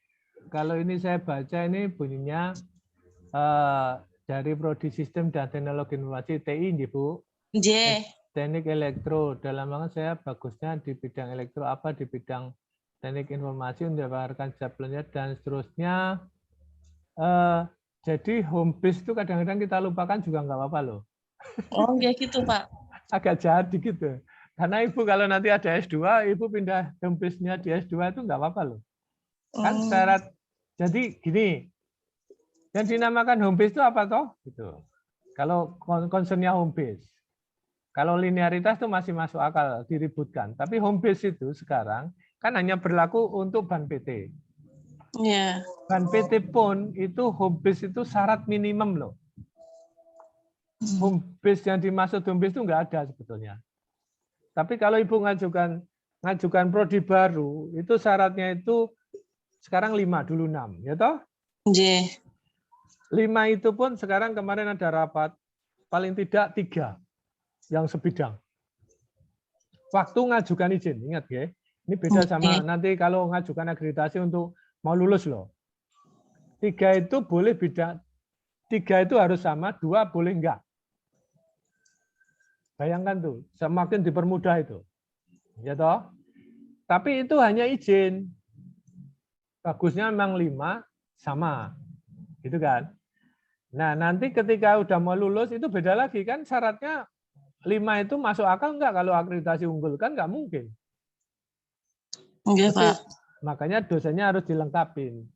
kalau ini saya baca ini bunyinya dari Prodi Sistem dan Teknologi Informasi TI, Bu. Nggih. Teknik elektro. Dalam banget saya bagusnya di bidang elektro apa, di bidang teknik informasi untuk mendapatkan jablonnya dan seterusnya. Jadi home base itu kadang-kadang kita lupakan juga nggak apa-apa loh. Oh, nggih gitu, Pak. Agak jahat dikit tuh. Karena Ibu kalau nanti ada S2, Ibu pindah home base-nya di S2 itu nggak apa-apa loh. Kan syarat. Jadi gini, yang dinamakan home base itu apa toh? Gitu. Kalau concern-nya home base. Kalau linearitas itu masih masuk akal diributkan. Tapi home base itu sekarang kan hanya berlaku untuk ban PT. Iya. Ban PT pun itu home base itu syarat minimum loh. Home base yang dimaksud home base itu nggak ada sebetulnya. Tapi kalau Ibu ngajukan prodi baru, itu syaratnya itu sekarang 5, dulu 6. Ya toh? Nggih. 5 itu pun sekarang kemarin ada rapat, paling tidak 3 yang sebidang. Waktu ngajukan izin, ingat ya. Ini beda sama nanti kalau ngajukan akreditasi untuk mau lulus loh. 3 itu boleh beda, 3 itu harus sama, 2 boleh enggak. Bayangkan tuh, semakin dipermudah itu. Ya toh? Tapi itu hanya izin. Bagusnya memang 5 sama. Gitu kan? Nah, nanti ketika udah mau lulus itu beda lagi kan syaratnya 5 itu masuk akal enggak kalau akreditasi unggul? Kan enggak mungkin. Nggih, Pak. Makanya dosennya harus dilengkapin.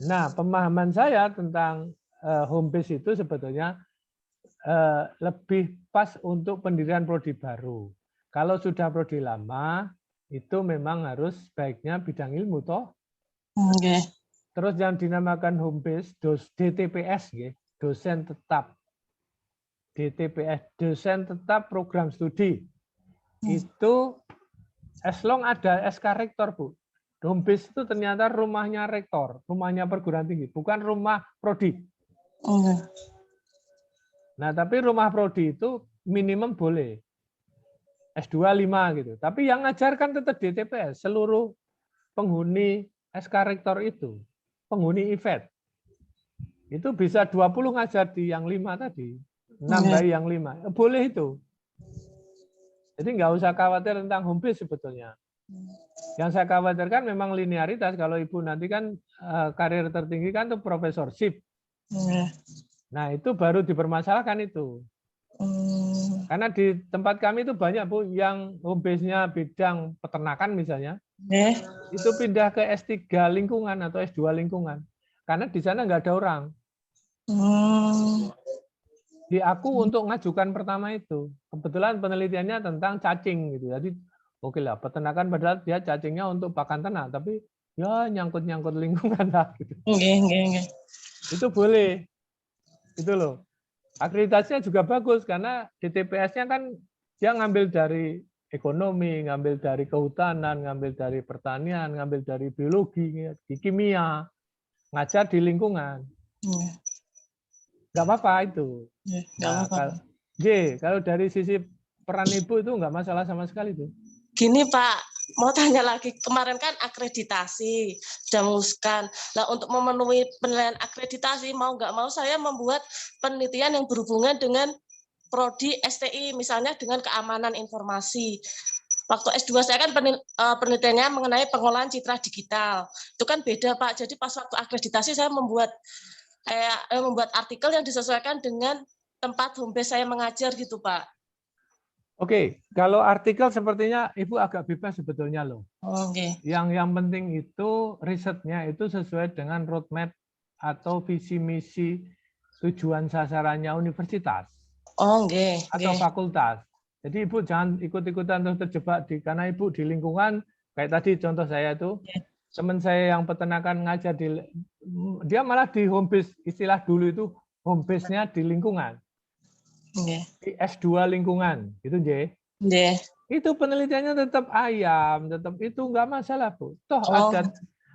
Nah, pemahaman saya tentang home base itu sebetulnya lebih pas untuk pendirian prodi baru. Kalau sudah prodi lama, itu memang harus baiknya bidang ilmu toh. Nggih. Terus yang dinamakan home base, DTPS, dosen tetap. DTPS, dosen tetap program studi. Itu as long ada SK rektor, Bu. Home base itu ternyata rumahnya rektor, rumahnya perguruan tinggi, bukan rumah prodi. Nah, tapi rumah prodi itu minimum boleh. S2 5 gitu. Tapi yang ngajarkan tetap DTPS, seluruh penghuni SK rektor itu, penghuni IFET. Itu bisa 20 ngajar di yang 5 tadi. Nambah yang 5. Boleh itu. Jadi nggak usah khawatir tentang home base sebetulnya. Yang saya khawatirkan memang linearitas. Kalau Ibu nanti kan karir tertinggi kan itu profesorship. Nah itu baru dipermasalahkan itu. Karena di tempat kami itu banyak Bu yang home base-nya bidang peternakan misalnya. Itu pindah ke S3 lingkungan atau S2 lingkungan. Karena di sana nggak ada orang. Di aku untuk ngajukan pertama itu. Kebetulan penelitiannya tentang cacing gitu. Jadi oke lah, peternakan padahal dia cacingnya untuk pakan ternak, tapi ya nyangkut-nyangkut lingkungan lah gitu. Itu boleh. Itu loh. Akreditasinya juga bagus karena DTPS-nya kan dia ngambil dari ekonomi, ngambil dari kehutanan, ngambil dari pertanian, ngambil dari biologi, kimia, ngajar di lingkungan. Nggak apa-apa itu. Nggak apa-apa. Kalau dari sisi peran ibu itu nggak masalah sama sekali tuh. Gini Pak, mau tanya lagi, kemarin kan akreditasi sudah memutuskan. Nah, untuk memenuhi penilaian akreditasi, mau nggak mau saya membuat penelitian yang berhubungan dengan prodi STI, misalnya dengan keamanan informasi. Waktu S2 saya kan penelitiannya mengenai pengolahan citra digital. Itu kan beda Pak. Jadi pas waktu akreditasi saya membuat artikel yang disesuaikan dengan tempat home base saya mengajar gitu Pak. Oke, kalau artikel sepertinya Ibu agak bebas sebetulnya loh. Oke. Yang penting itu risetnya itu sesuai dengan roadmap atau visi misi tujuan sasarannya universitas. Atau fakultas. Jadi Ibu jangan ikut-ikutan terus terjebak karena Ibu di lingkungan kayak tadi contoh saya itu teman saya yang peternakan ngajar dia malah di home base, istilah dulu itu home base-nya di lingkungan. Di S2 lingkungan, gitu J. Itu penelitiannya tetap ayam, tetap itu nggak masalah Bu. Toh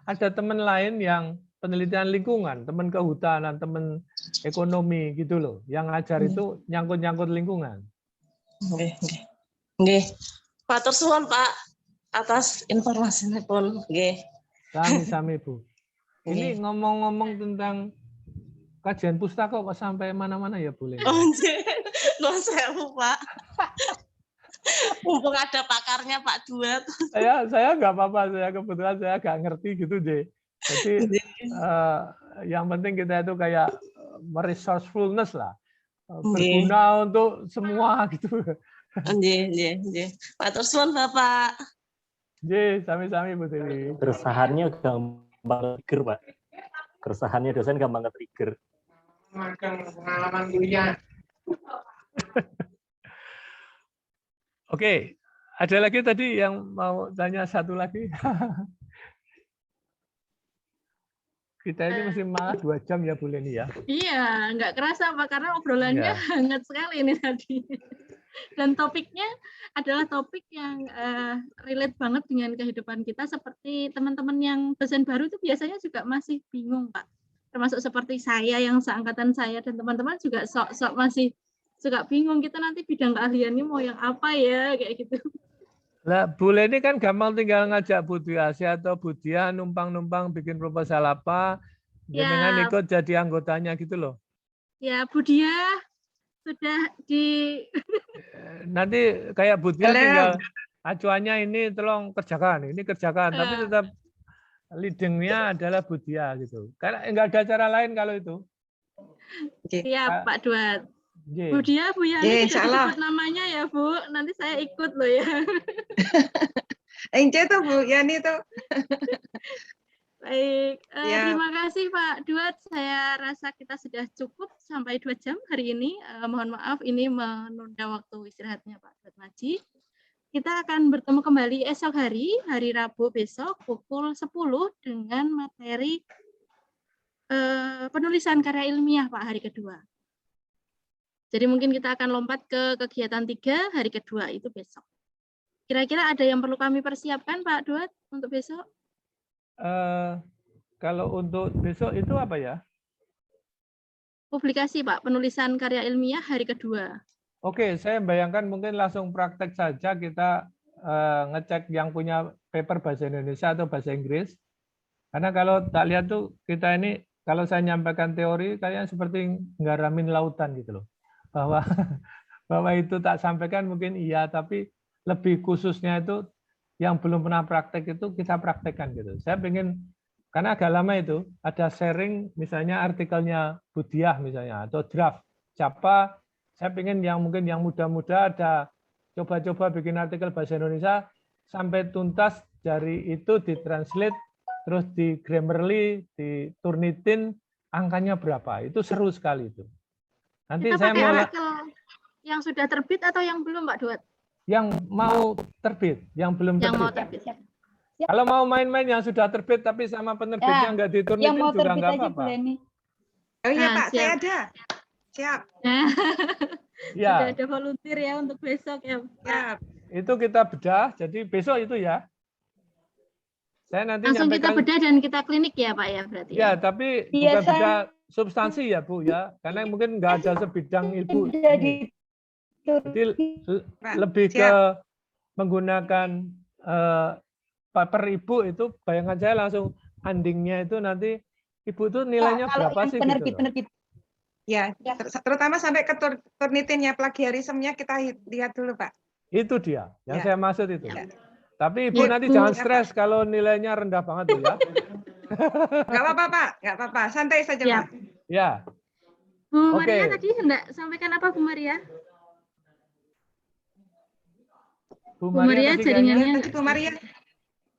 ada teman lain yang penelitian lingkungan, teman kehutanan, teman ekonomi gitu loh. Yang ngajar itu nyangkut-nyangkut lingkungan. Pak Tersuan Pak atas informasinya pun. Sami-sami Bu. Ini ngomong-ngomong tentang kajian pustaka kok sampai mana-mana ya boleh. Nggak sewu Pak. Mumpung ada pakarnya Pak Duet. Saya nggak apa-apa, saya kebetulan saya nggak ngerti gitu J. Jadi yang penting kita itu kayak resourcefulness lah, berguna untuk semua gitu. Pak Tersuan Bapak. Sami-sami Bu Dewi. Keresahannya gampang trigger Pak. Keresahannya dosen gampang trigger. Pengalaman kuliah. Oke, ada lagi tadi yang mau tanya satu lagi. Kita ini masih malah 2 jam ya Bu Leni ya. Iya, nggak kerasa Pak, karena obrolannya hangat sekali ini tadi. Dan topiknya adalah topik yang relate banget dengan kehidupan kita, seperti teman-teman yang dosen baru itu biasanya juga masih bingung Pak. Termasuk seperti saya yang seangkatan saya dan teman-teman juga sok-sok masih suka bingung, kita nanti bidang keahliannya mau yang apa ya, kayak gitu. Nah, Bu Leni kan gampang tinggal ngajak Bu Diasi atau Bu Dia numpang-numpang bikin proposal apa, dengan ikut jadi anggotanya gitu loh. Ya, Bu Dia sudah nanti kayak Bu Dia tinggal acuannya ini tolong kerjakan, ini kerjakan, tapi tetap leading-nya adalah Bu Dia gitu. Karena enggak ada cara lain kalau itu. Siap Pak Duet. Bu Dia, Bu Yani sudah disebut namanya ya Bu, nanti saya ikut loh ya. Ence tuh Bu Yani tuh. Baik, terima kasih Pak Duet. Saya rasa kita sudah cukup sampai 2 jam hari ini. Mohon maaf ini menunda waktu istirahatnya Pak Duet Maji. Kita akan bertemu kembali esok hari Rabu besok pukul 10 dengan materi penulisan karya ilmiah Pak hari kedua. Jadi mungkin kita akan lompat ke kegiatan 3 hari kedua itu besok. Kira-kira ada yang perlu kami persiapkan Pak Duet untuk besok? Kalau untuk besok itu apa ya? Publikasi Pak, penulisan karya ilmiah hari kedua. Oke, saya bayangkan mungkin langsung praktek saja kita ngecek yang punya paper bahasa Indonesia atau bahasa Inggris. Karena kalau tak lihat tuh kita ini, kalau saya nyampaikan teori kayaknya seperti nggaramin lautan gitu loh. Bahwa itu tak sampaikan mungkin iya, tapi lebih khususnya itu yang belum pernah praktek itu kita praktekkan gitu. Saya pengen, karena agak lama itu ada sharing misalnya artikelnya Budiah misalnya atau draft siapa, saya pengen yang mungkin yang muda-muda ada coba-coba bikin artikel bahasa Indonesia sampai tuntas, dari itu ditranslate terus di Grammarly, di Turnitin angkanya berapa, itu seru sekali itu. Nanti kita saya mau yang sudah terbit atau yang belum Pak Duet? Yang mau terbit, yang belum terbit. Yang mau terbit. Ya. Kalau mau main-main yang sudah terbit tapi sama penerbitnya nggak diturnitin juga nggak apa-apa. Oh iya Pak, saya ada. Siap. Sudah ada volunteer ya untuk besok ya. Siap. itu kita bedah. Jadi besok itu ya. Saya nanti Langsung nyampaikan, kita bedah dan kita klinik ya Pak ya berarti. ya, tapi bukan bedah substansi ya Bu ya, karena mungkin nggak ada sebidang Ibu. Ini. Jadi lebih ke menggunakan paper Ibu itu, bayangan saya langsung endingnya itu nanti Ibu itu nilainya berapa sih gitu. Ya, terutama sampai ke turnitinnya, plagiarismenya kita lihat dulu Pak. Itu dia, yang saya maksud itu. Ya. Tapi Ibu nanti jangan stres kalau nilainya rendah banget Bu ya. Nggak apa-apa Pak, nggak apa-apa, santai saja Pak. Ya. Bu Maria tadi hendak sampaikan apa Bu Maria? Bu Maria jaringannya. Bu Maria,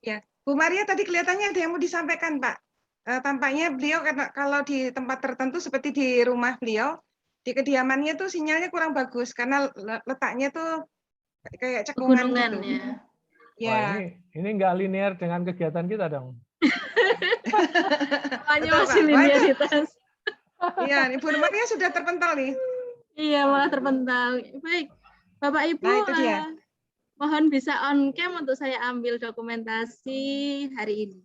ya, Bu Maria tadi kelihatannya ada yang mau disampaikan Pak. Tampaknya beliau karena kalau di tempat tertentu seperti di rumah beliau, di kediamannya tuh sinyalnya kurang bagus karena letaknya tuh kayak cekungan gitu. Ya. Wah, ini nggak linear dengan kegiatan kita dong. Hanya masih linearitas. Iya, Ibu Maria sudah terpental nih. Iya, malah terpental. Baik, Bapak Ibu, nah, itu dia. Mohon bisa on cam untuk saya ambil dokumentasi hari ini.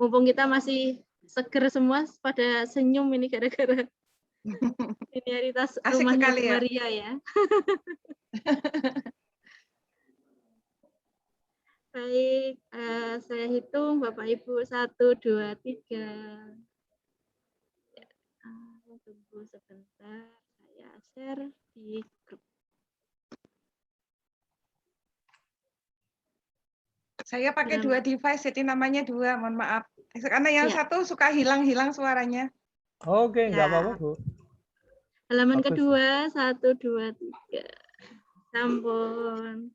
Mumpung kita masih seger semua pada senyum ini gara-gara linearitas rumahnya Bu Maria ya. Baik, saya hitung Bapak Ibu 1, 2, 3. Ya, tunggu sebentar, saya share di grup. Saya pakai 2 device, jadi namanya 2, mohon maaf. Karena yang satu suka hilang-hilang suaranya. Oke, nggak apa-apa Bu. Halaman kedua, 1, 2, 3. Sampun.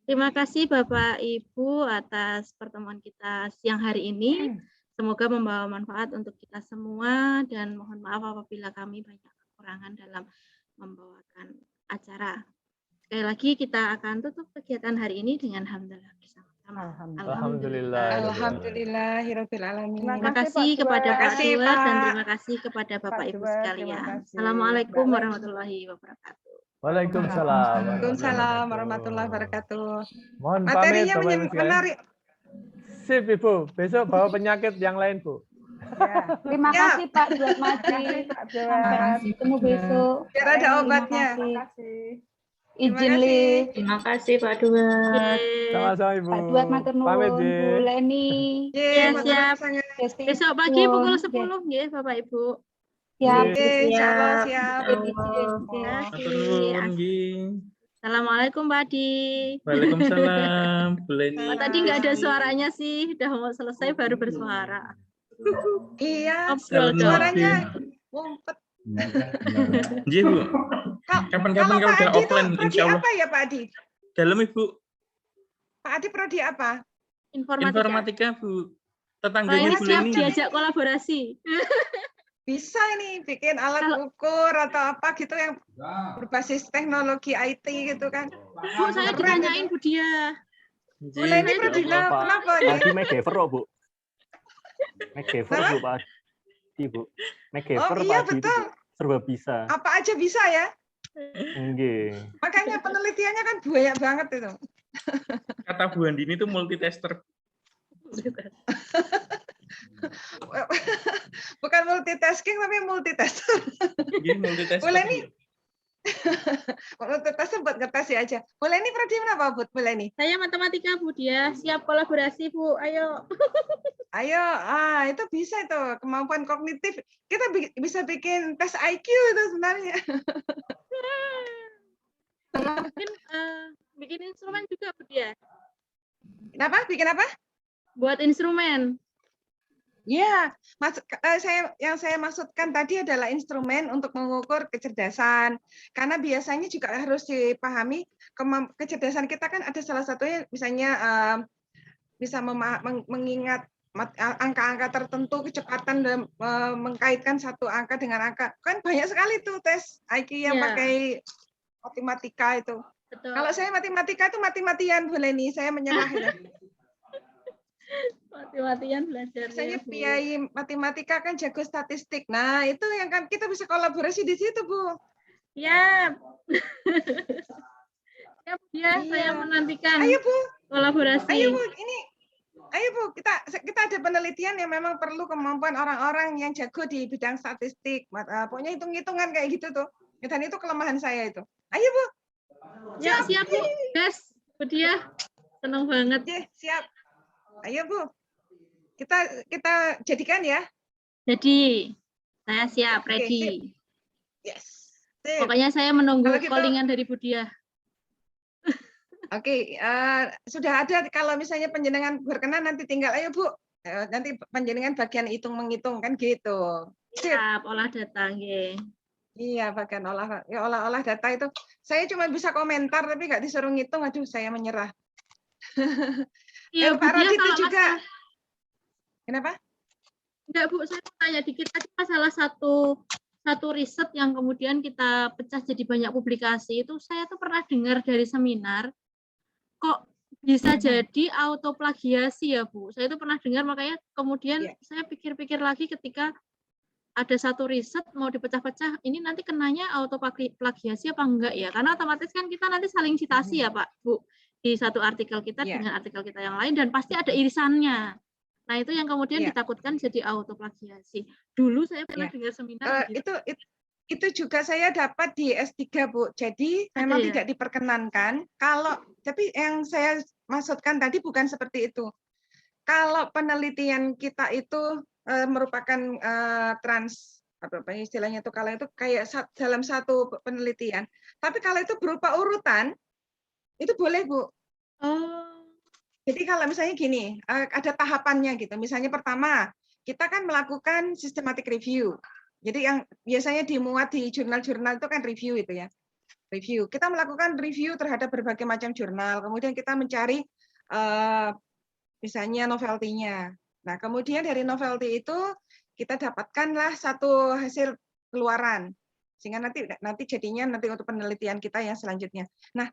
Terima kasih Bapak Ibu atas pertemuan kita siang hari ini. Semoga membawa manfaat untuk kita semua dan mohon maaf apabila kami banyak kekurangan dalam membawakan acara. Sekali lagi kita akan tutup kegiatan hari ini dengan hamdalah bersama-sama. Alhamdulillahirabbil alamin. Terima kasih kepada Pak Duat dan terima kasih kepada Bapak Ibu sekalian. Assalamualaikum warahmatullahi wabarakatuh. Waalaikumsalam. Waalaikumsalam warahmatullahi wabarakatuh. Mohon materinya menarik. Sip Ibu, besok bawa penyakit yang lain Bu. Ya. Terima kasih Pak Duat Maji. Ketemu besok. Biar ada obatnya. Terima kasih. Izin lift. Terima kasih Pak Duat. Sama-sama Ibu. Pak Duat matur nuwun, Bu Leni. Ya, siap. Besok pagi pukul 10 ya Bapak Ibu. Siap. Siap. Assalamualaikum Pak Adi. Waalaikumsalam Bu Leni. Oh, tadi nggak ada suaranya sih, udah mau selesai baru bersuara. Iya, suaranya ngumpet. Iya Bu. Kapan-kapan kalau udah offline insya Allah. Apa ya Pak Adi? Dalam Ibu. Pak Adi prodi apa? Informatika Bu. Tetangganya Bu Siap Leni. diajak kolaborasi. Bisa ini bikin alat ukur atau apa gitu yang berbasis teknologi IT gitu kan. Bu, saya ditanyain Bu Dia. Bu Leni prodi kenapa ini? Adi MacGyver Bu. MacGyver Bu Pak Ibu. MacGyver Pak Adi betul. Serba bisa. Apa aja bisa ya? Enggak. Makanya penelitiannya kan banyak banget itu. Kata Bu Andini itu multitester. Bukan multitasking tapi multitasker. Iya, multitasker. Boleh nih. Multitasker buat ngetes aja. Boleh nih prodi apa Bu? Boleh nih. Saya matematika Bu Dia, siap kolaborasi Bu. Ayo. Ayo, itu bisa itu kemampuan kognitif. Kita bisa bikin tes IQ itu sebenarnya. Bikin instrumen juga Bu Dia. Kenapa? Bikin apa? Buat instrumen. Ya, yang saya maksudkan tadi adalah instrumen untuk mengukur kecerdasan. Karena biasanya juga harus dipahami kecerdasan kita kan ada salah satunya misalnya bisa mengingat angka-angka tertentu, kecepatan dan mengkaitkan satu angka dengan angka. Kan banyak sekali tuh tes IQ yang pakai matematika itu. Betul. Kalau saya matematika itu mati-matian boleh nih, saya menyerah ya. Mati-matian belajar. Saya biayai matematika kan jago statistik. Nah, itu yang kan kita bisa kolaborasi di situ, Bu. Ya. Ya, Bu Dia, saya menantikan Ayo Bu, kolaborasi. ayo Bu, ayo Bu, kita ada penelitian yang memang perlu kemampuan orang-orang yang jago di bidang statistik. Pokoknya hitung-hitungan kayak gitu tuh. Dan itu kelemahan saya itu. Ayo Bu. Ya, siap Bu. Yes, Bu Dia. Senang banget. Oke, siap. Ayo Bu. Kita jadikan ya. Jadi, saya siap, ready. Yes. Sip. Pokoknya saya menunggu Gitu, callingan dari Bu Dia. Oke, sudah ada kalau misalnya panjenengan berkenan nanti tinggal ayo Bu. Nanti panjenengan bagian hitung-menghitung kan gitu. Siap, olah data, nggih. Iya, bagian olah data itu. Saya cuma bisa komentar tapi nggak disuruh ngitung, aduh saya menyerah. Iya, Bu Pak Dia, Radit kalau itu juga. masalah... Kenapa? Enggak, Bu, saya mau tanya dikit tadi masalah satu riset yang kemudian kita pecah jadi banyak publikasi itu saya tuh pernah dengar dari seminar kok bisa jadi autoplagiasi ya Bu. Saya itu pernah dengar makanya kemudian saya pikir-pikir lagi ketika ada satu riset mau dipecah-pecah ini nanti kenanya autoplagiasi apa enggak ya? Karena otomatis kan kita nanti saling citasi ya Pak Bu di satu artikel kita dengan artikel kita yang lain dan pasti ada irisannya. Nah, itu yang kemudian ditakutkan jadi autoplagiasi. Dulu saya pernah dengar seminar itu juga saya dapat di S3, Bu. Jadi memang tidak diperkenankan tapi yang saya maksudkan tadi bukan seperti itu. Kalau penelitian kita itu merupakan apa istilahnya itu kalau itu kayak dalam satu penelitian. Tapi kalau itu berupa urutan itu boleh, Bu. Jadi kalau misalnya gini, ada tahapannya gitu. Misalnya pertama, kita kan melakukan systematic review. Jadi yang biasanya dimuat di jurnal-jurnal itu kan review itu ya. Review. Kita melakukan review terhadap berbagai macam jurnal. Kemudian kita mencari misalnya novelty-nya. Nah, kemudian dari novelty itu kita dapatkanlah satu hasil keluaran. Sehingga nanti jadinya untuk penelitian kita yang selanjutnya. Nah,